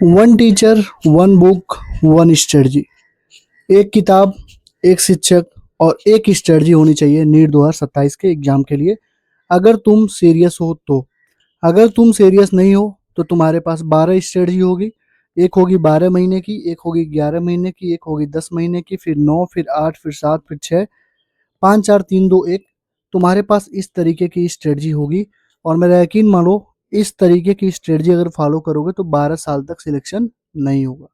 One teacher, one book, one strategy. एक किताब, एक शिक्षक और एक स्ट्रेटजी होनी चाहिए नीट 2027 के एग्जाम के लिए। अगर तुम सीरियस हो तो। अगर तुम सीरियस नहीं हो तो तुम्हारे पास 12 स्ट्रेटजी होगी। एक होगी 12 महीने की, एक होगी 11 महीने की, एक होगी 10 महीने की, फिर 9, फिर 8, फिर 7, फिर 6, 5, 4, 3, 2, 1। तुम्हारे पास इस तरीके की स्ट्रेटजी होगी और मेरा यकीन मानो, इस तरीके की स्ट्रेटजी अगर फॉलो करोगे तो 12 साल तक सिलेक्शन नहीं होगा।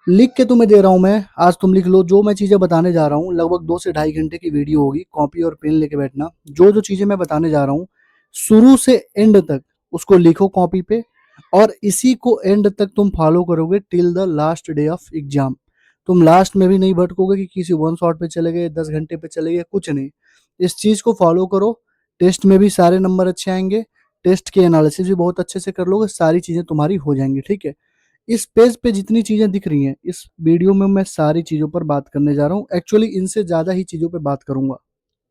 लिख के तुम्हें दे रहा हूँ मैं, आज तुम लिख लो। जो मैं चीज़ें बताने जा रहा हूँ, लगभग 2 से ढाई घंटे की वीडियो होगी। कॉपी और पेन लेके बैठना। जो चीज़ें मैं बताने जा रहा हूँ, शुरू से एंड तक उसको लिखो कॉपी पे, और इसी को एंड तक तुम फॉलो करोगे till the last day of exam. तुम लास्ट में भी नहीं भटकोगे कि किसी वन शॉट पे चले गए, 10 घंटे पे चले गए, कुछ नहीं। इस चीज़ को फॉलो करो। टेस्ट में भी सारे नंबर अच्छे आएंगे। टेस्ट के एनालिसिस भी बहुत अच्छे से कर लोगे, सारी चीज़ें तुम्हारी हो जाएंगी। ठीक है। इस पेज पे जितनी चीज़ें दिख रही हैं, इस वीडियो में मैं सारी चीज़ों पर बात करने जा रहा हूँ। एक्चुअली इनसे ज़्यादा ही चीज़ों पे बात करूँगा।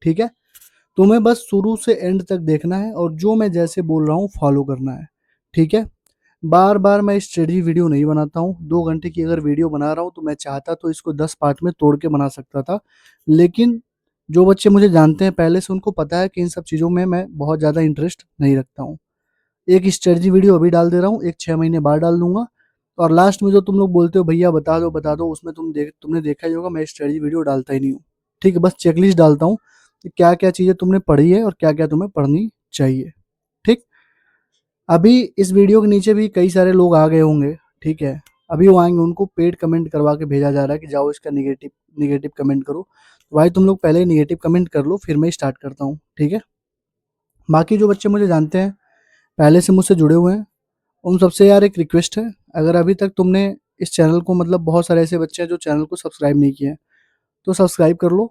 ठीक है? तुम्हें बस शुरू से एंड तक देखना है और जो मैं जैसे बोल रहा हूँ फॉलो करना है। ठीक है? बार-बार मैं स्टडी वीडियो नहीं बनाता हूँ। 2 घंटे की अगर वीडियो बना रहा हूँ तो मैं चाहता तो इसको 10 पार्ट में तोड़ के बना सकता था। लेकिन जो बच्चे मुझे जानते हैं पहले से, उनको पता है कि इन सब चीज़ों में मैं बहुत ज़्यादा इंटरेस्ट नहीं रखता हूँ। एक स्ट्रेटजी वीडियो अभी डाल दे रहा हूँ, एक 6 महीने बाद डाल दूँगा। और लास्ट में जो तुम लोग बोलते हो भैया बता दो, उसमें तुमने देखा ही होगा मैं स्ट्रेटजी वीडियो डालता ही नहीं हूँ। ठीक है? बस चेकलिस्ट डालता हूँ कि क्या-क्या चीज़ें तुमने पढ़ी है और क्या-क्या तुम्हें पढ़नी चाहिए। ठीक? अभी इस वीडियो के नीचे भी कई सारे लोग आ गए होंगे। ठीक है? अभी वो आएँगे, उनको पेड कमेंट करवा के भेजा जा रहा है कि जाओ इसका नेगेटिव नेगेटिव कमेंट करो। तो भाई तुम लोग पहले नेगेटिव कमेंट कर लो, फिर मैं स्टार्ट करता हूँ। ठीक है? बाकी जो बच्चे मुझे जानते हैं, पहले से मुझसे जुड़े हुए हैं, उन सबसे यार एक रिक्वेस्ट है। अगर अभी तक तुमने इस चैनल को, मतलब बहुत सारे ऐसे बच्चे हैं जो चैनल को सब्सक्राइब नहीं किए हैं, तो सब्सक्राइब कर लो।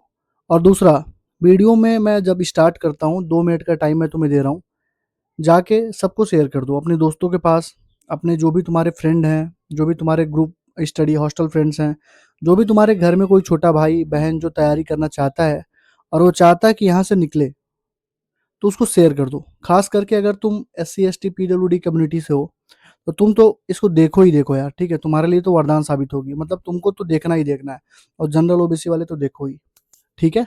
और दूसरा, वीडियो में मैं जब स्टार्ट करता हूँ, 2 मिनट का टाइम मैं तुम्हें दे रहा हूँ, जाके सबको शेयर कर दो अपने दोस्तों के पास। अपने जो भी तुम्हारे फ्रेंड हैं, जो भी तुम्हारे ग्रुप स्टडी हॉस्टल फ्रेंड्स हैं, जो भी तुम्हारे घर में कोई छोटा भाई बहन जो तैयारी करना चाहता है और वो चाहता है कि यहाँ से निकले, तो उसको शेयर कर दो। खास करके अगर तुम SC ST PWD कम्युनिटी से हो, तो तुम तो इसको देखो ही देखो यार। ठीक है? तुम्हारे लिए तो वरदान साबित होगी, मतलब तुमको तो देखना ही देखना है। और जनरल ओबीसी वाले तो देखो ही। ठीक है?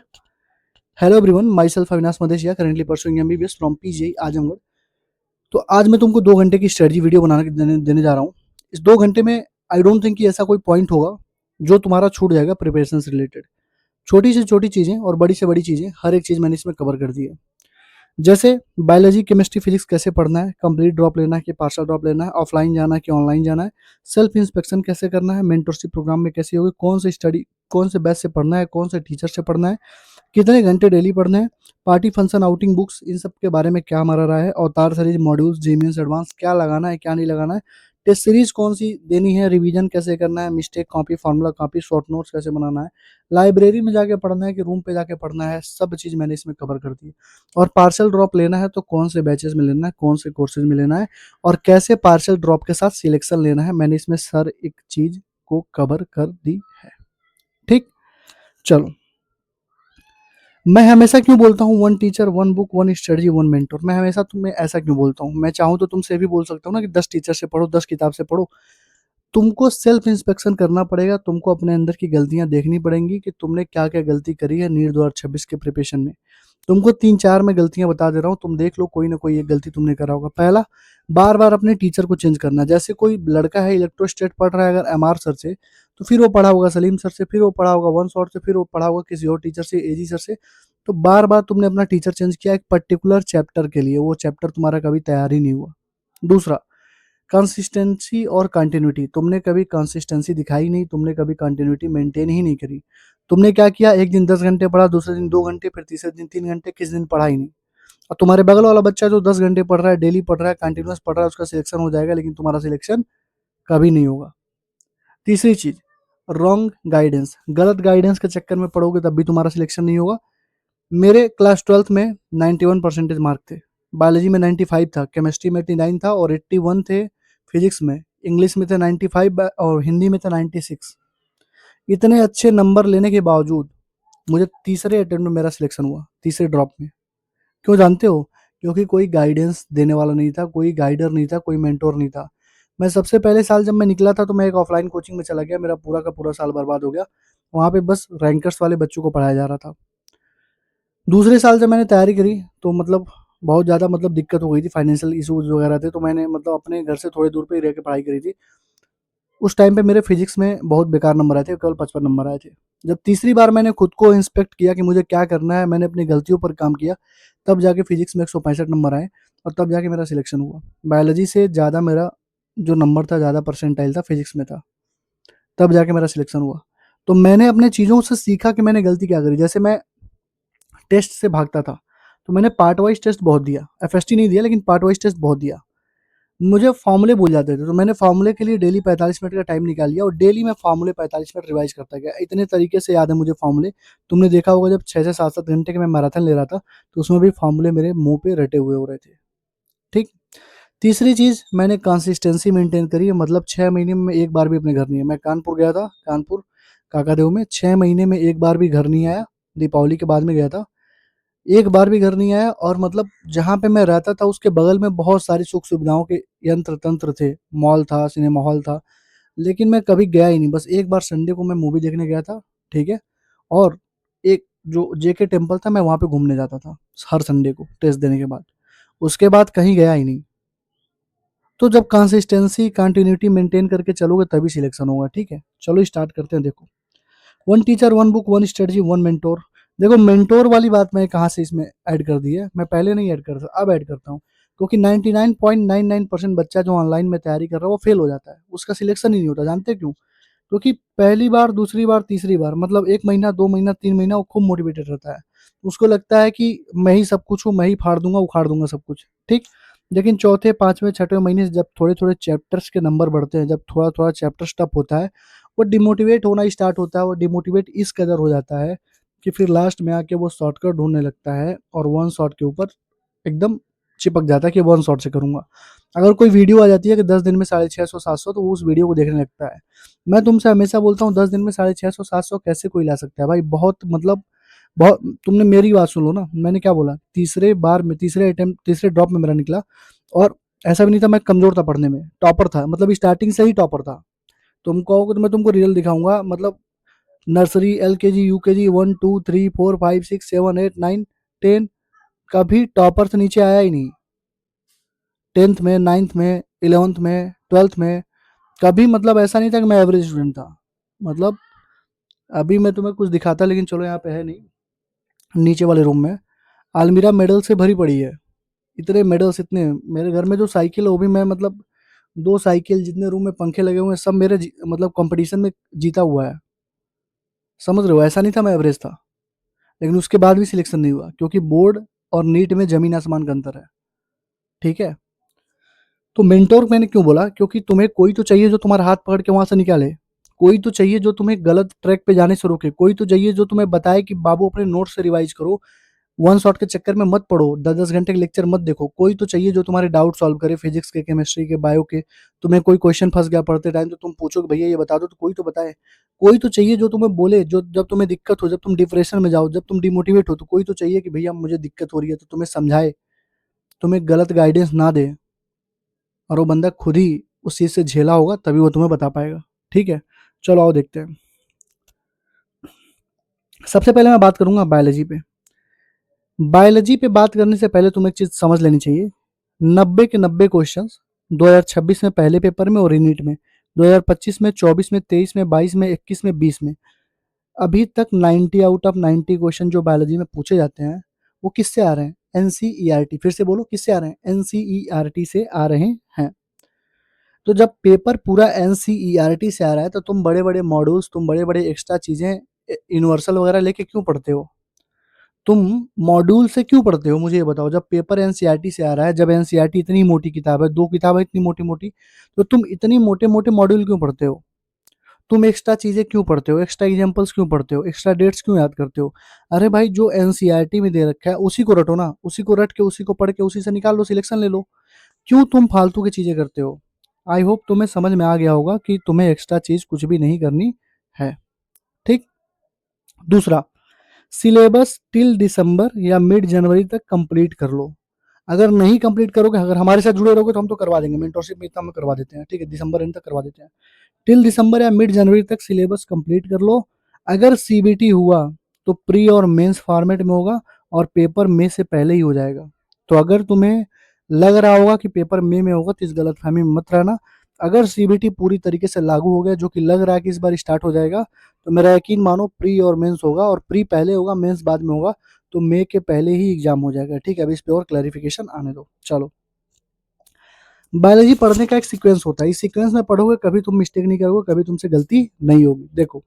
Hello everyone, myself Avinash Madeshiya, currently pursuing MBBS from PGI Azamgarh. तो आज मैं तुमको 2 घंटे की स्ट्रेटजी वीडियो बना के देने जा रहा हूँ। इस 2 घंटे में आई डोंट थिंक कि ऐसा कोई पॉइंट होगा जो तुम्हारा छूट जाएगा प्रिपरेशन से रिलेटेड। छोटी से छोटी चीज़ें और बड़ी से बड़ी चीज़ें, हर एक चीज़ मैंने इसमें कवर कर दी है। जैसे बायोलॉजी, केमिस्ट्री, फिजिक्स कैसे पढ़ना है, कंप्लीट ड्रॉप लेना है कि पार्शियल ड्रॉप लेना है, ऑफलाइन जाना है कि ऑनलाइन जाना है, सेल्फ इंस्पेक्शन कैसे करना है, मेंटरशिप प्रोग्राम में कैसे होगी, कौन से बैच से पढ़ना है, कौन से टीचर से पढ़ना है, कितने घंटे डेली पढ़ने हैं, पार्टी फंक्शन, आउटिंग बुक्स, इन सब के बारे में क्या हमारा राय है, अवतार सीरीज, मॉड्यूल्स, जीमेंस एडवांस क्या लगाना है क्या नहीं लगाना है, टेस्ट सीरीज कौन सी देनी है, रिवीजन कैसे करना है, mistake copy, formula copy, short notes कैसे बनाना है, लाइब्रेरी में जाके पढ़ना है कि रूम पे जाके पढ़ना है, सब चीज़ मैंने इसमें कवर कर दी है। और पार्शियल ड्रॉप लेना है तो कौन से बैचेस में लेना है, कौन से कोर्सेज में लेना है, और कैसे पार्शियल ड्रॉप के साथ सिलेक्शन लेना है, मैंने इसमें हर एक चीज़ को कवर कर दी है। ठीक? चलो, मैं हमेशा क्यों बोलता हूँ one teacher, one book, one study, one mentor? मैं हमेशा तुम्हें ऐसा क्यों बोलता हूँ? मैं चाहूँ तो तुमसे भी बोल सकता हूँ ना कि 10 टीचर से पढ़ो, 10 किताब से पढ़ो। तुमको सेल्फ इंस्पेक्शन करना पड़ेगा। तुमको अपने अंदर की गलतियां देखनी पड़ेंगी कि तुमने क्या क्या गलती करी है नीट 2026 के प्रिपरेशन में। तुमको 3-4 मैं गलतियां बता दे रहा हूँ, तुम देख लो कोई ना कोई एक गलती तुमने करा होगा। पहला, बार बार अपने टीचर को चेंज करना। जैसे कोई लड़का है इलेक्ट्रोस्टेट पढ़ रहा है अगर MR सर से, तो फिर वो पढ़ा होगा सलीम सर से, फिर वो पढ़ा होगा वन शॉट से, फिर वो पढ़ा होगा किसी और टीचर से, AG सर से। तो बार बार तुमने अपना टीचर चेंज किया एक पर्टिकुलर चैप्टर के लिए, वो चैप्टर तुम्हारा कभी तैयार ही नहीं हुआ। दूसरा, कंसिस्टेंसी और कंटिन्यूटी, तुमने कभी कंसिस्टेंसी दिखाई नहीं, तुमने कभी कंटिन्यूटी मेंटेन ही नहीं करी। तुमने क्या किया, एक दिन 10 घंटे पढ़ा, दूसरे दिन 2 घंटे, फिर तीसरे दिन 3 घंटे, किस दिन पढ़ा ही नहीं। और तुम्हारे बगल वाला बच्चा जो 10 घंटे पढ़ रहा है, डेली पढ़ रहा है, कंटिन्यूस पढ़ रहा है, उसका सिलेक्शन हो जाएगा, लेकिन तुम्हारा सिलेक्शन कभी नहीं होगा। तीसरी चीज, रॉन्ग गाइडेंस, गलत गाइडेंस के चक्कर में पढ़ोगे तब भी तुम्हारा सिलेक्शन नहीं होगा। मेरे क्लास 12th में 91% मार्क थे। बायोलॉजी में 95 था, केमिस्ट्री में 89 था और 81 थे फिजिक्स में। इंग्लिश में थे 95 और हिंदी में थे 96। इतने अच्छे नंबर लेने के बावजूद मुझे तीसरे अटेम्प्ट में मेरा सिलेक्शन हुआ, तीसरे ड्रॉप में। क्यों जानते हो? क्योंकि कोई गाइडेंस देने वाला नहीं था, कोई गाइडर नहीं था, कोई मेंटोर नहीं था। मैं सबसे पहले साल जब मैं निकला था तो मैं एक ऑफलाइन कोचिंग में चला गया, मेरा पूरा का पूरा साल बर्बाद हो गया। वहाँ पे बस रैंकर्स वाले बच्चों को पढ़ाया जा रहा था। दूसरे साल जब मैंने तैयारी करी तो मतलब बहुत ज़्यादा मतलब दिक्कत हो गई थी, फाइनेंशियल इश्यूज़ वगैरह थे, तो मैंने मतलब अपने घर से थोड़ी दूर पे ही रह के पढ़ाई करी थी। उस टाइम पे मेरे फिजिक्स में बहुत बेकार नंबर आए थे, केवल 55 नंबर आए थे। जब तीसरी बार मैंने खुद को इंस्पेक्ट किया कि मुझे क्या करना है, मैंने अपनी गलतियों पर काम किया, तब जाके फिजिक्स में 165 नंबर आए और तब जाके मेरा सिलेक्शन हुआ। बायोलॉजी से ज़्यादा मेरा जो नंबर था, ज़्यादा परसेंटाइल था फिजिक्स में था, तब जाके मेरा सिलेक्शन हुआ। तो मैंने अपने चीज़ों से सीखा कि मैंने गलती क्या करी। जैसे मैं टेस्ट से भागता था, तो मैंने पार्ट वाइज टेस्ट बहुत दिया, एफएसटी नहीं दिया लेकिन पार्ट वाइज टेस्ट बहुत दिया। मुझे फॉर्मूले भूल जाते थे, तो मैंने फॉर्मूले के लिए डेली 45 मिनट का टाइम निकाल लिया और डेली मैं फॉर्मूले 45 मिनट रिवाइज करता गया। इतने तरीके से याद है मुझे फॉर्मूले। तुमने देखा होगा जब 6 से 7-7 घंटे के मैं मैराथन ले रहा था, तो उसमें भी फॉर्मूले मेरे मुँह पे रटे हुए हो रहे थे। ठीक। तीसरी चीज़, मैंने कंसिस्टेंसी मेंटेन करी है, मतलब 6 महीने में एक बार भी अपने घर नहीं आया। मैं कानपुर गया था, कानपुर काकादेव में 6 महीने में एक बार भी घर नहीं आया। दीपावली के बाद में गया था। एक बार भी घर नहीं आया और मतलब जहाँ पे मैं रहता था उसके बगल में बहुत सारी सुख सुविधाओं के यंत्र तंत्र थे, मॉल था, सिनेमा हॉल था, लेकिन मैं कभी गया ही नहीं। बस एक बार संडे को मैं मूवी देखने गया था, ठीक है, और एक जो जेके टेम्पल था मैं वहाँ पे घूमने जाता था हर संडे को टेस्ट देने के बाद। उसके बाद कहीं गया ही नहीं। तो जब कंसिस्टेंसी कंटिन्यूटी मेंटेन करके चलोगे तभी सिलेक्शन होगा। ठीक है, चलो स्टार्ट करते हैं। देखो, one teacher, one book, one strategy, one mentor. देखो मेंटोर वाली बात मैं कहाँ से इसमें ऐड कर दी है, मैं पहले नहीं ऐड करता, अब ऐड करता हूँ। क्योंकि 99.99% बच्चा जो ऑनलाइन में तैयारी कर रहा है वो फेल हो जाता है, उसका सिलेक्शन ही नहीं होता। जानते क्यों? क्योंकि पहली बार, दूसरी बार, तीसरी बार, मतलब 1 महीना, 2 महीना, 3 महीना वो खूब मोटिवेटेड रहता है। उसको लगता है कि मैं ही सब कुछ हूँ, मैं ही फाड़ दूँगा, उखाड़ दूँगा सब कुछ, ठीक? लेकिन चौथे, 5वें, 6वें महीने से जब थोड़े-थोड़े चैप्टर्स के नंबर बढ़ते हैं, जब थोड़ा-थोड़ा चैप्टर टफ होता है, वो डिमोटिवेट होना स्टार्ट होता है। वो डिमोटिवेट इस कदर हो जाता है कि फिर लास्ट में आके वो शॉर्टकट ढूँढने लगता है और वन शॉट के ऊपर एकदम चिपक जाता है कि वन शॉट से करूँगा। अगर कोई वीडियो आ जाती है कि 10 दिन में 650 700, तो वो उस वीडियो को देखने लगता है। मैं तुमसे हमेशा बोलता हूँ 10 दिन में 650 700 कैसे कोई ला सकता है भाई? बहुत मतलब बहुत। तुमने मेरी बात सुन लो ना, मैंने क्या बोला? तीसरे बार में, तीसरे अटेम्प्ट, तीसरे ड्रॉप में मेरा निकला। और ऐसा भी नहीं था मैं कमज़ोर था पढ़ने में, टॉपर था, मतलब स्टार्टिंग से ही टॉपर था। तुम कहोगे तो मैं तुमको रियल दिखाऊँगा, मतलब नर्सरी, एलकेजी, यूकेजी 1 2 3 4 5 6 7 8 9 10, कभी टॉपर से नीचे आया ही नहीं। 10th में, 9th में, 11th में, 12th में, कभी मतलब ऐसा नहीं था कि मैं एवरेज स्टूडेंट था। मतलब अभी मैं तुम्हें कुछ दिखाता, लेकिन चलो यहाँ पे है नहीं, नीचे वाले रूम में अलमीरा मेडल से भरी पड़ी है। इतने मेडल्स, इतने मेरे घर में जो साइकिल है वो भी मैं मतलब 2 साइकिल, जितने रूम में पंखे लगे हुए हैं सब मेरे मतलब कंपटीशन में जीता हुआ है। समझ रहे हो? ऐसा नहीं था मैं एवरेज था, लेकिन उसके बाद भी सिलेक्शन नहीं हुआ क्योंकि बोर्ड और नीट में ज़मीन आसमान का अंतर है। ठीक है? तो मेंटोर मैंने क्यों बोला? क्योंकि तुम्हें कोई तो चाहिए जो तुम्हारा हाथ पकड़ के वहाँ से निकाले। कोई तो चाहिए जो तुम्हें गलत ट्रैक पे जाने से रोके। कोई तो चाहिए जो तुम्हें बताए कि बाबू अपने नोट्स से रिवाइज़ करो, वन शॉट के चक्कर में मत पढ़ो, 10-10 घंटे के लेक्चर मत देखो। कोई तो चाहिए जो तुम्हारे डाउट सॉल्व करे, फिजिक्स के, केमिस्ट्री के, बायो के। तुम्हें कोई क्वेश्चन फँस गया पढ़ते टाइम तो तुम पूछो कि भैया ये बता दो, तो कोई तो बताए। कोई तो चाहिए जो तुम्हें बोले, जो जब तुम्हें दिक्कत हो, जब तुम डिप्रेशन में जाओ, जब तुम डिमोटिवेट हो, तो कोई तो चाहिए कि भैया मुझे दिक्कत हो रही है, तो तुम्हें समझाए, तुम्हें गलत गाइडेंस ना दे। और वो बंदा खुद ही उस चीज़ से झेला होगा तभी वो तुम्हें बता पाएगा। ठीक है? चलो आओ देखते हैं। सबसे पहले मैं बात करूँगा बायोलॉजी पे। बायोलॉजी पे बात करने से पहले तुम्हें एक चीज़ समझ लेनी चाहिए। 90 के 90 क्वेश्चंस 2026 में पहले पेपर में और रीनीट में, 2025 में, 24 में, 23 में, 22 में, 21 में, 20 में, अभी तक 90 आउट ऑफ 90 क्वेश्चन जो बायोलॉजी में पूछे जाते हैं, वो किससे आ रहे हैं? एनसीईआरटी। फिर से बोलो, किससे आ रहे हैं? एनसीईआरटी से आ रहे हैं। तो जब पेपर पूरा एनसीईआरटी से आ रहा है तो तुम बड़े-बड़े मॉड्यूल्स, तुम बड़े-बड़े एक्स्ट्रा चीज़ें यूनिवर्सल वगैरह लेके क्यों पढ़ते हो? तुम मॉड्यूल से क्यों पढ़ते हो? मुझे ये बताओ। जब पेपर एनसीईआरटी से आ रहा है, जब एनसीईआरटी इतनी मोटी किताब है, 2 किताब है इतनी मोटी-मोटी, तो तुम इतनी मोटे-मोटे मॉड्यूल क्यों पढ़ते हो? तुम एक्स्ट्रा चीज़ें क्यों पढ़ते हो? एक्स्ट्रा एग्जाम्पल्स क्यों पढ़ते हो? एक्स्ट्रा डेट्स क्यों याद करते हो? अरे भाई, जो एनसीईआरटी में दे रखा है उसी को रटो ना, उसी को रट के, उसी को पढ़ के, उसी से निकाल लो, सिलेक्शन ले लो। क्यों तुम फालतू की चीज़ें करते हो? आई होप तुम्हें समझ में आ गया होगा कि तुम्हें एक्स्ट्रा चीज़ कुछ भी नहीं करनी है। ठीक? दूसरा, सिलेबस टिल दिसंबर या मिड जनवरी तक कंप्लीट कर लो। अगर नहीं कंप्लीट करोगे, अगर हमारे साथ जुड़े रहोगे तो हम तो करवा देंगे, मेंटरशिप में इतना हम करवा देते हैं, ठीक है, दिसंबर एंड तक करवा देते हैं। टिल दिसंबर या मिड जनवरी तक सिलेबस कंप्लीट कर लो। अगर सीबीटी हुआ तो प्री और मेंस फॉर्मेट में होगा और पेपर मई से पहले ही हो जाएगा। तो अगर तुम्हें लग रहा होगा कि पेपर मई में होगा तो इस गलतफहमी में मत रहना। अगर सीबीटी पूरी तरीके से लागू हो गया, जो कि लग रहा है कि इस बार स्टार्ट हो जाएगा, तो मेरा यकीन मानो प्री और मेंस होगा, और प्री पहले होगा मेंस बाद में होगा, तो मई के पहले ही एग्जाम हो जाएगा, ठीक है। अभी इस पे और क्लैरिफिकेशन आने दो। चलो, बायोलॉजी पढ़ने का एक सीक्वेंस होता है, इस सीक्वेंस में पढ़ोगे कभी तुम मिस्टेक नहीं करोगे, कभी तुमसे गलती नहीं होगी। देखो,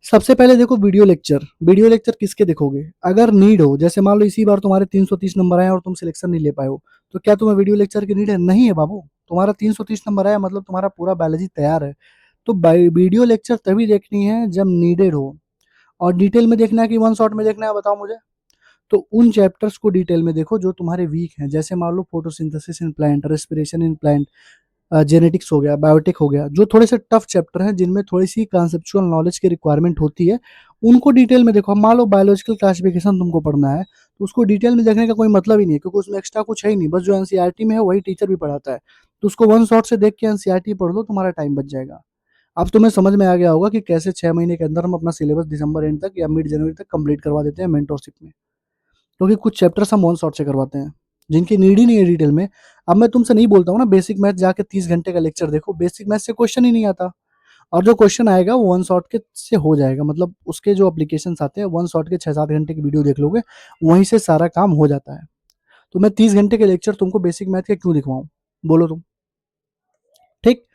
सबसे पहले देखो वीडियो लेक्चर। वीडियो लेक्चर किसके देखोगे? अगर नीड हो, जैसे मान लो इसी बार तुम्हारे 330 नंबर आए और तुम सिलेक्शन नहीं ले पाए हो, तो क्या तुम्हें वीडियो लेक्चर की नीड है? नहीं है बाबू। तुम्हारा 330 नंबर आया मतलब तुम्हारा पूरा बायोलॉजी तैयार है। तो वीडियो लेक्चर तभी देखनी है जब नीडेड हो, और डिटेल में देखना है कि वन शॉट में देखना है, बताओ मुझे। तो उन चैप्टर्स को डिटेल में देखो जो तुम्हारे वीक हैं, जैसे मान लो photosynthesis in plant, respiration in plant, genetics हो गया, बायोटेक हो गया, जो थोड़े से टफ चैप्टर हैं जिनमें थोड़ी सी कॉन्सेप्चुअल नॉलेज की रिक्वायरमेंट होती है, उनको डिटेल में देखो। मान लो बायोलॉजिकल क्लासिफिकेशन तुमको पढ़ना है, तो उसको डिटेल में देखने का कोई मतलब ही नहीं है, क्योंकि उसमें एक्स्ट्रा कुछ है ही नहीं, बस जो एनसीईआरटी में है वही टीचर भी पढ़ाता है। तो उसको वन शॉट से देख के एनसीईआरटी पढ़ लो, तुम्हारा टाइम बच जाएगा। अब तुम्हें समझ में आ गया होगा कि कैसे 6 महीने के अंदर हम अपना सिलेबस दिसंबर एंड तक या मिड जनवरी तक कंप्लीट करवा देते हैं मेंटोरशिप में, क्योंकि कुछ चैप्टर्स हम वन शॉट से करवाते हैं जिनकी नीड ही नहीं है डिटेल में। अब मैं तुमसे नहीं बोलता हूँ ना बेसिक मैथ जाके 30 घंटे का लेक्चर देखो, बेसिक मैथ से क्वेश्चन ही नहीं आता, और जो क्वेश्चन आएगा वो वन शॉट के से हो जाएगा, मतलब उसके जो एप्लीकेशन आते हैं वन शॉट के 6-7 घंटे की वीडियो देख लोगे, वहीं से सारा काम हो जाता है। तो मैं 30 घंटे के लेक्चर तुमको बेसिक मैथ के क्यों दिखवाऊं, बोलो तुम, ठीक।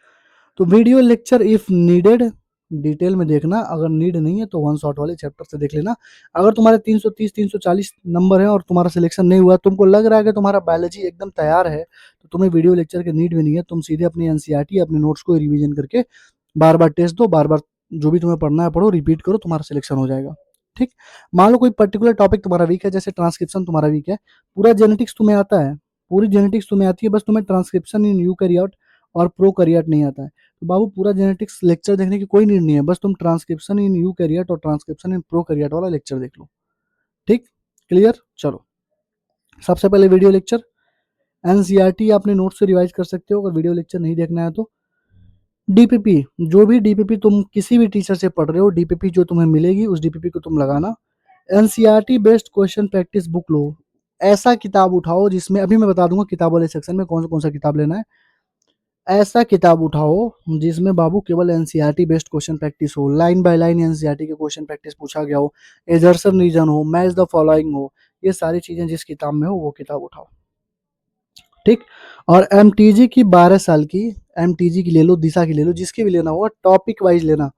तो video lecture if needed detail में देखना, अगर नीड नहीं है तो वन शॉट वाले चैप्टर से देख लेना। अगर तुम्हारे 330 340 नंबर है और तुम्हारा सिलेक्शन नहीं हुआ, तुमको लग रहा है कि तुम्हारा बायोलॉजी एकदम तैयार है, तो तुम्हें वीडियो लेक्चर की नीड भी नहीं है, तुम सीधे अपनी एनसीईआरटी अपने नोट्स को रिवीजन करके बार बार टेस्ट दो, बार बार जो भी तुम्हें पढ़ना है पढ़ो, रिपीट करो, तुम्हारा सिलेक्शन हो जाएगा, ठीक। मान लो कोई पर्टिकुलर टॉपिक तुम्हारा वीक है, जैसे ट्रांसक्रिप्शन तुम्हारा वीक है, पूरा जेनेटिक्स तुम्हें आता है, पूरी जेनेटिक्स तुम्हें आती है, बस तुम्हें ट्रांसक्रिप्शन इन यूकैरियोट और प्रोकैरियोट नहीं आता है, तो बाबू पूरा जेनेटिक्स लेक्चर देखने की कोई नीड नहीं है, बस तुम ट्रांसक्रिप्शन इन यूकैरियोट और ट्रांसक्रिप्शन इन प्रोकैरियोट वाला लेक्चर देख लो, ठीक, क्लियर। चलो, सबसे पहले वीडियो लेक्चर, एनसीईआरटी अपने नोट्स से रिवाइज कर सकते हो, अगर वीडियो लेक्चर नहीं देखना है तो। डीपीपी, जो भी डीपीपी तुम किसी भी टीचर से पढ़ रहे हो, डीपीपी जो तुम्हें मिलेगी उस डीपीपी को तुम लगाना। NCERT based question practice book लो, ऐसा किताब उठाओ जिसमें, अभी मैं बता दूंगा किताब वाले सेक्शन में कौन सा किताब लेना है, ऐसा किताब उठाओ जिसमें बाबू केवल एनसीईआरटी बेस्ड क्वेश्चन प्रैक्टिस हो, लाइन बाय लाइन एनसीईआरटी के क्वेश्चन प्रैक्टिस पूछा गया हो, एजर्सन रीजन हो, मैच द फॉलोइंग हो, ये सारी चीजें जिस किताब में हो वो किताब उठाओ, ठीक। और एमटीजी की 12 साल की, एमटीजी की ले लो, दिशा की ले लो, जिसकी भी लेना होगा टॉपिक वाइज लेना,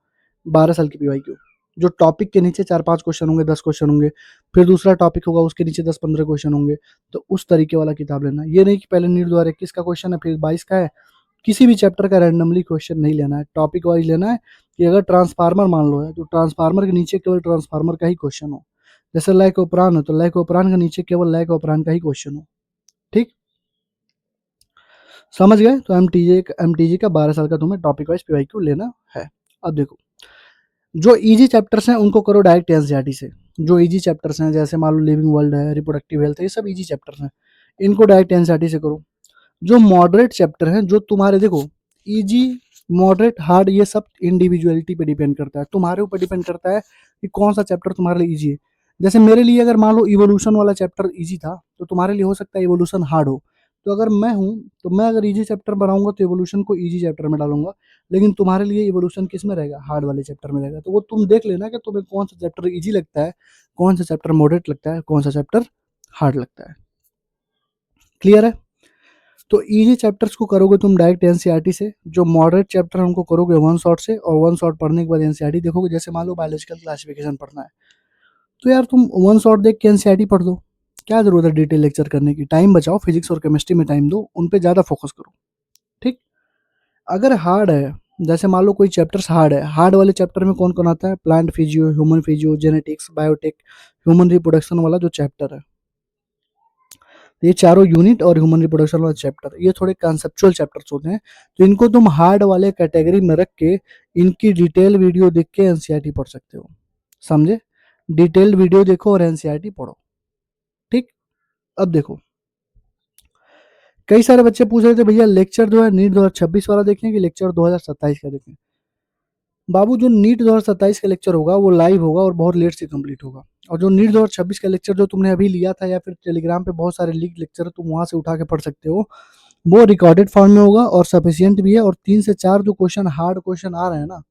12 साल की पीवाईक्यू, जो टॉपिक के नीचे 4-5 क्वेश्चन होंगे, 10 क्वेश्चन होंगे, फिर दूसरा टॉपिक होगा उसके नीचे 10-15 क्वेश्चन होंगे, तो उस तरीके वाला किताब लेना। ये नहीं कि पहले नीट 2021 का क्वेश्चन है फिर 22 का है, किसी भी चैप्टर का रैंडमली क्वेश्चन नहीं लेना है, टॉपिक वाइज लेना है। कि अगर ट्रांसफार्मर मान लो है तो ट्रांसफार्मर के नीचे केवल ट्रांसफार्मर का ही क्वेश्चन हो, जैसे लैक ऑपरान हो तो लैक ऑपरान के नीचे केवल लैक ऑपरान का ही क्वेश्चन हो, ठीक, समझ गए। तो एमटीजी का 12 साल का तुम्हें टॉपिक वाइज पीवाईक्यू लेना है। अब देखो, जो इजी चैप्टर्स हैं उनको करो डायरेक्ट एनसीईआरटी से, जो इजी चैप्टर्स हैं जैसे मान लो लिविंग वर्ल्ड है, रिप्रोडक्टिव हेल्थ है, ये सब इजी चैप्टर्स हैं, इनको डायरेक्ट एनसीईआरटी से करो। जो मॉडरेट चैप्टर हैं, जो तुम्हारे देखो इजी, मॉडरेट, हार्ड, ये सब इंडिविजुअलिटी पे डिपेंड करता है, तुम्हारे ऊपर डिपेंड करता है कि कौन सा चैप्टर तुम्हारे लिए इजी है। जैसे मेरे लिए अगर मान लो इवोल्यूशन वाला चैप्टर इजी था, तो तुम्हारे लिए हो सकता है इवोल्यूशन हार्ड हो। तो अगर मैं हूँ, तो मैं अगर इजी चैप्टर बनाऊंगा तो इवोल्यूशन को इजी चैप्टर में डालूंगा, लेकिन तुम्हारे लिए इवोल्यूशन किस में रहेगा? हार्ड वाले चैप्टर में रहेगा। तो वो तुम देख लेना कि तुम्हें कौन सा चैप्टर इजी लगता है, कौन सा चैप्टर मॉडरेट लगता है, कौन सा चैप्टर हार्ड लगता है, क्लियर है। तो इजी चैप्टर्स को करोगे तुम डायरेक्ट एनसीईआरटी से, जो मॉडरेट चैप्टर है उनको करोगे वन शॉट से, और वन शॉट पढ़ने के बाद एनसीईआरटी देखोगे। जैसे मान लो बायोलॉजिकल क्लासिफिकेशन पढ़ना है, तो यार तुम वन शॉट देख के एनसीईआरटी पढ़ दो, क्या जरूरत है डिटेल लेक्चर करने की, टाइम बचाओ, फिजिक्स और केमिस्ट्री में टाइम दो, उन पे ज़्यादा फोकस करो, ठीक। अगर हार्ड है, जैसे मान लो कोई चैप्टर्स हार्ड है, हार्ड वाले चैप्टर में कौन कौन आता है? Plant physio, human physio, genetics, biotech, human reproduction वाला जो चैप्टर है, ये चारों यूनिट और ह्यूमन रिप्रोडक्शन वाला चैप्टर, ये थोड़े कंसेप्चुअल चैप्टर्स होते हैं, तो इनको तुम हार्ड वाले कैटेगरी में रख के इनकी डिटेल वीडियो देख के एनसीईआरटी पढ़ सकते हो, समझे। डिटेल्ड वीडियो देखो और एनसीईआरटी पढ़ो, ठीक। अब देखो, कई सारे बच्चे पूछ रहे थे भैया लेक्चर जो है नीट 2026 वाला देखें कि लेक्चर 2027 का देखें। बाबू जो नीट 2027 का लेक्चर होगा वो लाइव होगा और बहुत लेट से कंप्लीट होगा, और जो नीट 2026 का लेक्चर जो तुमने अभी लिया था या फिर टेलीग्राम पे बहुत सारे लीक लेक्चर तुम वहां से उठा के पढ़ सकते हो, वो रिकॉर्डेड फॉर्म में होगा और सफिशियंट भी है। और 3 से 4 जो क्वेश्चन हार्ड क्वेश्चन आ रहे हैं ना,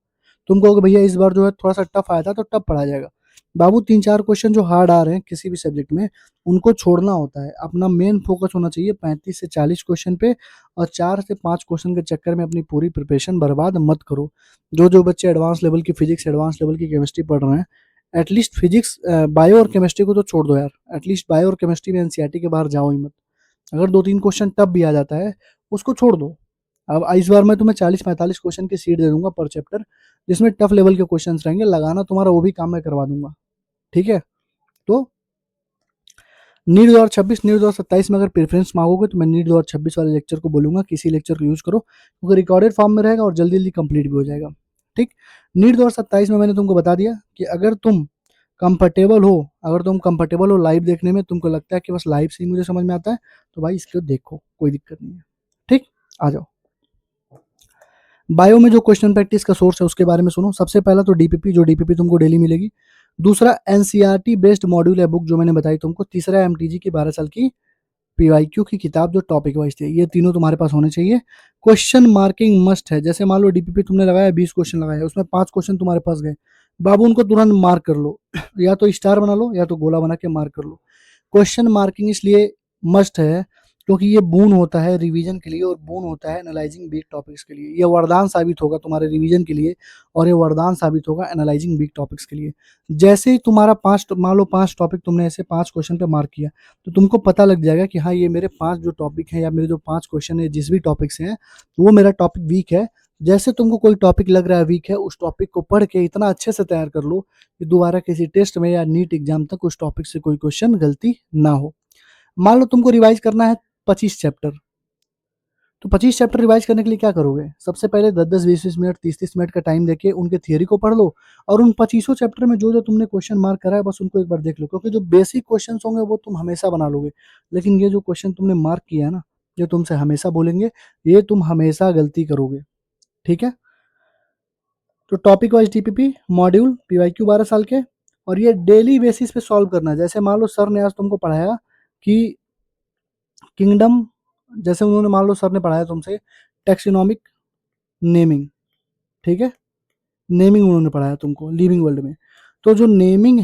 तुम कहोगे भैया इस बार जो है थोड़ा सा टफ आया था तो टफ पढ़ा जाएगा। बाबू 3-4 क्वेश्चन जो हार्ड आ रहे हैं किसी भी सब्जेक्ट में, उनको छोड़ना होता है। अपना मेन फोकस होना चाहिए 35 से 40 क्वेश्चन पे, और 4 से 5 क्वेश्चन के चक्कर में अपनी पूरी प्रिपरेशन बर्बाद मत करो। जो बच्चे एडवांस लेवल की फिजिक्स, एडवांस लेवल की केमिस्ट्री पढ़ रहे हैं, एटलीस्ट फिजिक्स, बायो और केमिस्ट्री को तो छोड़ दो यार, एटलीस्ट बायो और केमिस्ट्री में एनसीईआरटी के बाहर जाओ ही मत। अगर 2-3 क्वेश्चन टफ भी आ जाता है उसको छोड़ दो। अब इस बार मैं तुम्हें 40-45 क्वेश्चन की सीट दे दूंगा पर चैप्टर, जिसमें टफ लेवल के क्वेश्चंस रहेंगे, लगाना तुम्हारा वो भी काम मैं करवा दूंगा, ठीक है। तो नीट 2026, नीट 2027 में अगर प्रेफरेंस मांगोगे तो मैं नीट 2026 वाले लेक्चर को बोलूंगा कि इसी लेक्चर को यूज करो, क्योंकि रिकॉर्डेड फॉर्म में रहेगा और जल्दी जल्दी कंप्लीट भी हो जाएगा, ठीक। नीट 2027 में मैंने तुमको बता दिया कि अगर तुम कंफर्टेबल हो लाइव देखने में, तुमको लगता है कि बस लाइव से ही मुझे समझ में आता है, तो भाई इसको देखो, कोई दिक्कत नहीं है, ठीक। आ जाओ बायो में जो क्वेश्चन प्रैक्टिस का सोर्स है उसके बारे में सुनो। सबसे पहला तो डीपीपी, जो डीपीपी तुमको डेली मिलेगी। दूसरा एनसीईआरटी बेस्ड मॉड्यूल है बुक जो मैंने बताई तुमको। तीसरा एमटीजी की 12 साल की पीवाईक्यू की किताब जो टॉपिक वाइज थी, ये तीनों तुम्हारे पास होने चाहिए। क्वेश्चन मार्किंग मस्ट है। जैसे मान लो डीपीपी तुमने लगाया 20 क्वेश्चन लगाया, उसमें 5 क्वेश्चन तुम्हारे पास गए, बाबू उनको तुरंत मार्क कर लो या तो स्टार बना लो या तो गोला बना के मार्क कर लो। क्वेश्चन मार्किंग इसलिए मस्ट है क्योंकि ये बून होता है रिवीजन के लिए, और बून होता है एनालाइजिंग वीक टॉपिक्स के लिए। ये वरदान साबित होगा तुम्हारे रिवीजन के लिए, और ये वरदान साबित होगा एनालाइजिंग वीक टॉपिक्स के लिए। जैसे ही तुम्हारा 5, मान लो 5 टॉपिक तुमने ऐसे 5 क्वेश्चन पे मार्क किया, तो तुमको पता लग जाएगा कि हाँ ये मेरे 5 जो टॉपिक हैं या मेरे जो 5 क्वेश्चन है जिस भी टॉपिक से हैं, वो मेरा टॉपिक वीक है। जैसे तुमको कोई टॉपिक लग रहा है वीक है, उस टॉपिक को पढ़ के इतना अच्छे से तैयार कर लो कि दोबारा किसी टेस्ट में या नीट एग्जाम तक उस टॉपिक से कोई क्वेश्चन गलती ना हो। मान लो तुमको रिवाइज करना है 25 चैप्टर, तो 25 चैप्टर रिवाइज करने के लिए क्या करोगे? सबसे पहले 10-10, 20-20 मिनट, 30-30 मिनट का टाइम देके उनके थियरी को पढ़ लो, और उन 25 चैप्टर में जो जो तुमने क्वेश्चन मार्क करा है बस उनको एक बार देख लो, क्योंकि जो बेसिक क्वेश्चन होंगे वो तुम हमेशा बना लोगे, लेकिन ये जो क्वेश्चन तुमने मार्क किया है ना, ये तुमसे हमेशा बोलेंगे, ये तुम हमेशा गलती करोगे, ठीक है। तो topic wise TPP module PYQ 12 साल के, और ये डेली बेसिस पे सॉल्व करना है। जैसे मान लो सर ने आज तुमको पढ़ाया कि किंगडम, जैसे उन्होंने मान लो सर ने पढ़ाया तुमसे टैक्सोनॉमिक नेमिंग, ठीक है, नेमिंग उन्होंने पढ़ाया तुमको लिविंग वर्ल्ड में। तो जो नेमिंग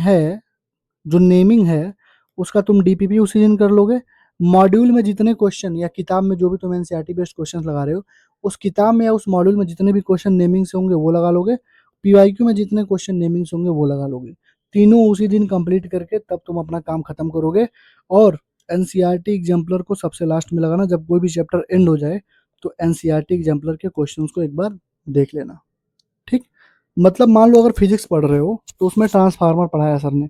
है उसका तुम डीपीपी उसी दिन कर लोगे। मॉड्यूल में जितने क्वेश्चन या किताब में जो भी तुम एनसीईआरटी बेस्ड क्वेश्चन लगा रहे हो, उस किताब में या उस मॉड्यूल में जितने भी क्वेश्चन नेमिंग से होंगे वो लगा लोगे। पीवाईक्यू में जितने क्वेश्चन नेमिंग से होंगे वो लगा लोगे। तीनों उसी दिन कंप्लीट करके तब तुम अपना काम खत्म करोगे। और एनसीईआरटी एग्जाम्पलर को सबसे लास्ट में लगाना, जब कोई भी चैप्टर एंड हो जाए तो एनसीईआरटी एग्जाम्पलर के क्वेश्चंस को एक बार देख लेना, ठीक। मतलब मान लो अगर फिजिक्स पढ़ रहे हो तो उसमें ट्रांसफार्मर पढ़ाया सर ने,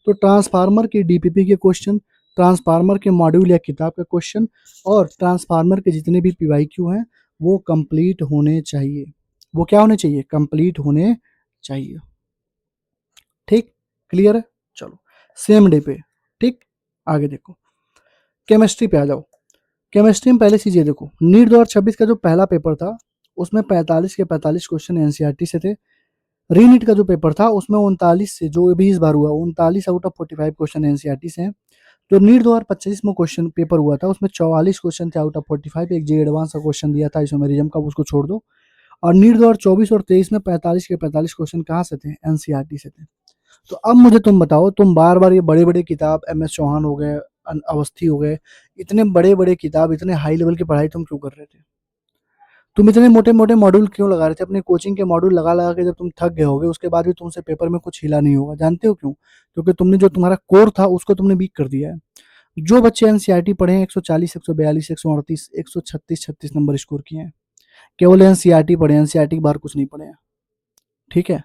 तो ट्रांसफार्मर की डीपीपी के क्वेश्चन, ट्रांसफार्मर के मॉड्यूल या किताब का क्वेश्चन, और ट्रांसफार्मर के जितने भी पीवाईक्यू हैं वो कंप्लीट होने चाहिए। वो क्या होने चाहिए? कंप्लीट होने चाहिए, ठीक। क्लियर है? चलो सेम डे पे, ठीक। आगे देखो केमिस्ट्री पे आ जाओ। केमिस्ट्री में पहले चीज ये देखो, नीट 2026 का जो पहला पेपर था उसमें 45 के 45 क्वेश्चन एनसीईआरटी से थे। रीनीट का जो पेपर था उसमें 39 से, जो भी इस बार हुआ, 39 आउट ऑफ 45 क्वेश्चन एनसीईआरटी से हैं। जो नीट 2025 में क्वेश्चन पेपर हुआ था उसमें 44 क्वेश्चन थे आउट ऑफ 45। एक जे एडवांस का क्वेश्चन दिया था इसोमेरिज्म का, उसको छोड़ दो। और नीट 2024 और 23 में 45 के 45 क्वेश्चन कहाँ से थे? एनसीईआरटी से थे। तो अब मुझे तुम बताओ, तुम बार बार ये बड़े बड़े किताब, एम एस चौहान हो गए, अवस्थी हो गए, इतने बड़े बड़े किताब, इतने हाई लेवल की पढ़ाई तुम क्यों कर रहे थे? तुम इतने मोटे मोटे मॉड्यूल क्यों लगा रहे थे? अपने कोचिंग के मॉड्यूल लगा लगा के जब तुम थक गए होगे उसके बाद भी तुमसे पेपर में कुछ हिला नहीं होगा। जानते हो क्यों? क्योंकि तुमने जो तुम्हारा कोर था उसको तुमने वीक कर दिया है। जो बच्चे एनसीईआरटी पढ़े हैं 140, 142, 138, 136, 36 नंबर स्कोर किए हैं, केवल एनसीईआरटी पढ़े, एनसीईआरटी के बाहर कुछ नहीं पढ़े हैं, ठीक है।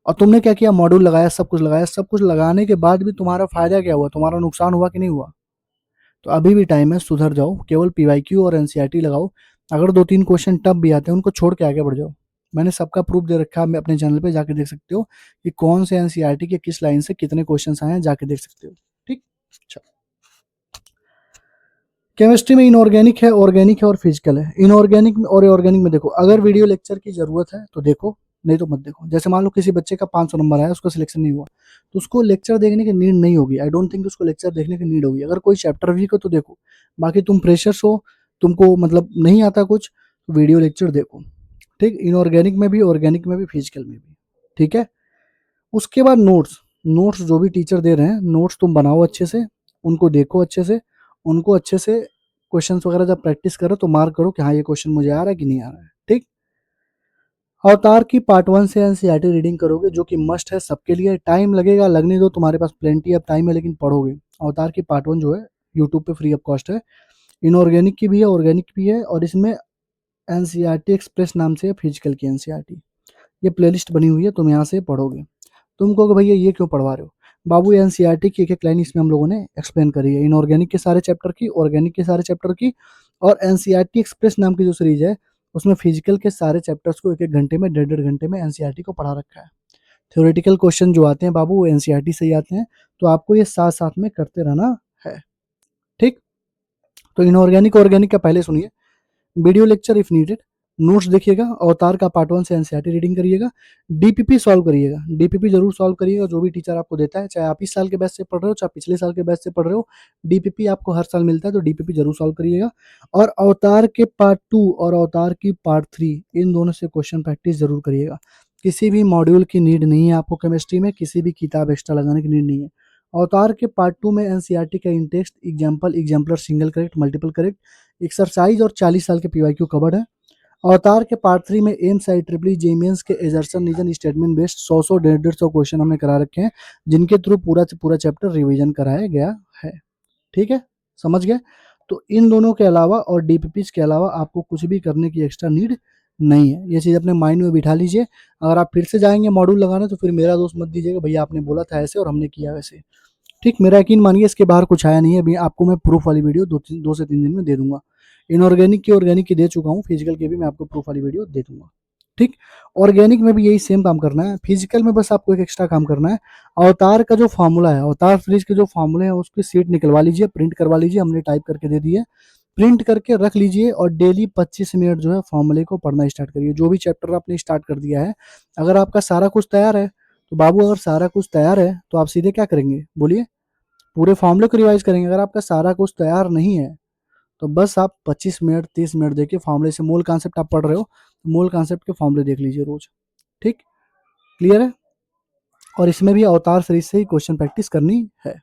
और तुमने क्या किया? मॉड्यूल लगाया, सब कुछ लगाया, सब कुछ लगाने के बाद भी तुम्हारा फायदा क्या हुआ? तुम्हारा नुकसान हुआ कि नहीं हुआ? तो अभी भी टाइम है, सुधर जाओ, केवल पीवाईक्यू और एनसीईआरटी लगाओ। अगर 2-3 क्वेश्चन टफ भी आते हैं उनको छोड़ के आगे बढ़ जाओ। मैंने सबका प्रूफ दे रखा है, मैं अपने चैनल पे जाके देख सकते हो कि कौन से एनसीईआरटी के किस लाइन से कितने क्वेश्चन आए हैं, जाके देख सकते हो, ठीक। अच्छा केमिस्ट्री में इनऑर्गेनिक है, ऑर्गेनिक है और फिजिकल है। इनऑर्गेनिक में और ऑर्गेनिक में देखो, अगर वीडियो लेक्चर की जरूरत है तो देखो, नहीं तो मत देखो। जैसे मान लो किसी बच्चे का 500 नंबर आया, उसका सिलेक्शन नहीं हुआ, तो उसको लेक्चर देखने की नीड नहीं होगी। आई डोंट थिंक उसको लेक्चर देखने की नीड होगी। अगर कोई चैप्टर वीक हो तो देखो, बाकी तुम फ्रेशर्स हो, तुमको मतलब नहीं आता कुछ, वीडियो लेक्चर देखो। ठीक, इनऑर्गेनिक में भी, ऑर्गेनिक में भी, फिजिकल में भी। ठीक है। उसके बाद नोट्स, नोट्स जो भी टीचर दे रहे हैं, नोट्स तुम बनाओ अच्छे से, उनको देखो अच्छे से, उनको अच्छे से क्वेश्चंस वगैरह जब प्रैक्टिस करो तो मार्क करो कि हाँ ये क्वेश्चन मुझे आ रहा है कि नहीं आ रहा है। ठीक। अवतार की पार्ट 1 से एनसीईआरटी रीडिंग करोगे, जो कि मस्ट है सबके लिए। टाइम लगेगा, लगने दो, तुम्हारे पास प्लेंटी ऑफ टाइम है, लेकिन पढ़ोगे। अवतार की पार्ट 1 जो है यूट्यूब पे फ्री ऑफ कॉस्ट है। इनऑर्गेनिक की भी है, ऑर्गेनिक भी है, और इसमें एनसीईआरटी एक्सप्रेस नाम से है फिजिकल की एनसीईआरटी। ये प्लेलिस्ट बनी हुई है, तुम यहाँ से पढ़ोगे। तुम कहोगे भैया ये क्यों पढ़वा रहे हो? बाबू एनसीईआरटी की एक एक लाइन इसमें हम लोगों ने एक्सप्लेन करी है, इनऑर्गेनिक के सारे चैप्टर की, ऑर्गेनिक के सारे चैप्टर की, और एनसीईआरटी एक्सप्रेस नाम की जो सीरीज है उसमें फिजिकल के सारे चैप्टर्स को एक एक घंटे में, डेढ़ डेढ़ घंटे में एनसीईआरटी को पढ़ा रखा है। थ्योरेटिकल क्वेश्चन जो आते हैं बाबू वो एनसीईआरटी से ही आते हैं, तो आपको ये साथ साथ में करते रहना है। ठीक। तो इनऑर्गेनिक ऑर्गेनिक का पहले सुनिए। Video lecture if needed, notes देखिएगा, अवतार का पार्ट 1 से एनसीईआरटी रीडिंग करिएगा, डीपीपी सॉल्व करिएगा। डीपीपी जरूर सॉल्व करिएगा, जो भी टीचर आपको देता है, चाहे आप इस साल के बैच से पढ़ रहे हो, चाहे पिछले साल के बैच से पढ़ रहे हो, डीपीपी आपको हर साल मिलता है, तो डीपीपी जरूर सॉल्व करिएगा। और अवतार के पार्ट 2 और अवतार की पार्ट 3, इन दोनों से क्वेश्चन प्रैक्टिस जरूर करिएगा। किसी भी मॉड्यूल की नीड नहीं है आपको केमिस्ट्री में, किसी भी किताब एक्स्ट्रा लगाने की नीड नहीं है। अवतार के पार्ट 2 में एनसीईआरटी का in-text, example, exemplar, single correct, multiple correct, exercise और 40 साल के पीवाईक्यू कवर्ड है। अवतार के पार्ट 3 में एम्स IEEE जेईमेंस के assertion reason statement based 100 150 question हमने करा रखे हैं, जिनके थ्रू पूरा पूरा चैप्टर रिवीजन कराया गया है। ठीक है, समझ गए? तो इन दोनों के अलावा और डीपीपीज के अलावा आपको कुछ भी करने की एक्स्ट्रा नीड नहीं है। ये चीज़ अपने माइंड में बिठा लीजिए। अगर आप फिर से जाएंगे मॉड्यूल लगाने तो फिर मेरा दोस्त मत दीजिएगा, भैया आपने बोला था ऐसे और हमने किया वैसे। ठीक, मेरा यकीन मानिए इसके बाहर कुछ आया नहीं है। अभी आपको मैं प्रूफ वाली वीडियो 2 से 3 दिन में दे दूंगा। इनऑर्गेनिक की ऑर्गेनिक की दे चुका हूँ, फिजिकल की भी मैं आपको प्रूफ वाली वीडियो दे दूंगा। ठीक, ऑर्गेनिक में भी यही सेम काम करना है, फिजिकल में बस आपको एक एक्स्ट्रा काम करना है। अवतार का जो फॉर्मूला है, अवतार सीरीज के जो फॉर्मूले हैं उसकी सीट निकलवा लीजिए, प्रिंट करवा लीजिए, हमने टाइप करके दे दी है, प्रिंट करके रख लीजिए, और डेली 25 मिनट जो है फॉर्मूले को पढ़ना स्टार्ट करिए। जो भी चैप्टर आपने स्टार्ट कर दिया है, अगर आपका सारा कुछ तैयार है तो बाबू, अगर सारा कुछ तैयार है तो आप सीधे क्या करेंगे बोलिए? पूरे फॉर्मूले को रिवाइज करेंगे। अगर आपका सारा कुछ तैयार नहीं है तो बस आप 25 मिनट 30 मिनट देखिए, फॉर्मूले से मूल कॉन्सेप्ट आप पढ़ रहे हो, मूल कॉन्सेप्ट के फॉर्मूले देख लीजिए रोज। ठीक, क्लियर है? और इसमें भी अवतार सीरीज से ही क्वेश्चन प्रैक्टिस करनी है।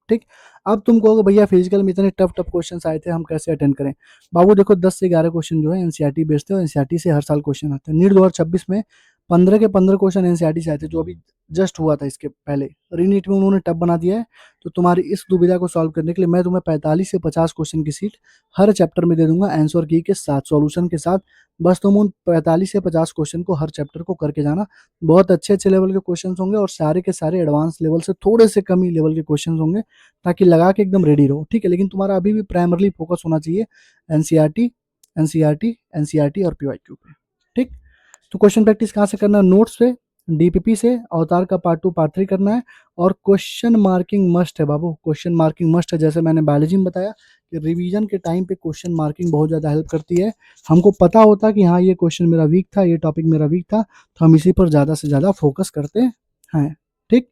ठीक, अब तुम कहोगे भैया फिजिकल में इतने टफ टफ क्वेश्चंस आए थे, हम कैसे अटेंड करें? बाबू देखो, 10 से 11 क्वेश्चन जो है एनसीईआरटी बेस्ड है, एनसीईआरटी से हर साल क्वेश्चन आते हैं। नीट 2026 में 15 के 15 क्वेश्चन एनसीईआरटी से आए थे, जो अभी जस्ट हुआ था इसके पहले। रीनीट में उन्होंने टफ बना दिया है, तो तुम्हारी इस दुविधा को सॉल्व करने के लिए मैं तुम्हें 45 से 50 क्वेश्चन की सीट हर चैप्टर में दे दूंगा, आंसर की के साथ, सॉल्यूशन के साथ। बस तुम उन 45 से 50 क्वेश्चन को हर चैप्टर को करके जाना। बहुत अच्छे अच्छे लेवल के क्वेश्चन होंगे, और सारे के सारे एडवांस लेवल से थोड़े से कम ही लेवल के क्वेश्चन होंगे, ताकि लगा के एकदम रेडी रहो। ठीक है, लेकिन तुम्हारा अभी भी प्राइमरली फोकस होना चाहिए एनसीईआरटी, एनसीईआरटी, एनसीईआरटी और पीवाईक्यू पे। ठीक, तो क्वेश्चन प्रैक्टिस कहाँ से करना है? नोट्स से, डीपीपी से, अवतार का पार्ट 2 पार्ट 3 करना है, और क्वेश्चन मार्किंग मस्ट है बाबू, क्वेश्चन मार्किंग मस्ट है। जैसे मैंने बायोलॉजी में बताया कि रिवीजन के टाइम पे क्वेश्चन मार्किंग बहुत ज़्यादा हेल्प करती है। हमको पता होता कि हाँ ये क्वेश्चन मेरा वीक था, ये टॉपिक मेरा वीक था, तो हम इसी पर ज़्यादा से ज़्यादा फोकस करते हैं। ठीक,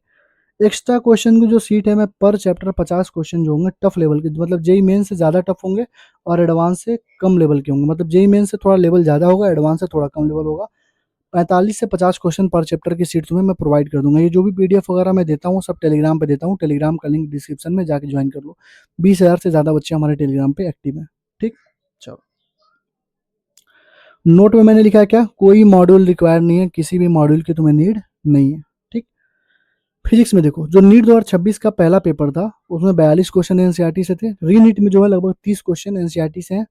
एक्स्ट्रा क्वेश्चन की जो सीट है, मैं पर चैप्टर 50 क्वेश्चन जो होंगे टफ लेवल के, मतलब जेई मेन से ज़्यादा टफ होंगे और एडवांस से कम लेवल के होंगे। मतलब जेई मेन से थोड़ा लेवल ज़्यादा होगा, एडवांस से थोड़ा कम लेवल होगा। 45 से 50 क्वेश्चन पर चैप्टर की सीट तुम्हें मैं प्रोवाइड कर दूंगा। ये जो भी पीडीएफ वगैरह मैं देता हूँ सब टेलीग्राम पे देता हूँ, टेलीग्राम का लिंक डिस्क्रिप्शन में जाके ज्वाइन कर लो। 20,000 से ज़्यादा बच्चे हमारे टेलीग्राम पे एक्टिव हैं। ठीक, चलो। नोट में मैंने लिखा है क्या? कोई मॉड्यूल रिक्वायर नहीं है, किसी भी मॉड्यूल की तुम्हें नीड नहीं है। ठीक, फिजिक्स में देखो, जो नीट 2026 का पहला पेपर था उसमें 42 क्वेश्चन एनसीईआरटी से थे। री नीट में जो है लगभग 30 क्वेश्चन एनसीईआरटी से हैं।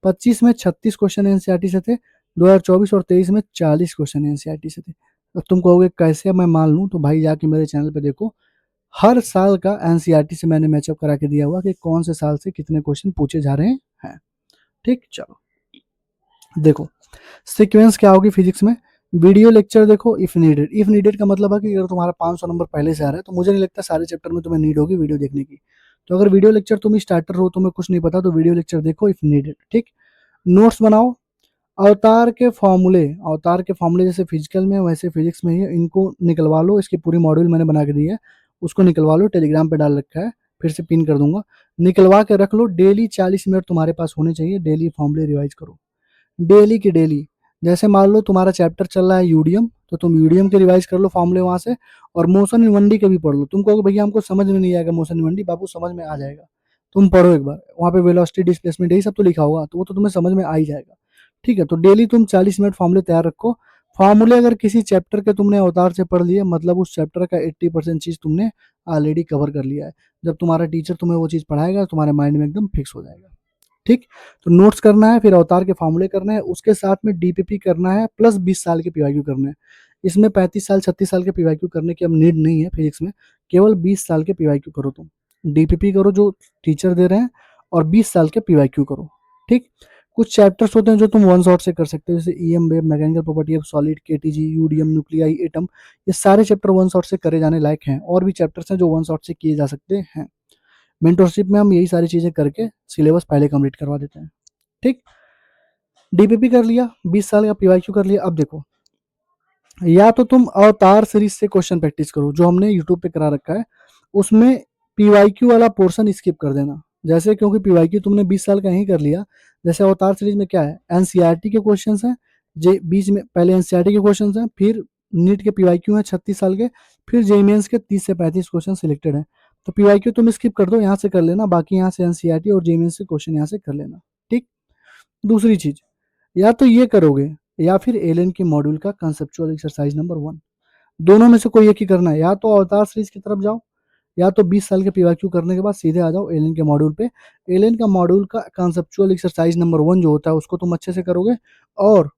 25 में 36 क्वेश्चन एनसीईआरटी से थे। 2024 और 23 में 40 क्वेश्चन एनसीईआरटी से थे। अब तुम कहोगे कैसे मैं मान लूँ? तो भाई जाके मेरे चैनल पे देखो, हर साल का एनसीईआरटी से मैंने मैचअप करा के दिया हुआ कि कौन से साल से कितने क्वेश्चन पूछे जा रहे हैं। ठीक, चलो देखो सीक्वेंस क्या होगी फिजिक्स में। वीडियो लेक्चर देखो इफ नीडेड। इफ नीडेड का मतलब है कि अगर तुम्हारा 500 नंबर पहले से आ रहा है तो मुझे नहीं लगता सारे चैप्टर में तुम्हें नीड होगी वीडियो देखने की। तो अगर वीडियो लेक्चर तुम स्टार्टर हो, तुम्हें कुछ नहीं पता, तो वीडियो लेक्चर देखो इफ नीडेड, ठीक। नोट्स बनाओ। अवतार के फॉर्मूले जैसे फिजिकल में वैसे फिजिक्स में ही, इनको निकलवा लो। इसकी पूरी मॉड्यूल मैंने बना के दी है, उसको निकलवा लो, टेलीग्राम पे डाल रखा है, फिर से पिन कर दूंगा। निकलवा के रख लो। डेली 40 मिनट तुम्हारे पास होने चाहिए, डेली फॉर्मूले रिवाइज करो, डेली की डेली। जैसे मान लो तुम्हारा चैप्टर चल रहा है यूडियम, तो तुम यूडियम के रिवाइज कर लो फॉर्मूले वहां से, और मोशन इनवंडी के भी पढ़ लो। तुम कहोगे भैया हमको समझ में नहीं आएगा मोशन इनवंडी, बाबू समझ में आ जाएगा, तुम पढ़ो एक बार, वहाँ पे वेलोसिटी डिस्प्लेसमेंट यही सब तो लिखा होगा, तो वो तो तुम्हें समझ में आ ही जाएगा, ठीक है। तो डेली तुम 40 मिनट फॉर्मूले तैयार रखो। फॉर्मूले अगर किसी चैप्टर के तुमने अवतार से पढ़ लिए, मतलब उस चैप्टर का 80% चीज तुमने ऑलरेडी कवर कर लिया है। जब तुम्हारा टीचर तुम्हें वो चीज पढ़ाएगा, तुम्हारे माइंड में एकदम फिक्स हो जाएगा, ठीक। तो नोट्स करना है, फिर अवतार के फॉर्मूले करना है, उसके साथ में डीपीपी करना है, प्लस 20 साल के पीवाईक्यू करने हैं। इसमें 35 साल 36 साल के पीवाईक्यू करने की अब नीड नहीं है फिजिक्स में, केवल 20 साल के पीवाईक्यू करो। तुम डीपीपी करो जो टीचर दे रहे हैं, और 20 साल के पीवाईक्यू करो, ठीक। कुछ चैप्टर्स होते हैं जो तुम वन शॉट से कर सकते हो, जैसे EM wave, mechanical property of solid, KTG, UDM, nuclei, atom, ये सारे चैप्टर वन शॉट से करे जाने लायक हैं। और भी चैप्टर्स हैं जो वन शॉट से किए जा सकते हैं। मेंटरशिप में हम यही सारी चीजें करके सिलेबस पहले कंप्लीट करवा देते हैं, ठीक। डीपीपी कर लिया, 20 साल का पीवाईक्यू कर लिया। अब देखो, या तो तुम अवतार सीरीज से क्वेश्चन प्रैक्टिस करो जो हमने यूट्यूब पे करा रखा है, उसमें पीवाईक्यू वाला पोर्शन स्किप कर देना। जैसे क्योंकि पीवाईक्यू तुमने 20 साल का ही कर लिया, जैसे अवतार सीरीज में क्या है, एनसीईआरटी के क्वेश्चंस हैं, जे बीच में पहले एनसीईआरटी के क्वेश्चंस हैं, फिर नीट के पीवाईक्यू हैं 36 साल के, फिर जेईई मेंस के 30 से 35 क्वेश्चन सिलेक्टेड हैं। तो पीवाईक्यू तुम स्किप कर दो, यहाँ से कर लेना, बाकी यहाँ से एनसीईआरटी और जेईई मेंस के क्वेश्चन यहाँ से कर लेना, ठीक। दूसरी चीज, या तो ये करोगे, या फिर एलन की मॉड्यूल का कंसेप्चुअल एक्सरसाइज नंबर 1, दोनों में से कोई एक ही करना है। या तो अवतार सीरीज की तरफ जाओ, या तो 20 साल के पीवाईक्यू करने के बाद सीधे आ जाओ एलन के मॉड्यूल पे। एलन का मॉड्यूल का कंसेप्चुअल एक्सरसाइज नंबर 1 जो होता है, उसको तुम अच्छे से करोगे। और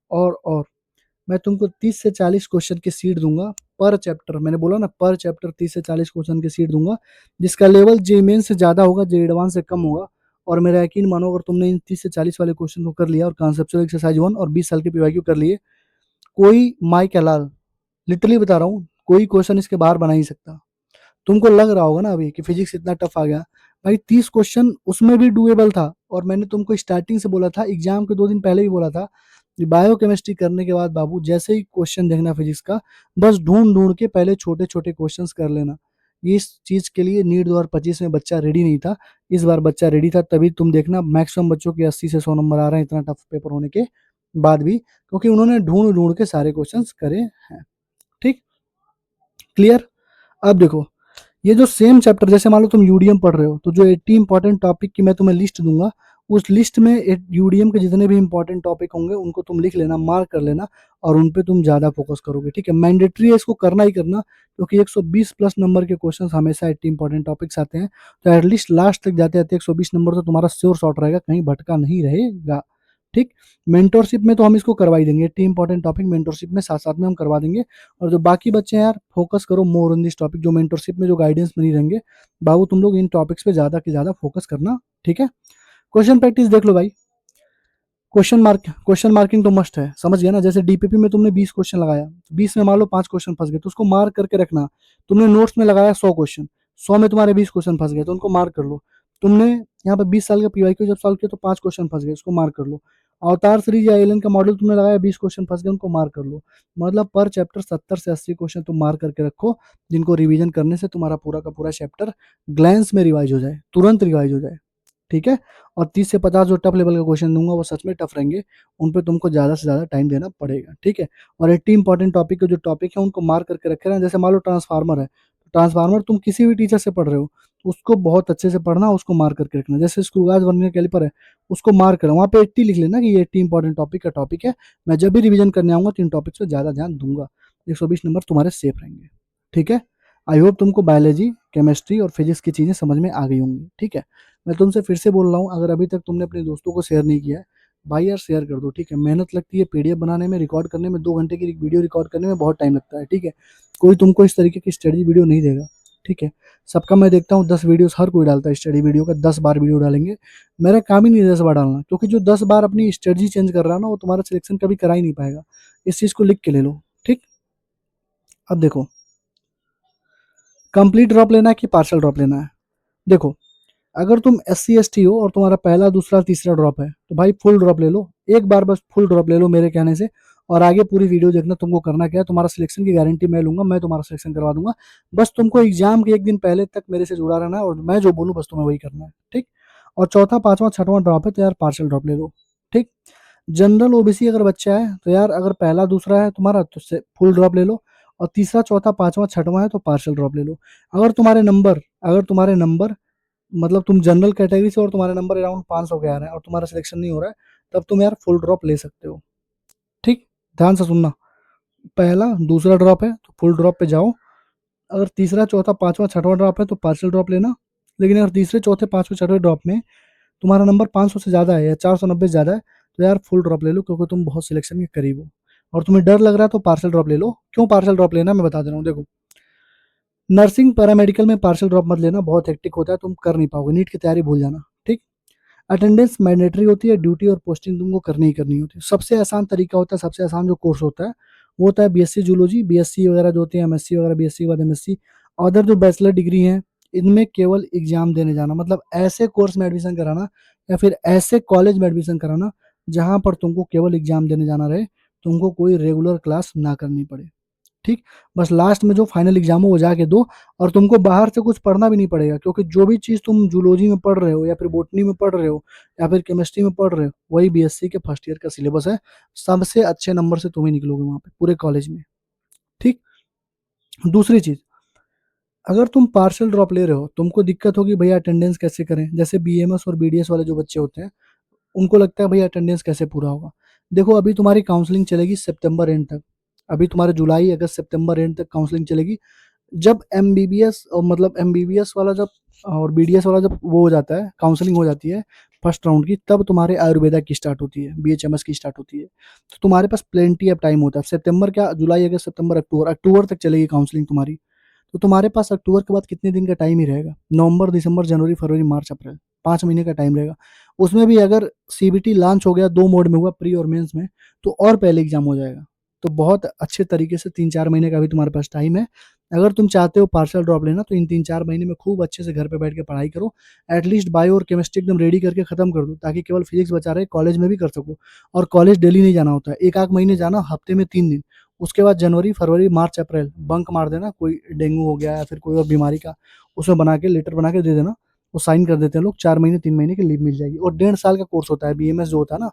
मैं तुमको 30 से 40 क्वेश्चन की सीट दूंगा पर चैप्टर। मैंने बोला ना, पर चैप्टर 30 से 40 क्वेश्चन की सीट दूंगा, जिसका लेवल जेईई मेन से ज्यादा होगा, जेईई एडवांस से कम होगा। और मेरा यकीन मानो, अगर तुमने इन 30 से 40 वाले क्वेश्चन को कर लिया और कंसेप्चुअल एक्सरसाइज 1 और 20 साल के पीवाईक्यू कर लिए, कोई माई का लाल, लिटरली बता रहा हूँ, कोई क्वेश्चन इसके बाहर बना ही सकता। तुमको लग रहा होगा ना अभी कि फिजिक्स इतना टफ आ गया, भाई 30 क्वेश्चन उसमें भी डुएबल था। और मैंने तुमको स्टार्टिंग से बोला था, एग्जाम के 2 दिन पहले भी बोला था, बायोकेमिस्ट्री करने के बाद बाबू जैसे ही क्वेश्चन देखना फिजिक्स का, बस ढूंढ ढूंढ के पहले छोटे छोटे क्वेश्चंस कर लेना। इस चीज के लिए नीट 2025 में बच्चा रेडी नहीं था, इस बार बच्चा रेडी था, तभी तुम देखना मैक्सिमम बच्चों के 80 से 100 नंबर आ रहे हैं इतना टफ पेपर होने के बाद भी, क्योंकि उन्होंने ढूंढ ढूंढ के सारे क्वेश्चन करे हैं, ठीक। क्लियर। अब देखो, ये जो सेम चैप्टर, जैसे मान लो तुम यूडीएम पढ़ रहे हो, तो जो 80 इंपॉर्टेंट टॉपिक की मैं तुम्हें लिस्ट दूंगा, उस लिस्ट में यूडीएम के जितने भी इंपॉर्टेंट टॉपिक होंगे उनको तुम लिख लेना, मार्क कर लेना, और उन पे तुम ज्यादा फोकस करोगे, ठीक है। मैंडेटरी है, इसको करना ही करना, क्योंकि 120 प्लस नंबर के क्वेश्चन हमेशा 80 इंपॉर्टेंट टॉपिक्स आते हैं। तो एटलीस्ट लास्ट तक जाते जाते 120 नंबर तो तुम्हारा श्योर शॉट रहेगा, कहीं भटका नहीं रहेगा, ठीक। मेंटोरशिप में तो हम इसको करवा ही देंगे, 80 इंपॉर्टेंट टॉपिक मेंटोरशिप में साथ साथ में हम करवा देंगे। और जो बाकी बच्चे हैं यार, फोकस करो मोर ऑन दिस टॉपिक, जो मेंटोरशिप में जो गाइडेंस नहीं रहेंगे, बाबू तुम लोग इन टॉपिक्स पे ज्यादा से ज्यादा फोकस करना, ठीक है। क्वेश्चन प्रैक्टिस देख लो भाई। क्वेश्चन मार्किंग तो मस्ट है, समझ गया ना। जैसे डीपीपी में तुमने 20 क्वेश्चन लगाया, 20 में मान लो 5 क्वेश्चन फंस गए, तो उसको मार्क करके रखना। तुमने नोट्स में लगाया 100 क्वेश्चन, 100 में तुम्हारे 20 क्वेश्चन फंस गए, तो उनको मार्क कर लो। तुमने यहाँ पे 20 साल का पीवाईक्यू जब सॉल्व किया तो 5 क्वेश्चन फंस गए, उसको मार्क कर लो। अवतार सीरीज या एलन का मॉडल तुमने लगाया, 20 क्वेश्चन फंस गए, उनको मार्क कर लो। मतलब पर चैप्टर 70 से 80 क्वेश्चन तुम मार्क करके रखो, जिनको रिवीजन करने से तुम्हारा पूरा का पूरा चैप्टर ग्लैंस में रिवाइज हो जाए, तुरंत रिवाइज हो जाए, ठीक है। और 30 से 50 जो टफ लेवल का क्वेश्चन दूंगा वो सच में टफ रहेंगे, उन पे तुमको ज़्यादा से ज़्यादा टाइम देना पड़ेगा, ठीक है। और 80 इंपॉर्टेंट टॉपिक के जो टॉपिक है उनको मार्क करके रखे रहना। जैसे मान लो ट्रांसफार्मर है, तो ट्रांसफार्मर तुम किसी भी टीचर से पढ़ रहे हो, तो उसको बहुत अच्छे से पढ़ना, उसको मार्क करके रखना। जैसे स्क्रू गाज वर्नियर कैलिपर है, उसको मार्क करना, वहाँ पे 80 लिख लेना कि ये 80 इंपॉर्टेंट टॉपिक का टॉपिक है, मैं जब भी रिवीजन करने आऊंगा तो इन टॉपिक्स पे ज़्यादा ध्यान दूंगा, 120 नंबर तुम्हारे सेफ रहेंगे, ठीक है। आई होप तुमको बायोलॉजी, केमिस्ट्री और फिजिक्स की चीज़ें समझ में आ गई होंगी, ठीक है। मैं तुमसे फिर से बोल रहा हूँ, अगर अभी तक तुमने अपने दोस्तों को शेयर नहीं किया है, भाई यार शेयर कर दो, ठीक है। मेहनत लगती है पीडीएफ बनाने में, रिकॉर्ड करने में, 2 घंटे की वीडियो रिकॉर्ड करने में बहुत टाइम लगता है, ठीक है। कोई तुमको इस तरीके की स्टडी वीडियो नहीं देगा, ठीक है। सबका मैं देखता हूँ 10 वीडियोस हर कोई डालता है स्टडी वीडियो का, 10 बार वीडियो डालेंगे। मेरा काम ही नहीं है 10 बार डालना, क्योंकि जो 10 बार अपनी स्ट्रेटजी चेंज कर रहा है ना, वो तुम्हारा सिलेक्शन कभी करा ही नहीं पाएगा। इस चीज़ को लिख के ले लो, ठीक। अब देखो, कंप्लीट ड्रॉप लेना है कि पार्शल ड्रॉप लेना है। देखो, अगर तुम SC ST हो और तुम्हारा पहला दूसरा तीसरा ड्रॉप है तो भाई फुल ड्रॉप ले लो, एक बार बस फुल ड्रॉप ले लो मेरे कहने से, और आगे पूरी वीडियो देखना। तुमको करना क्या है, तुम्हारा सिलेक्शन की गारंटी मैं लूंगा, मैं तुम्हारा सिलेक्शन करवा दूंगा। बस तुमको एग्जाम के एक दिन पहले तक मेरे से जुड़ा रहना है और मैं जो बोलूँ बस तुम्हें वही करना है, ठीक। और चौथा पांचवा छठवां ड्रॉप है तो यार पार्शियल ड्रॉप ले लो, ठीक। जनरल OBC अगर बच्चा है तो यार अगर पहला दूसरा है तुम्हारा तो फुल ड्रॉप ले लो, और तीसरा चौथा पांचवा छठवां है तो पार्शियल ड्रॉप ले लो। अगर तुम्हारे नंबर मतलब तुम जनरल कैटेगरी से और तुम्हारे नंबर अराउंड 500 के आ रहे हैं और तुम्हारा सिलेक्शन नहीं हो रहा है, तब तुम यार फुल ड्रॉप ले सकते हो, ठीक। ध्यान से सुनना, पहला दूसरा ड्रॉप है तो फुल ड्रॉप पे जाओ, अगर तीसरा चौथा पांचवा छठवां ड्रॉप है तो पार्शियल ड्रॉप लेना। लेकिन अगर तीसरे चौथे पांचवें छठवें ड्रॉप में तुम्हारा नंबर 500 से ज़्यादा है या 490 से ज़्यादा है तो यार फुल ड्रॉप ले लो, क्योंकि तुम बहुत सिलेक्शन के करीब हो। और तुम्हें डर लग रहा है तो पार्शियल ड्रॉप ले लो। क्यों पार्शियल ड्रॉप लेना मैं बता दे रहा हूँ, देखो नर्सिंग पैरामेडिकल में पार्शियल ड्रॉप मत लेना, बहुत हेक्टिक होता है, तुम कर नहीं पाओगे, नीट की तैयारी भूल जाना, ठीक। अटेंडेंस मैंडेटरी होती है, ड्यूटी और पोस्टिंग तुमको करनी ही करनी होती है। सबसे आसान तरीका होता है, सबसे आसान जो कोर्स होता है वो होता है BSc जूलॉजी, BSc वगैरह जो होते हैं, MSc वगैरह, BSc के बाद MSc, अदर जो बैचलर डिग्री हैं इनमें केवल एग्जाम देने जाना, मतलब ऐसे कोर्स में एडमिशन कराना या फिर ऐसे कॉलेज में एडमिशन कराना जहां पर तुमको केवल एग्जाम देने जाना रहे, तुमको कोई रेगुलर क्लास ना करनी पड़े, ठीक। बस लास्ट में जो फाइनल एग्जाम हो वो जाके दो, और तुमको बाहर से कुछ पढ़ना भी नहीं पड़ेगा, क्योंकि जो भी चीज़ तुम जूलॉजी में पढ़ रहे हो या फिर बॉटनी में पढ़ रहे हो या फिर केमिस्ट्री में पढ़ रहे हो वही BSc के फर्स्ट ईयर का सिलेबस है। सबसे अच्छे नंबर से तुम ही निकलोगे वहाँ पे पूरे कॉलेज में, ठीक। दूसरी चीज़, अगर तुम पार्शियल ड्रॉप ले रहे हो तुमको दिक्कत होगी भैया अटेंडेंस कैसे करें, जैसे BMS और BDS वाले जो बच्चे होते हैं उनको लगता है भैया अटेंडेंस कैसे पूरा होगा। देखो अभी तुम्हारी काउंसलिंग चलेगी सितंबर एंड तक, अभी तुम्हारे जुलाई अगस्त सितंबर एंड तक काउंसलिंग चलेगी। जब MBBS और मतलब MBBS वाला जब और BDS वाला जब वो हो जाता है, काउंसलिंग हो जाती है फर्स्ट राउंड की, तब तुम्हारे आयुर्वेदा की स्टार्ट होती है, BHMS की स्टार्ट होती है। तो तुम्हारे पास प्लेंटी ऑफ टाइम होता है, सितंबर क्या, जुलाई अगस्त सितंबर अक्टूबर, अक्टूबर तक चलेगी काउंसलिंग तुम्हारी। तो तुम्हारे पास अक्टूबर के बाद कितने दिन का टाइम ही रहेगा, नवंबर दिसंबर जनवरी फरवरी मार्च अप्रैल, 5 महीने का टाइम रहेगा। उसमें भी अगर CBT लॉन्च हो गया, 2 मोड में हुआ, प्री और मेंस में, तो और पहले एग्जाम हो जाएगा। तो बहुत अच्छे तरीके से 3-4 महीने का भी तुम्हारे पास टाइम है। अगर तुम चाहते हो पार्शियल ड्रॉप लेना तो इन 3-4 महीने में खूब अच्छे से घर पे बैठ के पढ़ाई करो, एटलीस्ट बायो और केमिस्ट्री एकदम रेडी करके खत्म कर दो, ताकि केवल फिजिक्स बचा रहे, कॉलेज में भी कर सको। और कॉलेज डेली नहीं जाना होता है, एक आध महीने जाना, हफ्ते में 3 दिन। उसके बाद जनवरी फरवरी मार्च अप्रैल बंक मार देना, कोई डेंगू हो गया या फिर कोई और बीमारी का उसमें बना के लेटर बना के दे देना, वो साइन कर देते हैं लोग, 4 महीने 3 महीने की लीव मिल जाएगी। और 1.5 साल का कोर्स होता है, BMS जो होता है ना,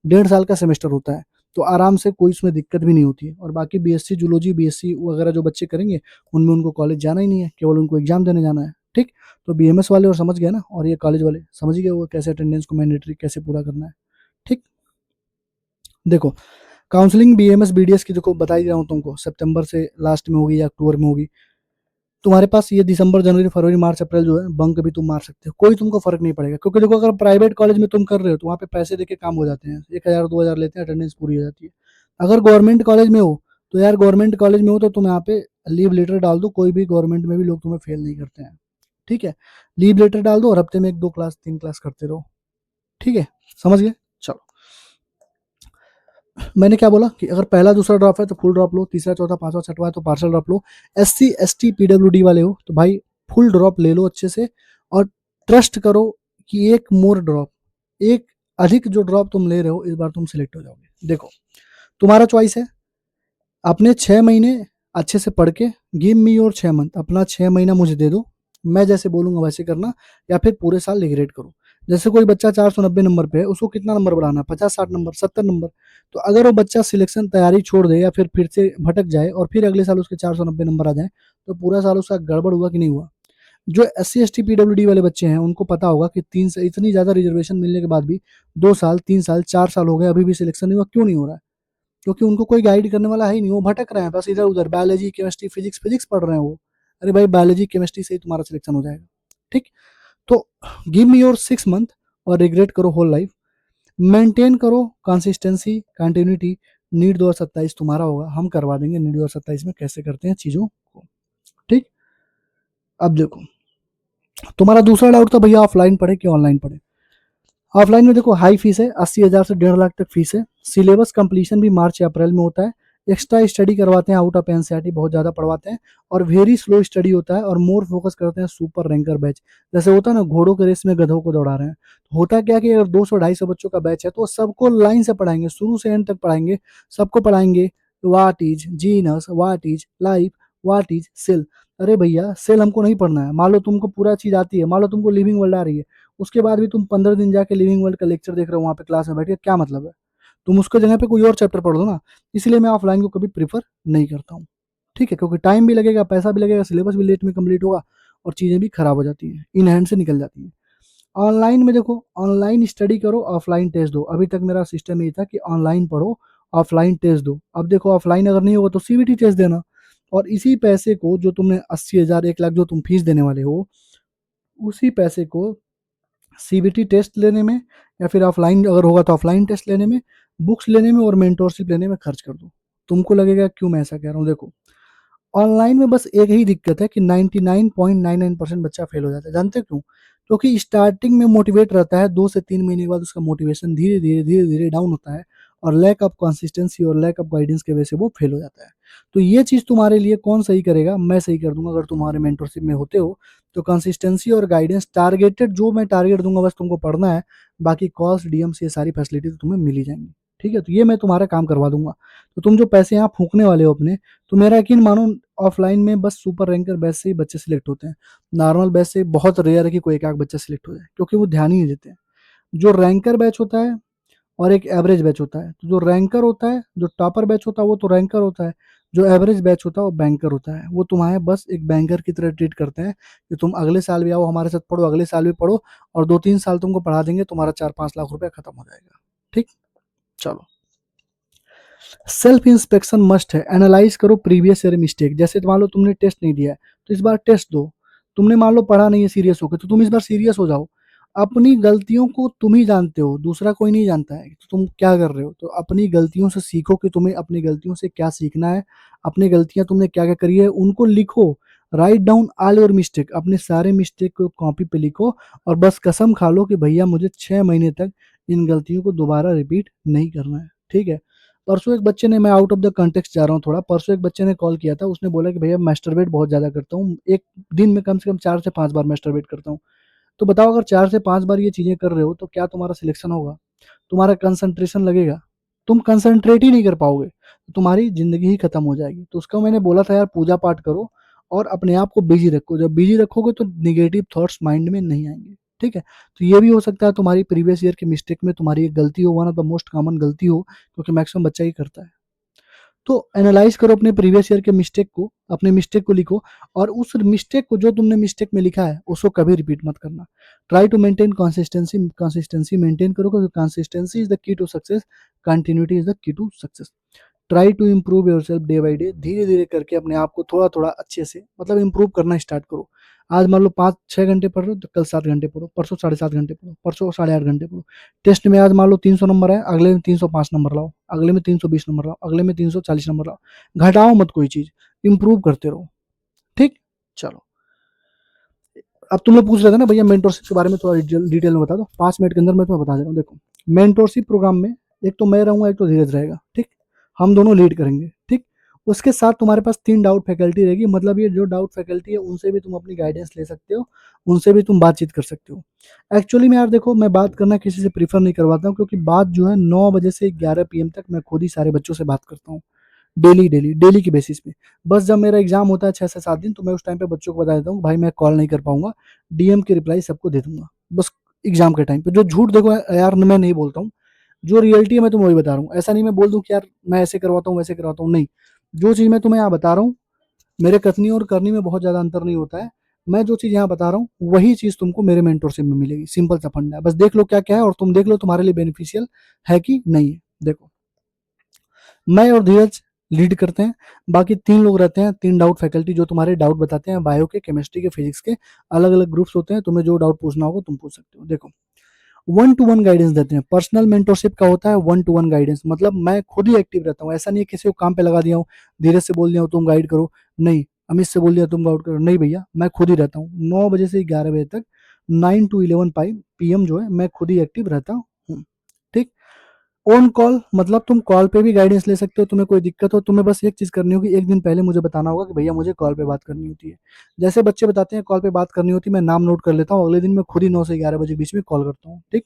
1.5 साल का सेमेस्टर होता है, तो आराम से कोई उसमें दिक्कत भी नहीं होती है। और बाकी BSc जूलॉजी BSc वगैरह जो बच्चे करेंगे उनमें उनको कॉलेज जाना ही नहीं है, केवल उनको एग्जाम देने जाना है, ठीक। तो BMS वाले और समझ गए ना, और ये कॉलेज वाले समझ गए वो कैसे अटेंडेंस को मैंडेटरी कैसे पूरा करना है, ठीक। देखो काउंसलिंग BMS BDS की देखो बता ही रहा हूँ तुमको, सितंबर से लास्ट में होगी या अक्टूबर में होगी। तुम्हारे पास ये दिसंबर जनवरी फरवरी मार्च अप्रैल जो है बंक भी तुम मार सकते हो, कोई तुमको फर्क नहीं पड़ेगा। क्योंकि देखो अगर प्राइवेट कॉलेज में तुम कर रहे हो तो वहाँ पे पैसे देके काम हो जाते हैं, 1,000 2,000 लेते हैं, अटेंडेंस पूरी हो जाती है। अगर गवर्नमेंट कॉलेज में हो तो यार गवर्नमेंट कॉलेज में हो तो तुम यहाँ पे लीव लेटर डाल दो, कोई भी गवर्नमेंट में भी लोग तुम्हें फेल नहीं करते हैं, ठीक है। लीव लेटर डाल दो और हफ्ते में 1-2 क्लास 3 क्लास करते रहो, ठीक है, समझ गए। चलो मैंने क्या बोला कि अगर पहला दूसरा ड्रॉप है तो फुल ड्रॉप लो, तीसरा चौथा पांचवा छठवा है तो पार्शियल ड्रॉप लो। SC ST PWD वाले हो तो भाई फुल ड्रॉप ले लो अच्छे से, और ट्रस्ट करो कि एक मोर ड्रॉप, एक अधिक जो ड्रॉप तुम ले रहे हो इस बार तुम सिलेक्ट हो जाओगे। देखो तुम्हारा चॉइस है, अपने 6 महीने अच्छे से पढ़ के, गिव मी योर 6 मंथ, अपना 6 महीना मुझे दे दो, मैं जैसे बोलूंगा वैसे करना, या फिर पूरे साल रिग्रेट करो। जैसे कोई बच्चा 490 नंबर पे है, उसको कितना नंबर बढ़ाना, 50-60 नंबर, 70 नंबर। तो अगर वो बच्चा सिलेक्शन तैयारी छोड़ दे या फिर से भटक जाए और फिर अगले साल उसके 490 नंबर आ जाए, तो पूरा साल उसका गड़बड़ हुआ कि नहीं हुआ। जो SC ST PWD वाले बच्चे हैं उनको पता होगा कि 3 से इतनी ज्यादा रिजर्वेशन मिलने के बाद भी 2 साल 3 साल 4 साल हो गए अभी भी सिलेक्शन नहीं हुआ, क्यों नहीं हो रहा है? क्योंकि उनको कोई गाइड करने वाला है ही नहीं, वो भटक रहे हैं बस इधर उधर, बायोलॉजी केमिस्ट्री फिजिक्स फिजिक्स पढ़ रहे हैं वो। अरे भाई बायोलॉजी केमिस्ट्री से ही तुम्हारा सिलेक्शन हो जाएगा, ठीक। तो गिव मी योर 6 मंथ और रिग्रेट करो होल लाइफ, मेंटेन करो कंसिस्टेंसी कंटिन्यूटी, नीट 2027 तुम्हारा होगा, हम करवा देंगे नीट 2027 में कैसे करते हैं चीजों को, ठीक। अब देखो तुम्हारा दूसरा डाउट था भैया ऑफलाइन पढ़े कि ऑनलाइन पढ़े। ऑफलाइन में देखो हाई फीस है, 80,000 से 1.5 लाख तक फीस है, सिलेबस कंप्लीशन भी मार्च या अप्रैल में होता है, एक्स्ट्रा स्टडी करवाते हैं, आउट ऑफ एनसीईआरटी बहुत ज़्यादा पढ़वाते हैं, और वेरी स्लो स्टडी होता है, और मोर फोकस करते हैं सुपर रैंकर बैच। जैसे होता है ना, घोड़ों के रेस में गधों को दौड़ा रहे हैं, तो होता क्या कि अगर 200-250 बच्चों का बैच है तो सबको लाइन से पढ़ाएंगे, शुरू से एंड तक पढ़ाएंगे, सबको पढ़ाएंगे what is genus, what is life, what is cell. अरे भैया, सेल हमको नहीं पढ़ना है। मान लो तुमको पूरा चीज आती है, मान लो तुमको लिविंग वर्ल्ड आ रही है, उसके बाद भी तुम 15 दिन जाके लिविंग वर्ल्ड का लेक्चर देख रहे हो वहां पे क्लास में बैठ के, क्या मतलब है? तुम उसके जगह पे कोई और चैप्टर पढ़ दो ना। इसलिए मैं ऑफलाइन को कभी प्रीफर नहीं करता हूँ। ठीक है, क्योंकि टाइम भी लगेगा, पैसा भी लगेगा, सिलेबस भी लेट में कंप्लीट होगा, और चीज़ें भी खराब हो जाती हैं, इन हैंड से निकल जाती हैं। ऑनलाइन में देखो, ऑनलाइन स्टडी करो, ऑफलाइन टेस्ट दो। अभी तक मेरा सिस्टम ये था कि ऑनलाइन पढ़ो, ऑफलाइन टेस्ट दो। अब देखो, ऑफलाइन अगर नहीं होगा तो सीबीटी टेस्ट देना, और इसी पैसे को जो तुमने 80,000 1 लाख जो तुम फीस देने वाले हो, उसी पैसे को सीबीटी टेस्ट लेने में, या फिर ऑफलाइन अगर होगा तो ऑफलाइन टेस्ट लेने में, बुक्स लेने में और मेंटोरशिप लेने में खर्च कर दो। तुमको लगेगा क्यों मैं ऐसा कह रहा हूँ? देखो, ऑनलाइन में बस एक ही दिक्कत है कि 99.99% बच्चा फेल हो जाता है। जानते हो क्यों? क्योंकि स्टार्टिंग में मोटिवेट रहता है, 2 से 3 महीने के बाद उसका मोटिवेशन धीरे धीरे धीरे धीरे डाउन होता है, और लैक ऑफ कंसिस्टेंसी और लैक ऑफ गाइडेंस की वजह से वो फेल हो जाता है। तो ये चीज़ तुम्हारे लिए कौन सही करेगा? मैं सही कर दूंगा। अगर तुम्हारे मेंटरशिप में होते हो तो कंसिस्टेंसी और गाइडेंस, टारगेटेड जो मैं टारगेट दूंगा बस तुमको पढ़ना है, बाकी कॉल्स डीएम्स ये सारी फैसिलिटी तो तुम्हें मिल ही जाएंगी। ठीक है, तो ये मैं तुम्हारा काम करवा दूंगा। तो तुम जो पैसे यहाँ फूकने वाले हो अपने, तो मेरा यकीन मानो, ऑफलाइन में बस सुपर रैंकर बैच से ही बच्चे सिलेक्ट होते हैं। नॉर्मल बैच से बहुत रेयर है कि कोई एक आध बच्चा सिलेक्ट हो जाए, क्योंकि वो ध्यान ही नहीं देते हैं। जो रैंकर बैच होता है और एक एवरेज बैच होता है, तो जो रैंकर होता है, जो टॉपर बैच होता है वो तो रैंकर होता है, जो एवरेज बैच होता है वो बैंकर होता है। वो तुम्हारे बस एक बैंकर की तरह ट्रीट करते हैं कि तुम अगले साल भी आओ हमारे साथ पढ़ो, अगले साल भी पढ़ो, और 2-3 साल तुमको पढ़ा देंगे, तुम्हारा 4-5 लाख रुपया खत्म हो जाएगा। ठीक, चलो। सेल्फ इंस्पेक्शन मस्ट है। एनालाइज करो प्रीवियस ईयर मिस्टेक। जैसे मान लो तुमने टेस्ट नहीं दिया है, तो इस बार टेस्ट दो। तुमने मान लो पढ़ा नहीं है सीरियस होकर, तो तुम इस बार सीरियस हो जाओ। अपनी गलतियों को तुम ही जानते हो, दूसरा कोई नहीं जानता है तो तुम क्या कर रहे हो। तो अपनी गलतियों से सीखो कि तुम्हें अपनी गलतियों से क्या सीखना है, अपनी गलतियां तुमने क्या क्या करी है उनको लिखो। Write down all your mistake, अपने सारे मिस्टेक को कॉपी पे लिखो, और बस कसम खा लो कि भैया मुझे 6 महीने तक इन गलतियों को दोबारा रिपीट नहीं करना है। ठीक है। परसों एक बच्चे ने, मैं आउट ऑफ द कंटेक्स्ट जा रहा हूँ थोड़ा, परसों एक बच्चे ने कॉल किया था, उसने बोला कि भैया मैस्टरबेट बहुत ज़्यादा करता हूँ, एक दिन में कम से कम 4 से 5 बार मैस्टरबेट करता हूँ। तो बताओ, अगर 4 से 5 बार ये चीज़ें कर रहे हो तो क्या तुम्हारा सिलेक्शन होगा? तुम्हारा कंसंट्रेशन लगेगा? तुम कंसंट्रेट ही नहीं कर पाओगे, तो तुम्हारी ज़िंदगी ही खत्म हो जाएगी। तो उसका मैंने बोला था यार, पूजा पाठ करो और अपने आप को बिजी रखो। जब बिजी रखोगे तो निगेटिव थॉट्स माइंड में नहीं आएंगे। ठीक है, तो ये भी हो सकता है तुम्हारी प्रीवियस ईयर की मिस्टेक में तुम्हारी एक गलती हो, one of the most common गलती हो, क्योंकि मैक्सिमम बच्चा ही करता है। तो एनालाइज करो अपने प्रीवियस ईयर के मिस्टेक को, अपने मिस्टेक को लिखो, और उस मिस्टेक को, जो तुमने मिस्टेक में लिखा है, उसको कभी रिपीट मत करना। Try to maintain consistency, consistency maintain करो, क्योंकि consistency is the key to success, continuity is the key to success. Try to improve yourself day by day, धीरे धीरे करके अपने आप को थोड़ा थोड़ा अच्छे से, मतलब इम्प्रूव करना स्टार्ट करो। आज मान लो 5-6 घंटे पढ़ रहे हो, तो कल 7 घंटे पढ़ो, परसों 7.5 घंटे पढ़ो, परसों 8.5 घंटे पढ़ो। टेस्ट में आज मान लो 300 नंबर है, अगले में 305 नंबर लाओ, अगले में 320 नंबर लाओ, अगले में 340 नंबर लाओ। घटाओ मत कोई चीज, इम्प्रूव करते रहो। ठीक, चलो। अब तुम लोग पूछ रहे थे ना भैया मेंटोरशिप के बारे में, थोड़ा डिटेल में बता दो। 5 मिनट के अंदर मैं तुम्हें बता दे रहा हूँ। देखो, मेंटोरशिप प्रोग्राम में एक तो मैं रहूंगा, एक तो धीरज रहेगा। ठीक, हम दोनों लीड करेंगे। ठीक, उसके साथ तुम्हारे पास 3 डाउट फैकल्टी रहेगी, मतलब ये जो डाउट फैकल्टी है उनसे भी तुम अपनी गाइडेंस ले सकते हो, उनसे भी तुम बातचीत कर सकते हो। एक्चुअली में यार देखो, मैं बात करना किसी से प्रीफर नहीं करवाता हूँ, क्योंकि बात जो है 9 बजे से 11 PM तक मैं खुद ही सारे बच्चों से बात करता हूँ, डेली डेली डेली की बेसिस पे। बस जब मेरा एग्जाम होता है 6 से 7 दिन, तो मैं उस टाइम पे बच्चों को बता देता हूँ भाई मैं कॉल नहीं कर पाऊंगा, डीएम की रिप्लाई सबको दे दूंगा। बस एग्जाम के टाइम पे जो झूठ, देखो यार मैं नहीं बोलता हूँ, जो रियलिटी है मैं तुम्हें वही बता रहा हूँ। ऐसा नहीं मैं बोल दूँ कि यार मैं ऐसे करवाता हूँ वैसे करवाता हूँ, नहीं। जो चीज़ मैं तुम्हें यहाँ बता रहा हूँ, मेरे कथनी और करनी में बहुत ज़्यादा अंतर नहीं होता है। मैं जो चीज़ यहाँ बता रहा हूँ वही चीज़ तुमको मेरे मेंटोरशिप में मिलेगी। सिंपल सा फंडा है, बस देख लो क्या क्या है और तुम देख लो तुम्हारे लिए बेनिफिशियल है कि नहीं है। देखो, मैं और धीरज लीड करते हैं, बाकी 3 लोग रहते हैं, 3 डाउट फैकल्टी, जो तुम्हारे डाउट बताते हैं, बायो के, केमिस्ट्री के, फिजिक्स के। अलग अलग ग्रुप्स होते हैं, तुम्हें जो डाउट पूछना होगा तुम पूछ सकते हो। देखो, 1-to-1 गाइडेंस देते हैं। पर्सनल मेंटोरशिप का होता है 1-to-1 गाइडेंस, मतलब मैं खुद ही एक्टिव रहता हूँ। ऐसा नहीं है किसी को काम पे लगा दिया हूँ, धीरज से बोल दिया हूँ तुम गाइड करो, नहीं, अमित से बोल दिया तुम गाइड करो, नहीं भैया, मैं खुद ही रहता हूँ। 9 बजे से 11 बजे तक, 9 to 11 PM जो है मैं खुद ही एक्टिव रहता हूँ। ठीक, ऑन कॉल मतलब तुम कॉल पे भी गाइडेंस ले सकते हो, तुम्हें कोई दिक्कत हो, तुम्हें बस एक चीज करनी होगी, एक दिन पहले मुझे बताना होगा कि भैया मुझे कॉल पे बात करनी होती है। जैसे बच्चे बताते हैं कॉल पे बात करनी होती है, मैं नाम नोट कर लेता हूँ, अगले दिन मैं खुद ही 9 से 11 बजे के बीच में कॉल करता हूँ, ठीक।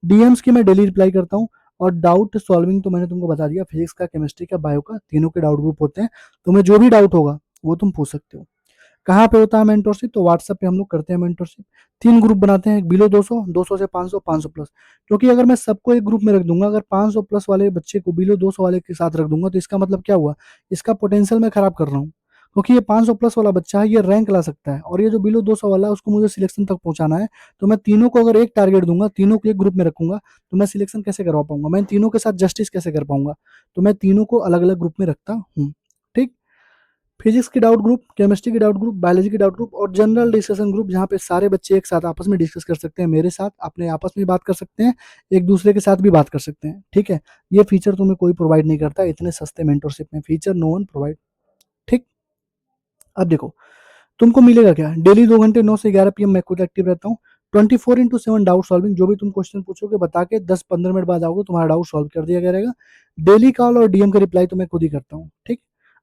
डीएम्स की मैं डेली रिप्लाई करता हूँ। और डाउट सॉल्विंग तो मैंने तुमको बता दिया, फिजिक्स का, केमिस्ट्री का, बायो का, तीनों के डाउट ग्रुप होते हैं। तुम्हें जो भी डाउट होगा वो तुम पूछ सकते हो। कहाँ पे होता है मेंटोरशिप? तो व्हाट्सएप पे हम लोग करते हैं मेंटोरशिप। 3 ग्रुप बनाते हैं, बिलो 200, 200 से 500, 500 प्लस। क्योंकि अगर मैं सबको एक ग्रुप में रख दूंगा, अगर 500 प्लस वाले बच्चे को बिलो 200 वाले के साथ रख दूंगा, तो इसका मतलब क्या हुआ? इसका पोटेंशियल मैं खराब कर रहा हूँ। क्योंकि ये 500 प्लस वाला बच्चा है, ये रैंक ला सकता है, और ये जो बिलो 200 वाला है उसको मुझे सिलेक्शन तक पहुंचाना है। तो मैं तीनों को अगर एक टारगेट दूंगा, तीनों को एक ग्रुप में रखूंगा, तो मैं सिलेक्शन कैसे करवा पाऊंगा? मैं तीनों के साथ जस्टिस कैसे कर पाऊंगा? तो मैं तीनों को अलग अलग ग्रुप में रखता हूँ, ठीक। फिजिक्स की डाउट ग्रुप, केमिस्ट्री की डाउट ग्रुप, बायोलॉजी की डाउट ग्रुप, और जनरल डिस्कशन ग्रुप, जहाँ पे सारे बच्चे एक साथ आपस में डिस्कस कर सकते हैं, मेरे साथ अपने आपस में बात कर सकते हैं, एक दूसरे के साथ भी बात कर सकते हैं, ठीक है। ये फीचर तुम्हें कोई प्रोवाइड नहीं करता, इतने सस्ते मेंटरशिप में फीचर नो वन प्रोवाइड, ठीक। अब देखो, तुमको मिलेगा क्या? डेली 2 घंटे 9 से 11 PM मैं खुद एक्टिव रहता हूँ। 24/7 डाउट सॉल्विंग, जो भी तुम क्वेश्चन पूछोगे बता के 10-15 मिनट बाद आओगे, तुम्हारा डाउट सॉल्व कर दिया गया रहेगा। डेली कॉल और डीएम का रिप्लाई तो मैं खुद ही करता हूँ, ठीक।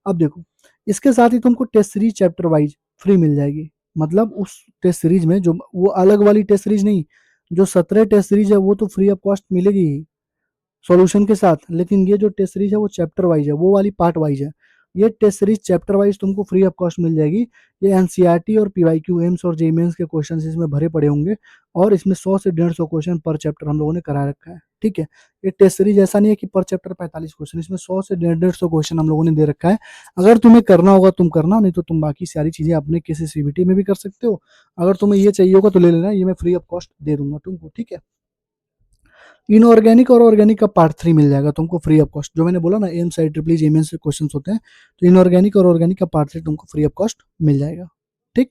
अब देखो, इसके साथ ही तुमको test series chapter wise free मिल जाएगी। मतलब उस टेस्ट सीरीज में जो वो अलग वाली टेस्ट सीरीज नहीं, जो 17 टेस्ट सीरीज है वो तो फ्री ऑफ कॉस्ट मिलेगी ही सॉल्यूशन के साथ, लेकिन ये जो टेस्ट सीरीज है वो चैप्टर वाइज है, वो वाली पार्ट वाइज है। ये टेस्ट सीरीज चैप्टर वाइज तुमको फ्री ऑफ कॉस्ट मिल जाएगी। ये एनसीईआरटी और पीवाईक्यू एम्स और जेईई मेंस के क्वेश्चन इसमें भरे पड़े होंगे, और इसमें 100 से 150 क्वेश्चन पर चैप्टर हम लोगों ने करा रखा है, ठीक है। ये टेस्ट सीरीज ऐसा नहीं है कि पर चैप्टर 45 क्वेश्चन, इसमें 100 से 150 क्वेश्चन हम लोगों ने दे रखा है। अगर तुम्हें करना होगा तुम करना, नहीं तो तुम बाकी सारी चीजें अपने किसी सीबीटी में भी कर सकते हो। अगर तुम्हें ये चाहिए होगा तो ले लेना, ये मैं फ्री ऑफ कॉस्ट दे दूंगा तुमको, ठीक है। इनऑर्गेनिक और ऑर्गेनिक का पार्ट 3 मिल जाएगा तुमको फ्री ऑफ कॉस्ट, जो मैंने बोला ना एम साइड ट्रिपल जेमेन से क्वेश्चन होते हैं, तो इनऑर्गेनिक और ऑर्गेनिक का पार्ट 3 तुमको फ्री ऑफ कॉस्ट मिल जाएगा, ठीक।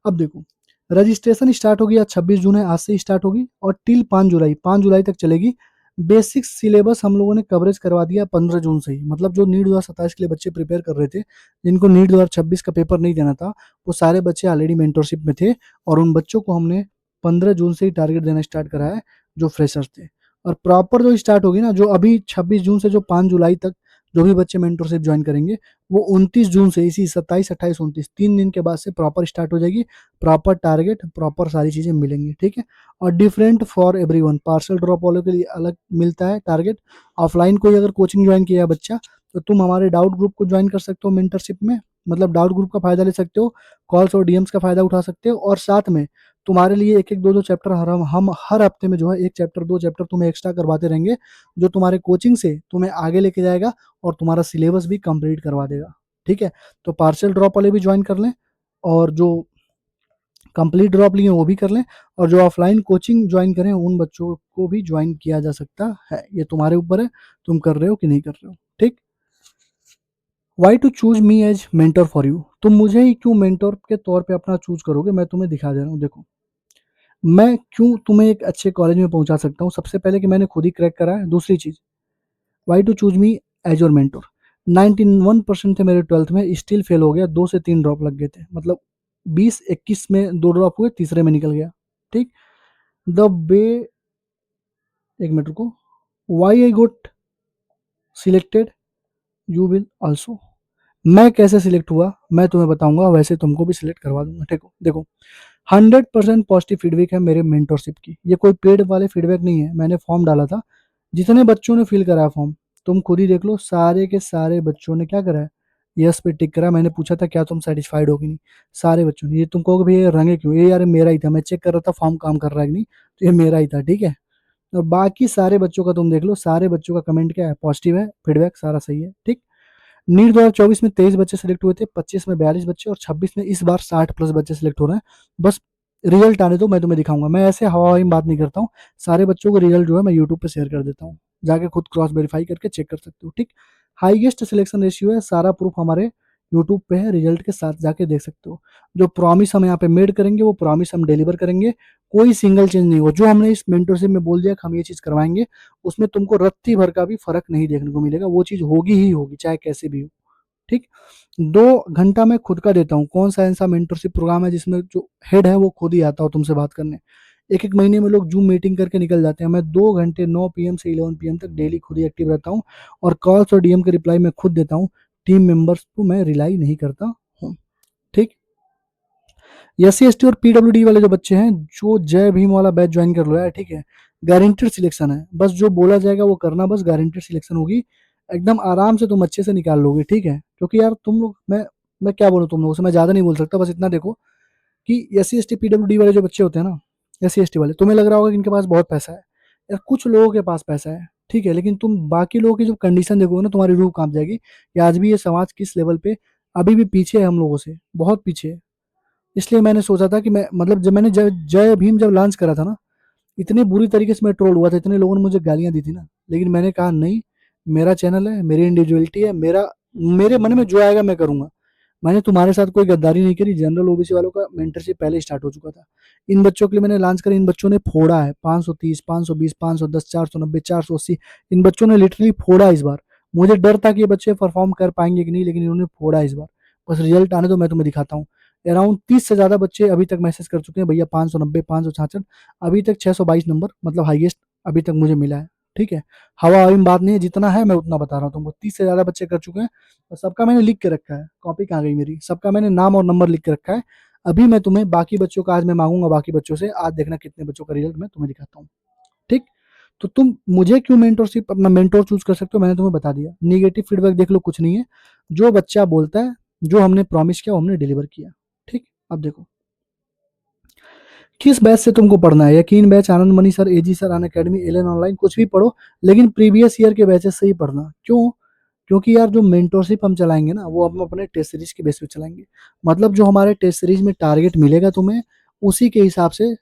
अब देखो, रजिस्ट्रेशन स्टार्ट होगी आज 26 जून है, आज से स्टार्ट होगी और टिल 5 जुलाई, 5 जुलाई तक चलेगी। बेसिक सिलेबस हम लोगों ने कवरेज करवा दिया 15 जून से ही, मतलब जो नीट 2027 के लिए बच्चे प्रिपेयर कर रहे थे, जिनको नीट 2026 का पेपर नहीं देना था, वो सारे बच्चे ऑलरेडी मेंटरशिप में थे, और उन बच्चों को हमने 15 जून से ही टारगेट देना स्टार्ट करा है, जो फ्रेशर्स थे। और प्रॉपर जो स्टार्ट होगी ना, जो अभी 26 जून से जो 5 जुलाई तक जो भी बच्चे मेंटरशिप ज्वाइन करेंगे, वो 29 जून से, इसी 27, 28, 29 3 दिन के बाद से प्रॉपर स्टार्ट हो जाएगी। प्रॉपर टारगेट, प्रॉपर सारी चीजें मिलेंगी, ठीक है। और different for everyone, parcel drop वालों के लिए अलग मिलता है टारगेट। ऑफलाइन कोई अगर कोचिंग ज्वाइन किया है बच्चा, तो तुम हमारे डाउट ग्रुप को ज्वाइन कर सकते हो मेंटरशिप में, मतलब डाउट ग्रुप का फायदा ले सकते हो, कॉल्स और डीएम्स का फायदा उठा सकते हो, और साथ में तुम्हारे लिए एक एक दो दो चैप्टर हम हर हफ्ते में जो है 1 चैप्टर 2 चैप्टर तुम्हें एक्स्ट्रा करवाते रहेंगे, जो तुम्हारे कोचिंग से तुम्हें आगे लेके जाएगा और तुम्हारा सिलेबस भी कंप्लीट करवा देगा, ठीक है। तो पार्सल ड्रॉप वाले भी ज्वाइन कर लें, और जो कंप्लीट ड्रॉप लिए वो भी कर लें, और जो ऑफलाइन कोचिंग ज्वाइन करें उन बच्चों को भी ज्वाइन किया जा सकता है। ये तुम्हारे ऊपर है, तुम कर रहे हो कि नहीं कर रहे हो, ठीक। Why to choose me as mentor for you, तुम मुझे ही क्यों मेंटर के तौर पे अपना चूज करोगे? मैं तुम्हें दिखा दे रहा हूँ, देखो मैं क्यों तुम्हें एक अच्छे कॉलेज में पहुंचा सकता हूँ। सबसे पहले कि मैंने खुद ही क्रैक करा है, दूसरी चीज, why to choose me as your mentor. 91% थे मेरे 12th में, स्टिल फेल हो गया, 2 से 3 ड्रॉप लग गए थे, मतलब 20-21 में 2 ड्रॉप हुए, तीसरे में निकल गया, ठीक। द वे, एक मिनट रुको, why I got selected, you will also. मैं कैसे सिलेक्ट हुआ मैं तुम्हें बताऊंगा, वैसे तुमको भी सिलेक्ट करवा दूंगा, ठीक हो। देखो, 100% पॉजिटिव फीडबैक है मेरे मेंटरशिप की, ये कोई पेड वाले फीडबैक नहीं है। मैंने फॉर्म डाला था, जितने बच्चों ने फिल कराया फॉर्म, तुम खुद ही देख लो, सारे के सारे बच्चों ने क्या करा है, यस पे टिक करा। मैंने पूछा था क्या तुम सेटिस्फाइड हो कि नहीं, सारे बच्चों ने। ये तुम कहोगे भैया ये रंगे क्यों, ये यार मेरा ही था, मैं चेक कर रहा था फॉर्म काम कर रहा है कि नहीं, तो ये मेरा ही था, ठीक है। और बाकी सारे बच्चों का तुम देख लो, सारे बच्चों का कमेंट क्या है, पॉजिटिव है, फीडबैक सारा सही है, ठीक। नीट 2024 में 23 बच्चे सिलेक्ट हुए थे, 25 में 42 बच्चे, और 26 में इस बार 60 प्लस बच्चे सिलेक्ट हो रहे हैं। बस रिजल्ट आने दो, मैं तुम्हें दिखाऊंगा। मैं ऐसे हवा हवाई में बात नहीं करता हूँ, सारे बच्चों को रिजल्ट जो है मैं यूट्यूब पे शेयर कर देता हूँ, जाके खुद क्रॉस वेरीफाई करके चेक कर सकते हो, ठीक। हाईएस्ट सिलेक्शन रेशियो है, सारा प्रूफ हमारे यूट्यूब पे है, रिजल्ट के साथ जाके देख सकते हो। जो प्रॉमिस हम यहाँ पे मेड करेंगे वो प्रॉमिस हम डिलीवर करेंगे, कोई सिंगल चेंज नहीं हो। जो हमने इस मेंटरशिप में बोल दिया कि हम ये चीज करवाएंगे, उसमें तुमको रत्ती भर का भी फर्क नहीं देखने को मिलेगा, वो चीज होगी ही होगी, चाहे कैसे भी हो, ठीक। 2 घंटा मैं खुद का देता हूँ। कौन सा ऐसा मेंटरशिप प्रोग्राम है जिसमें जो हेड है वो खुद ही आता हो तुमसे बात करने? एक एक महीने में लोग जूम मीटिंग करके निकल जाते हैं। मैं 2 घंटे 9 PM से 11 PM तक डेली खुद ही एक्टिव रहता हूँ और कॉल्स और DM के रिप्लाई मैं खुद देता हूँ। टीम मेंबर्स को मैं रिलाई नहीं करता हूँ। ठीक। SC ST और PWD वाले जो बच्चे हैं, जो जय भीम वाला बैच ज्वाइन कर लो यार, ठीक है। गारंटेड सिलेक्शन है, बस जो बोला जाएगा वो करना, बस गारंटेड सिलेक्शन होगी। एकदम आराम से तुम अच्छे से निकाल लोगे, ठीक है। क्योंकि यार तुम लोग, मैं क्या बोलूँ तुम लोगों से, मैं ज़्यादा नहीं बोल सकता, बस इतना देखो कि SC ST PWD वाले जो बच्चे होते हैं ना, SC ST वाले, तुम्हें लग रहा होगा कि इनके पास बहुत पैसा है। यार कुछ लोगों के पास पैसा है, ठीक है, लेकिन तुम बाकी लोगों की जो कंडीशन देखोगे ना, तुम्हारी रूह कांप जाएगी कि आज भी ये समाज किस लेवल पे अभी भी पीछे है हम लोगों से, बहुत पीछे है। इसलिए मैंने सोचा था कि मैं, मतलब जब मैंने जय भीम जब लॉन्च करा था ना, इतनी बुरी तरीके से मैं ट्रोल हुआ था, इतने लोगों ने मुझे गालियां दी थी ना, लेकिन मैंने कहा नहीं, मेरा चैनल है, मेरी इंडिविजुअलिटी है, मेरे मन में जो आएगा मैं करूंगा। मैंने तुम्हारे साथ कोई गद्दारी नहीं करी। जनरल OBC वालों का मेंटरशिप पहले स्टार्ट हो चुका था। इन बच्चों के लिए मैंने लॉन्च करा, इन बच्चों ने फोड़ा है 530, 520, 510, 490, 480। इन बच्चों ने लिटरली फोड़ा इस बार। मुझे डर था कि ये बच्चे परफॉर्म कर पाएंगे कि नहीं, लेकिन इन्होंने फोड़ा इस बार। बस रिजल्ट आने दो, मैं तुम्हें दिखाता हूँ। अराउंड 30 से ज्यादा बच्चे अभी तक मैसेज कर चुके हैं, भैया 590, 566। अभी तक 622 नंबर, मतलब हाईएस्ट अभी तक मुझे मिला है, ठीक है। हवा हवाई में बात नहीं है, जितना है मैं उतना बता रहा हूँ तुमको। 30 से ज्यादा बच्चे कर चुके हैं और सबका मैंने लिख के रखा है। कॉपी कहाँ गई मेरी, सबका मैंने नाम और नंबर लिख के रखा है। अभी मैं तुम्हें बाकी बच्चों का आज मैं मांगूंगा, बाकी बच्चों से आज देखना कितने बच्चों का रिजल्ट मैं तुम्हें दिखाता हूँ, ठीक। तो तुम मुझे क्यों मेंटरशिप, अपना मेंटोर चूज कर सकते हो, मैंने तुम्हें बता दिया। निगेटिव फीडबैक देख लो, कुछ नहीं है। जो बच्चा बोलता है, जो हमने प्रॉमिस किया वो हमने डिलीवर किया, ठीक। अब देखो किस बैच से तुमको पढ़ना है। यकीन बैच, आनंद मनी सर, AG सर, अन अकेडमी, एलन ऑनलाइन, कुछ भी पढ़ो, लेकिन प्रीवियस ईयर के बैचेस से ही पढ़ना। क्यों? क्योंकि यार जो मेंटोरशिप हम चलाएंगे ना, वो हम अपने टेस्ट सीरीज के बेस पे चलाएंगे। मतलब जो हमारे टेस्ट सीरीज में टारगेट मिलेगा तुम्हें, उसी के हिसाब से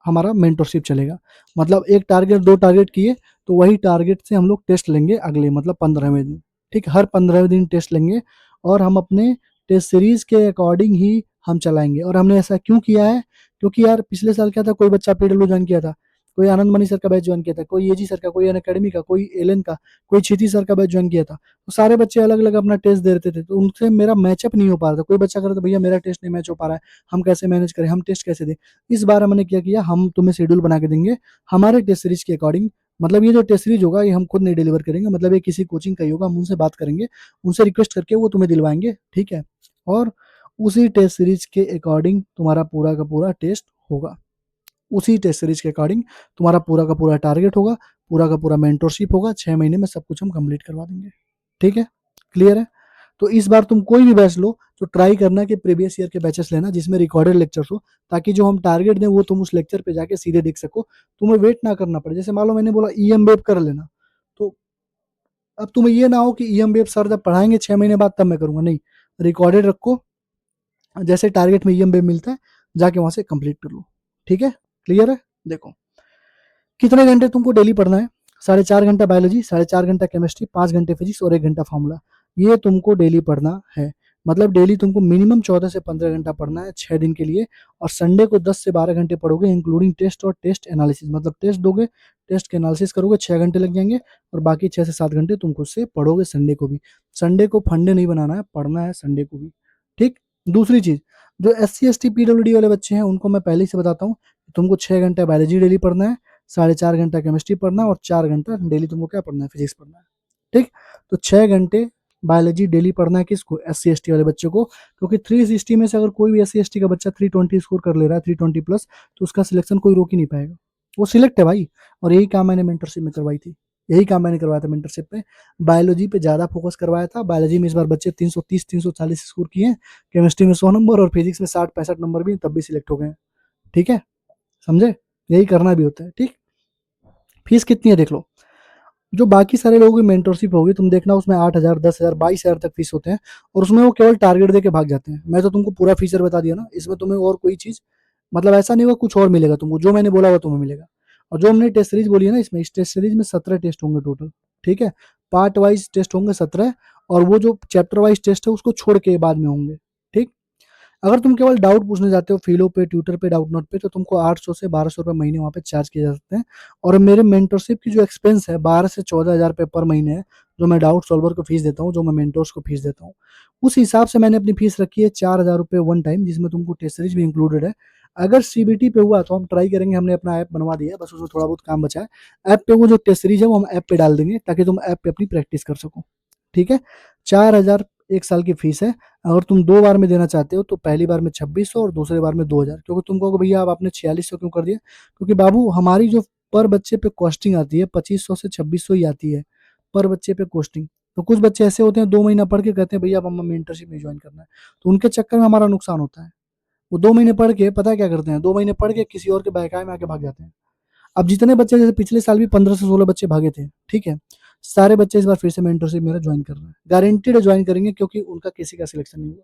हमारा मेंटरशिप चलेगा। मतलब एक टारगेट, दो टारगेट किए, तो वही टारगेट से हम लोग टेस्ट लेंगे अगले, मतलब 15वें दिन, ठीक। हर 15वें दिन टेस्ट लेंगे और हम अपने टेस्ट सीरीज के अकॉर्डिंग ही हम चलाएंगे। और हमने ऐसा क्यों किया है? क्योंकि यार पिछले साल क्या था, कोई बच्चा PW ज्वाइन किया था, कोई आनंद मनी सर का बैच ज्वाइन किया था, कोई AG सर का, कोई अन अकेडमी का, कोई एलन का, कोई क्षिति सर का बैच ज्वाइन किया था। तो सारे बच्चे अलग अलग अपना टेस्ट दे रहे थे, तो उनसे मेरा मैचअप नहीं हो पा रहा था। कोई बच्चा कर रहा था, भैया मेरा टेस्ट नहीं मैच हो पा रहा है, हम कैसे मैनेज करें, हम टेस्ट कैसे दें। इस बार हमने क्या किया, हम तुम्हें शेड्यूल बना के देंगे हमारे टेस्ट सीरीज के अकॉर्डिंग। मतलब ये जो टेस्ट सीरीज होगा, ये हम खुद नहीं डिलीवर करेंगे, मतलब ये किसी कोचिंग का ही होगा। हम उनसे बात करेंगे, उनसे रिक्वेस्ट करके वो तुम्हें दिलवाएंगे, ठीक है। और उसी टेस्ट सीरीज के अकॉर्डिंग तुम्हारा पूरा का पूरा टेस्ट होगा। उसी टेस्ट सीरीज के अकॉर्डिंग तुम्हारा पूरा का पूरा टारगेट होगा, पूरा का पूरा मेंटरशिप होगा। 6 महीने में सब कुछ हम कंप्लीट करवा देंगे, ठीक है। क्लियर है? तो इस बार तुम कोई भी बैच लो तो ट्राई करना कि प्रीवियस ईयर के बैचेस लेना जिसमें रिकॉर्डेड लेक्चर्स हो, ताकि जो हम टारगेट दें वो तुम उस लेक्चर पे जाके सीधे देख सको, तुम्हें वेट ना करना पड़े। जैसे मान लो मैंने बोला EM वेब कर लेना, तो अब तुम्हें ये ना हो कि EM वेब सर जब पढ़ाएंगे 6 महीने बाद तब मैं करूंगा, नहीं। रिकॉर्डेड रखो, जैसे टारगेट में EM वेब मिलता है जाके वहां से कंप्लीट कर लो, ठीक है। क्लियर है? देखो कितने घंटे तुमको डेली पढ़ना है। 4.5 घंटा बायोलॉजी, 4.5 घंटा केमिस्ट्री, 5 घंटे फिजिक्स और 1 घंटा फॉर्मूला। ये तुमको डेली पढ़ना है। मतलब डेली तुमको मिनिमम 14 से 15 घंटा पढ़ना है 6 दिन के लिए। और संडे को 10 से 12 घंटे पढ़ोगे, इंक्लूडिंग टेस्ट और टेस्ट एनालिसिस। मतलब टेस्ट दोगे, टेस्ट के एनालिसिस करोगे, 6 घंटे लग जाएंगे। और बाकी 6 से 7 घंटे तुम खुद से पढ़ोगे संडे को भी। संडे को फंडे नहीं बनाना है, पढ़ना है संडे को भी, ठीक। दूसरी चीज, जो SC ST PWD वाले बच्चे हैं उनको मैं पहले ही से बताता हूँ, तुमको 6 घंटा बायोलॉजी डेली पढ़ना है, 4.5 घंटा केमिस्ट्री पढ़ना है और 4 घंटा डेली तुमको क्या पढ़ना है, फिजिक्स पढ़ना है, ठीक। तो 6 घंटे बायोलॉजी डेली पढ़ना है किसको, SC ST वाले बच्चों को। क्योंकि 360 में से अगर कोई भी SC ST का बच्चा 320 स्कोर कर ले रहा है, 320+, तो उसका सिलेक्शन कोई रोक ही नहीं पाएगा, वो सिलेक्ट है भाई। और यही काम मैंने मेंटरशिप में करवाई थी, यही काम मैंने करवाया था मेंटरशिप में। बायोलॉजी पे ज्यादा फोकस करवाया था। बायोलॉजी में इस बार बच्चे 330, 340 स्कोर किए हैं। केमिस्ट्री में 100 नंबर और फिजिक्स में 60-65 नंबर भी, तब भी सिलेक्ट हो गए हैं, ठीक है। समझे? यही करना भी होता है, ठीक। फीस कितनी है देख लो। जो बाकी सारे लोगों की मेंटरशिप होगी तुम देखना, उसमें 8,000, 10,000, 22,000 तक फीस होते हैं। और उसमें वो केवल टारगेट दे के भाग जाते हैं। मैं तो तुमको पूरा फीचर बता दिया ना, इसमें तुम्हें और कोई चीज, मतलब ऐसा नहीं होगा कुछ और मिलेगा तुमको, जो मैंने बोला वो तुम्हें मिलेगा। और जो हमने टेस्ट सीरीज बोली है ना, इसमें इस टेस्ट सीरीज में 17 टेस्ट होंगे टोटल, ठीक है। पार्ट वाइज टेस्ट होंगे 17, और वो जो चैप्टर वाइज टेस्ट है उसको छोड़ के बाद में होंगे, ठीक। अगर तुम केवल डाउट पूछने जाते हो फिलो पे, ट्विटर पे, डाउट नोट पे, तो तुमको 800 से 1200 रुपये महीने वहाँ पे चार्ज किए जा सकते हैं। और मेरे मेंटरशिप की जो एक्सपेंस है 12 से 14 हज़ार रुपये पर महीने है, जो मैं डाउट सॉल्वर को फीस देता हूँ, जो मैं मेंटर्स को फीस देता हूँ। उस हिसाब से मैंने अपनी फीस रखी है 4,000 रुपये वन टाइम, जिसमें तुमको टेस्ट सीरीज भी इंक्लूडेड है। अगर सीबीटी पे हुआ तो हम ट्राई करेंगे, हमने अपना ऐप बनवा दिया है, बस उसमें थोड़ा बहुत काम बचा है। ऐप पे वो जो टेस्ट सीरीज है वो हम ऐप पे डाल देंगे ताकि तुम ऐप पे अपनी प्रैक्टिस कर सको। ठीक है, 4,000 एक साल की फीस है। अगर तुम 2 बार में देना चाहते हो तो पहली बार में 2600 और दूसरे बार में 2,000। क्योंकि तुम कहोगे भैया आप आपने 4600 क्यों कर दिया? क्योंकि बाबू हमारी जो पर बच्चे पे कॉस्टिंग आती है 2500 से 2600 ही आती है पर बच्चे पे कॉस्टिंग। तो कुछ बच्चे ऐसे होते हैं 2 महीना पढ़ के कहते हैं भैया अब हमें मेंटरशिप में ज्वाइन करना है, तो उनके चक्कर में हमारा नुकसान होता है। वो 2 महीने पढ़ के पता है क्या करते हैं, 2 महीने पढ़ के किसी और के बहकावे में आके भाग जाते हैं। अब जितने बच्चे जैसे पिछले साल भी 15 से 16 बच्चे भागे थे, ठीक है, सारे बच्चे इस बार फिर से मेंटरशिप मेरा ज्वाइन कर रहे हैं, गारंटीड ज्वाइन करेंगे क्योंकि उनका किसी का सिलेक्शन नहीं हुआ।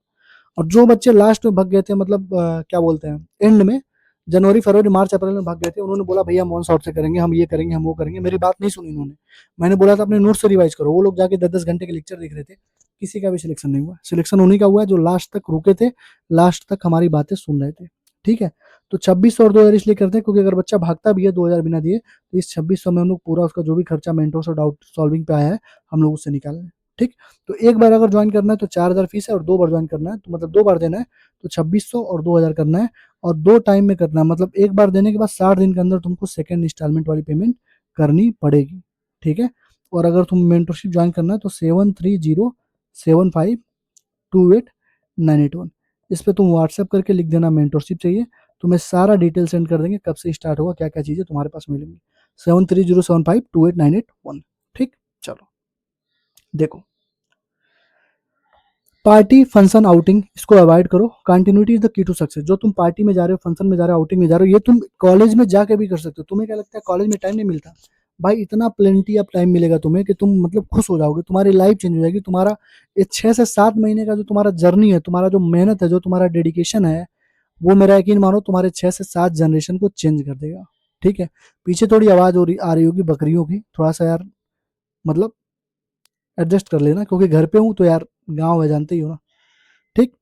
और जो बच्चे लास्ट में भाग गए थे, मतलब क्या बोलते हैं, एंड में, जनवरी फरवरी मार्च अप्रैल में भाग गए थे, उन्होंने बोला भैया हम वन शॉट से करेंगे, हम ये करेंगे, हम वो करेंगे। मेरी बात नहीं सुनी उन्होंने। मैंने बोला था अपने नोट से रिवाइज करो, वो लोग जाके 10-10 घंटे के लेक्चर देख रहे थे, किसी का भी सिलेक्शन नहीं हुआ। सिलेक्शन उन्हीं का हुआ है जो लास्ट तक रुके थे, लास्ट तक हमारी बातें सुन रहे थे। ठीक है, तो 2600 और 2,000 इसलिए करते हैं क्योंकि अगर बच्चा भागता भी है 2,000 बिना दिए, तो इस 2600 में हम लोग पूरा उसका जो भी खर्चा मेंटोर्स और डाउट सॉल्विंग पे आया है हम लोग उससे निकाल लें। ठीक, तो एक बार अगर ज्वाइन करना है तो 4,000 फीस है, और 2 बार ज्वाइन करना है तो मतलब 2 बार देना है तो 2600 और 2,000 करना है, और 2 टाइम में करना है। मतलब एक बार देने के बाद 60 दिन के अंदर तुमको सेकंड इंस्टॉलमेंट वाली पेमेंट करनी पड़ेगी। ठीक है, और अगर तुम मेंटरशिप ज्वाइन करना है तो 7307528981, इस पे तुम व्हाट्सएप करके लिख देना मेंटरशिप चाहिए, तुम्हें सारा डिटेल सेंड कर देंगे, कब से स्टार्ट होगा, क्या क्या चीज़ें तुम्हारे पास मिलेंगी। 7307528981। ठीक, चलो देखो, पार्टी फंक्शन आउटिंग इसको अवॉइड करो। Continuity is the key to success. जो तुम पार्टी में जा रहे हो, फंक्शन में जा रहे हो, आउटिंग में जा रहे हो, ये तुम कॉलेज में जाके भी कर सकते हो। तुम्हें क्या लगता है कॉलेज में टाइम नहीं मिलता? भाई इतना प्लेंटी ऑफ टाइम मिलेगा तुम्हें कि तुम मतलब खुश हो जाओगे, तुम्हारी लाइफ चेंज हो जाएगी। तुम्हारा ये 6 से 7 महीने का जो तुम्हारा जर्नी है, तुम्हारा जो मेहनत है, जो तुम्हारा डेडिकेशन है, वो मेरा यकीन मानो तुम्हारे 6 से 7 जनरेशन को चेंज कर देगा। ठीक है, पीछे थोड़ी आवाज आ रही होगी बकरियों की, थोड़ा सा यार मतलब एडजस्ट कर लेना, क्योंकि घर पे हूँ तो यार गाँव है, जानते ही हो ना। ठीक,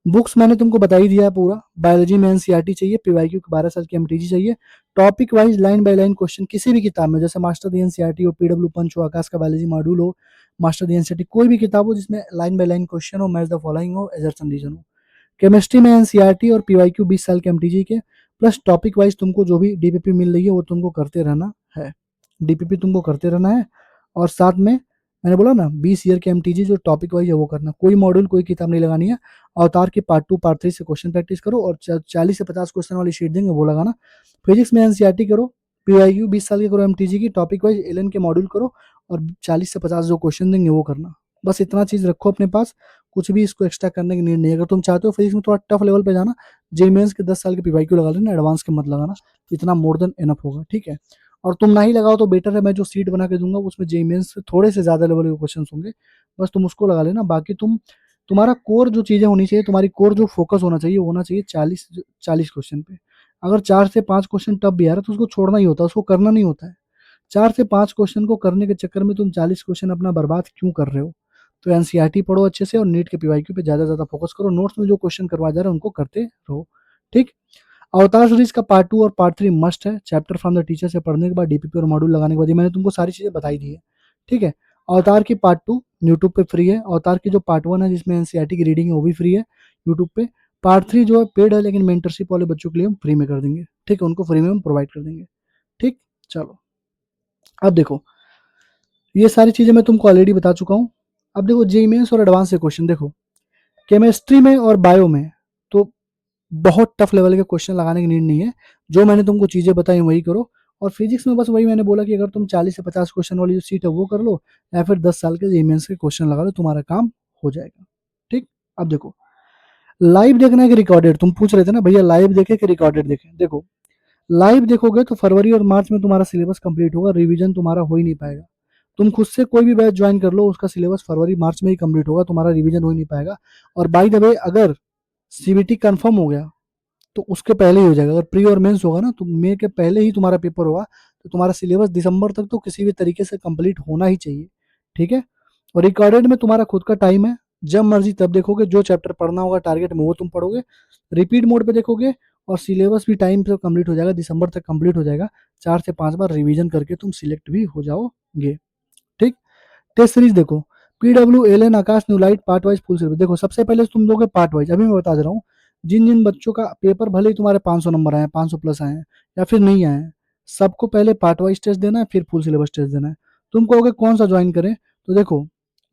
बुक्स मैंने तुमको बता ही दिया है पूरा। बायोलॉजी में एनसीईआरटी चाहिए, पीवाईक्यू 12 साल की एमटीजी चाहिए, topic wise line by line question किसी भी किताब में, जैसे मास्टर दी एनसीईआरटी हो, पीडब्ल्यू पंच हो, आकाश का बायोलॉजी मॉड्यूल हो, मास्टर दी एनसीईआरटी, कोई भी किताब हो जिसमें लाइन बाय लाइन क्वेश्चन हो, मैच द फॉलोइंग हो, एजर्सन रीजन हो। केमिस्ट्री में एनसीईआरटी और पीवाईक्यू 20 साल के एमटीजी के, प्लस टॉपिक वाइज तुमको जो भी डीपीपी मिल रही है वो तुमको करते रहना है। डीपीपी तुमको करते रहना है, और साथ में मैंने बोला ना 20 ईयर के एमटीजी जो टॉपिक वाइज है वो करना। कोई मॉड्यूल कोई किताब नहीं लगानी है। अवतार की पार्ट 2 पार्ट 3 से क्वेश्चन प्रैक्टिस करो, और 40 से 50 क्वेश्चन वाली शीट देंगे वो लगाना। फिजिक्स में एनसीईआरटी करो, पीवाईक्यू 20 साल के करो, एमटीजी की टॉपिक वाइज एलएन के मॉड्यूल करो, और 40 से 50 जो क्वेश्चन देंगे वो करना। बस इतना चीज रखो अपने पास, कुछ भी इसको एक्स्ट्रा करने की नीड नहीं है। अगर तुम चाहते हो फिजिक्स में थोड़ा टफ लेवल पे जाना, जेईई मेंस के 10 साल के पीवाईक्यू लगा लेना, एडवांस के मत लगाना, इतना मोर देन इनफ होगा। ठीक है, और तुम ना ही लगाओ तो बेटर है, मैं जो सीट बना के दूंगा उसमें जेईई मेंस से थोड़े से ज्यादा लेवल के क्वेश्चन होंगे, बस तुम उसको लगा लेना। बाकी तुम्हारा कोर जो चीजें होनी चाहिए, तुम्हारी कोर जो फोकस होना चाहिए, वो होना चाहिए 40 क्वेश्चन पे। अगर 4 से 5 क्वेश्चन टफ भी आ रहा है तो उसको छोड़ना ही होता है, उसको करना नहीं होता है। 4 से 5 क्वेश्चन को करने के चक्कर में तुम 40 क्वेश्चन अपना बर्बाद क्यों कर रहे हो? तो एनसीईआरटी पढ़ो अच्छे से, और नीट के पीवाईक्यू पे ज्यादा ज्यादा फोकस करो, नोट्स में जो क्वेश्चन करवा जा रहे हैं उनको करते रहो। ठीक, अवतार सीरीज का पार्ट 2 और पार्ट 3 मस्ट है। चैप्टर फ्रॉम द टीचर से पढ़ने के बाद डीपीपी और मॉड्यूल लगाने के बाद, ये मैंने तुमको सारी चीजें बताई दी है। ठीक है, अवतार की पार्ट 2 यूट्यूब पे फ्री है। अवतार की जो पार्ट 1 है जिसमें एनसीईआरटी की रीडिंग है वो भी फ्री है यूट्यूब पे। पार्ट 3 जो है पेड है, लेकिन मेंटरशिप वाले बच्चों के लिए हम फ्री में कर देंगे। ठीक है, उनको फ्री में हम प्रोवाइड कर देंगे। ठीक, चलो अब देखो, ये सारी चीजें मैं तुमको ऑलरेडी बता चुका हूँ। अब देखो जेईई मेंस और एडवांस के क्वेश्चन देखो, केमिस्ट्री में और बायो में तो बहुत टफ लेवल के क्वेश्चन लगाने की नीड नहीं है। जो मैंने तुमको चीजें बताई वही करो। और फिजिक्स में बस वही मैंने बोला कि अगर तुम 40 से 50 क्वेश्चन वाली जो सीट है वो कर लो, या फिर 10 साल के जेईई मेंस के क्वेश्चन लगा लो, तुम्हारा काम हो जाएगा। ठीक, अब देखो, लाइव देखना है कि रिकॉर्डेड, तुम पूछ रहे थे ना भैया लाइव देखे कि रिकॉर्डेड देखे। देखो, लाइव देखोगे तो फरवरी और मार्च में तुम्हारा सिलेबस कंप्लीट होगा, रिवीजन तुम्हारा हो ही नहीं पाएगा। तुम खुद से कोई भी बैच ज्वाइन कर लो, उसका सिलेबस फरवरी मार्च में ही कंप्लीट होगा, तुम्हारा रिवीजन हो ही नहीं पाएगा। और बाय द वे, अगर सीबीटी कंफर्म हो गया तो उसके पहले ही हो जाएगा। अगर प्री और मेंस होगा ना तो मई के पहले ही तुम्हारा पेपर होगा, तो तुम्हारा सिलेबस दिसंबर तक तो किसी भी तरीके से कंप्लीट होना ही चाहिए। ठीक है, और रिकॉर्डेड में तुम्हारा खुद का टाइम है, जब मर्जी तब देखोगे, जो चैप्टर पढ़ना होगा टारगेट में वो तुम पढ़ोगे, रिपीट मोड पे देखोगे, और सिलेबस भी टाइम से कंप्लीट हो जाएगा, दिसंबर तक कंप्लीट हो जाएगा। 4 से 5 बार रिवीजन करके तुम सिलेक्ट भी हो जाओगे। ठीक, टेस्ट सीरीज देखो, पीडब्ल्यू एल एन आकाश न्यूलाइट पार्ट वाइज फुल सिलेबस। देखो सबसे पहले तुम लोगे पार्ट वाइज, अभी मैं बता दे रहा हूँ। जिन जिन बच्चों का पेपर भले ही तुम्हारे 500 नंबर आए हैं, 500 प्लस आए हैं या फिर नहीं आए हैं, सबको पहले पार्ट वाइज टेस्ट देना है, फिर फुल सिलेबस टेस्ट देना है। तुम कहोगे कौन सा ज्वाइन करें, तो देखो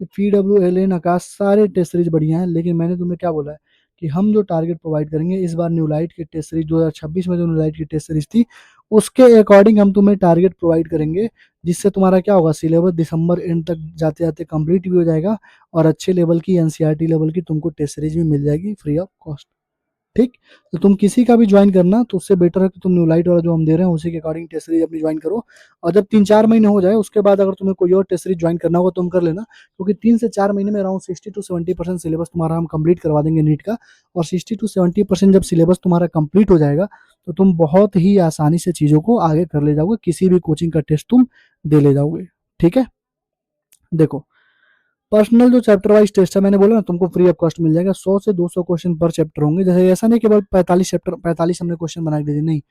PWLN आकाश सारे टेस्ट सीरीज बढ़िया हैं, लेकिन मैंने तुम्हें क्या बोला है कि हम जो टारगेट प्रोवाइड करेंगे इस बार न्यू लाइट की टेस्ट सीरीज 2026 में जो न्यू लाइट की टेस्ट सीरीज थी उसके अकॉर्डिंग हम तुम्हें टारगेट प्रोवाइड करेंगे, जिससे तुम्हारा क्या होगा, सिलेबस दिसंबर एंड तक जाते जाते कंप्लीट भी हो जाएगा और अच्छे लेवल की NCERT लेवल की तुमको टेस्ट सीरीज भी मिल जाएगी फ्री ऑफ कॉस्ट। ठीक, तो तुम किसी का भी ज्वाइन करना तो उससे बेटर है कि तुम न्यू लाइट वाला जो हम दे रहे हैं उसी के अकॉर्डिंग टेस्ट सीरीज अपनी ज्वाइन करो। और जब 3-4 महीने हो जाए उसके बाद अगर तुम्हें कोई और टेस्ट सीरीज ज्वाइन करना होगा तुम कर लेना, क्योंकि 3 से 4 महीने में अराउंड 60 to 70% सिलेबस तुम्हारा हम कंप्लीट करवा देंगे नीट का। और 60 to 70% जब सिलेबस तुम्हारा कंप्लीट हो जाएगा तो तुम बहुत ही आसानी से चीज़ों को आगे कर ले जाओगे, किसी भी कोचिंग का टेस्ट तुम दे ले जाओगे। ठीक है, देखो पर्सनल जो चैप्टर वाइज टेस्ट है मैंने बोला ना तुमको फ्री ऑफ कॉस्ट मिल जाएगा। 100 से 200 क्वेश्चन पर चैप्टर होंगे, जैसे ऐसा नहीं केवल 45 चैप्टर 45 हमने क्वेश्चन बना के दे दिए, नहीं,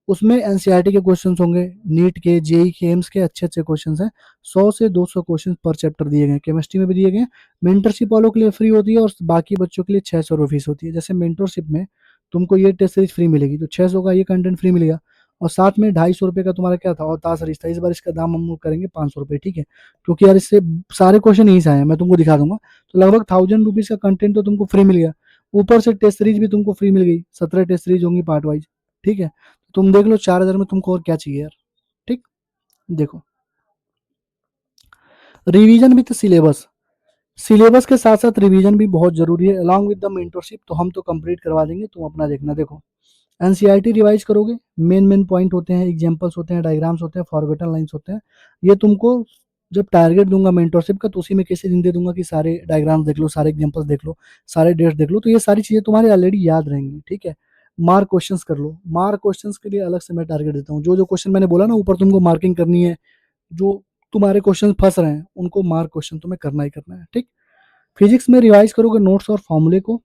उसमें NCERT के क्वेश्चन होंगे, नीट के, जेई के, एम्स के अच्छे अच्छे क्वेश्चन हैं। 100 से 200 क्वेश्चन पर चैप्टर दिए गए, केमिस्ट्री में भी दिए गए। मेंटरशिप वालों के लिए फ्री होती है और बाकी बच्चों के लिए 600 रुपये फीस होती है। जैसे मेंटरशिप में तुमको ये टेस्ट सीरीज फ्री मिलेगी तो 600 का ये कंटेंट फ्री मिलेगा, और साथ में 250 रुपये का तुम्हारा क्या था, और ताश रिश्ता, इस बार इसका दाम हम लोग करेंगे 500 रुपये। ठीक है, क्योंकि यार इससे सारे क्वेश्चन यहीं से आए हैं, मैं तुमको दिखा दूंगा। तो लगभग 1000 रुपीज का कंटेंट तो तुमको फ्री मिल गया, ऊपर से टेस्ट सीरीज भी तुमको फ्री मिल गई, 17 टेस्ट सीरीज होंगी पार्ट वाइज। ठीक है, तुम देख लो 4000 में तुमको और क्या चाहिए यार। ठीक, देखो रिवीजन विद सिलेबस, सिलेबस के साथ साथ रिवीजन भी बहुत जरूरी है अलॉन्ग विद द मेंटरशिप, तो हम तो कंप्लीट करवा देंगे, तुम अपना देखना। देखो NCERT रिवाइज करोगे, मेन मेन पॉइंट होते हैं, एग्जांपल्स होते हैं, डायग्राम्स होते हैं, फॉरगॉटन लाइंस होते हैं, ये तुमको जब टारगेट दूंगा मेंटरशिप का तो उसी में कैसे दिन दे दूंगा कि सारे डायग्राम्स देख लो, सारे एग्जांपल्स देख लो, सारे डेट्स देख लो, तो ये सारी चीजें तुम्हारे ऑलरेडी याद रहेंगी। ठीक है, मार्क क्वेश्चंस कर लो, मार्क क्वेश्चंस के लिए अलग से मैं टारगेट देता हूँ, जो जो क्वेश्चन मैंने बोला ना ऊपर तुमको मार्किंग करनी है, जो तुम्हारे क्वेश्चन फंस रहे हैं उनको मार्क क्वेश्चन तुम्हें करना ही करना है। ठीक, फिजिक्स में रिवाइज करोगे नोट्स और फॉर्मूले को,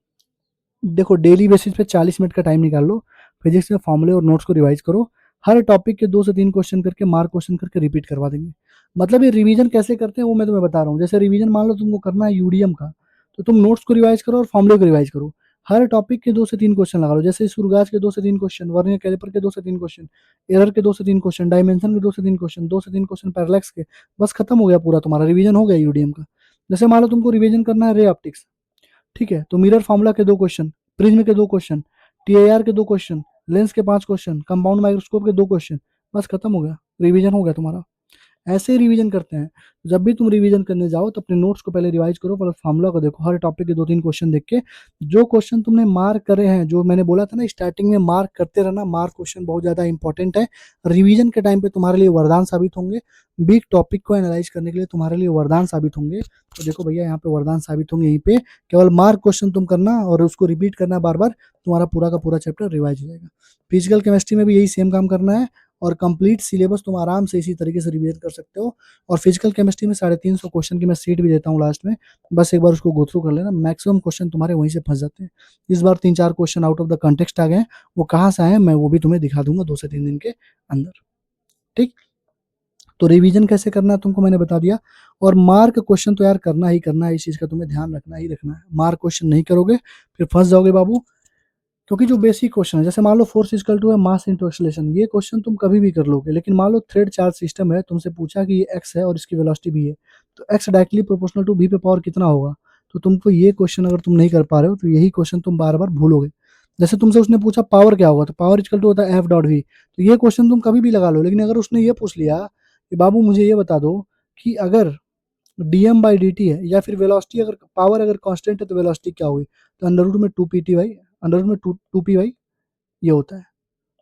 देखो डेली बेसिस पे 40 मिनट का टाइम निकाल लो, फिजिक्स में फॉर्मूले और नोट्स को रिवाइज करो, हर टॉपिक के 2 से 3 क्वेश्चन करके मार्क क्वेश्चन करके रिपीट करवा देंगे। मतलब ये रिवीजन कैसे करते हैं वो मैं तुम्हें बता रहा हूँ। जैसे रिवीजन मान लो तुमको करना है यूडीएम का, तो तुम नोट्स को रिवाइज करो और फॉर्मूले को रिवाइज करो, हर टॉपिक के 2 से 3 क्वेश्चन लगा लो, जैसे सूर्यगाज के 2 से 3 क्वेश्चन, वर्नियर कैलिपर के 2 से 3 क्वेश्चन, एरर के 2 से 3 क्वेश्चन, डायमेंशन के 2 से 3 क्वेश्चन, 2 से 3 क्वेश्चन पैरेलैक्स के, बस खत्म हो गया पूरा तुम्हारा रिवीजन हो गया यूडीएम का। जैसे मान लो तुमको रिवीजन करना है रे ऑप्टिक्स, ठीक है, तो मिरर फार्मूला के 2 क्वेश्चन, प्रिज्म के 2 क्वेश्चन, TIR के 2 क्वेश्चन, लेंस के 5 क्वेश्चन, कंपाउंड माइक्रोस्कोप के 2 क्वेश्चन, बस खत्म हो गया, रिवीजन हो गया तुम्हारा। ऐसे ही रिवीजन करते हैं। जब भी तुम रिवीजन करने जाओ तो अपने नोट्स को पहले रिवाइज करो, प्लस फार्मूला को देखो, हर टॉपिक के 2-3 क्वेश्चन देख के जो क्वेश्चन तुमने मार्क करे हैं, जो मैंने बोला था ना स्टार्टिंग में, मार्क करते रहना, मार्क क्वेश्चन बहुत ज्यादा इंपॉर्टेंट है, रिवीजन के टाइम पे तुम्हारे लिए वरदान साबित होंगे, बिग टॉपिक को एनालाइज करने के लिए तुम्हारे लिए वरदान साबित होंगे। तो देखो भैया यहाँ पे वरदान साबित होंगे, यहीं पे केवल मार्क क्वेश्चन तुम करना और उसको रिपीट करना बार बार, तुम्हारा पूरा का पूरा चैप्टर रिवाइज हो जाएगा। फिजिकल केमिस्ट्री में भी यही सेम काम करना है, और कंप्लीट सिलेबस तुम आराम से इसी तरीके से रिवीजन कर सकते हो। और फिजिकल केमिस्ट्री में 350 क्वेश्चन की मैं सीट भी देता हूँ लास्ट में, बस एक बार उसको गो थ्रू कर लेना, मैक्सिमम क्वेश्चन तुम्हारे वहीं से फंस जाते हैं। इस बार 3-4 question out of the context आ गए हैं, वो कहाँ से आए हैं मैं वो भी तुम्हें दिखा दूंगा 2 से 3 दिन के अंदर। ठीक, तो रिवीजन कैसे करना है तुमको मैंने बता दिया, और मार्क क्वेश्चन तो यार करना ही करना है, इस चीज का तुम्हें ध्यान रखना ही रखना है, मार्क क्वेश्चन नहीं करोगे फिर फंस जाओगे बाबू। क्योंकि जो बेसिक क्वेश्चन है, जैसे मान लो फोर्स इक्वल टू है मास इंटू एक्सेलरेशन, ये क्वेश्चन तुम कभी भी कर लोगे, लेकिन मान लो थ्रेड चार्ज सिस्टम है, तुमसे पूछा कि ये एक्स है और इसकी वेलोसिटी भी है, तो X directly proportional to v पे पावर कितना होगा, तो तुमको ये क्वेश्चन अगर तुम नहीं कर पा रहे हो तो यही क्वेश्चन तुम बार बार भूलोगे। जैसे तुमसे उसने पूछा पावर क्या होगा, तो पावर इक्वल टू होता है F.V, तो ये क्वेश्चन तुम कभी भी लगा लो, लेकिन अगर उसने ये पूछ लिया कि बाबू मुझे ये बता दो कि अगर dm/dt है या फिर वेलोसिटी, अगर पावर अगर कांस्टेंट है तो वेलोसिटी क्या होगी, तो अंडर रूट में 2pt/, अंडर रूट में 2p/, ये होता है।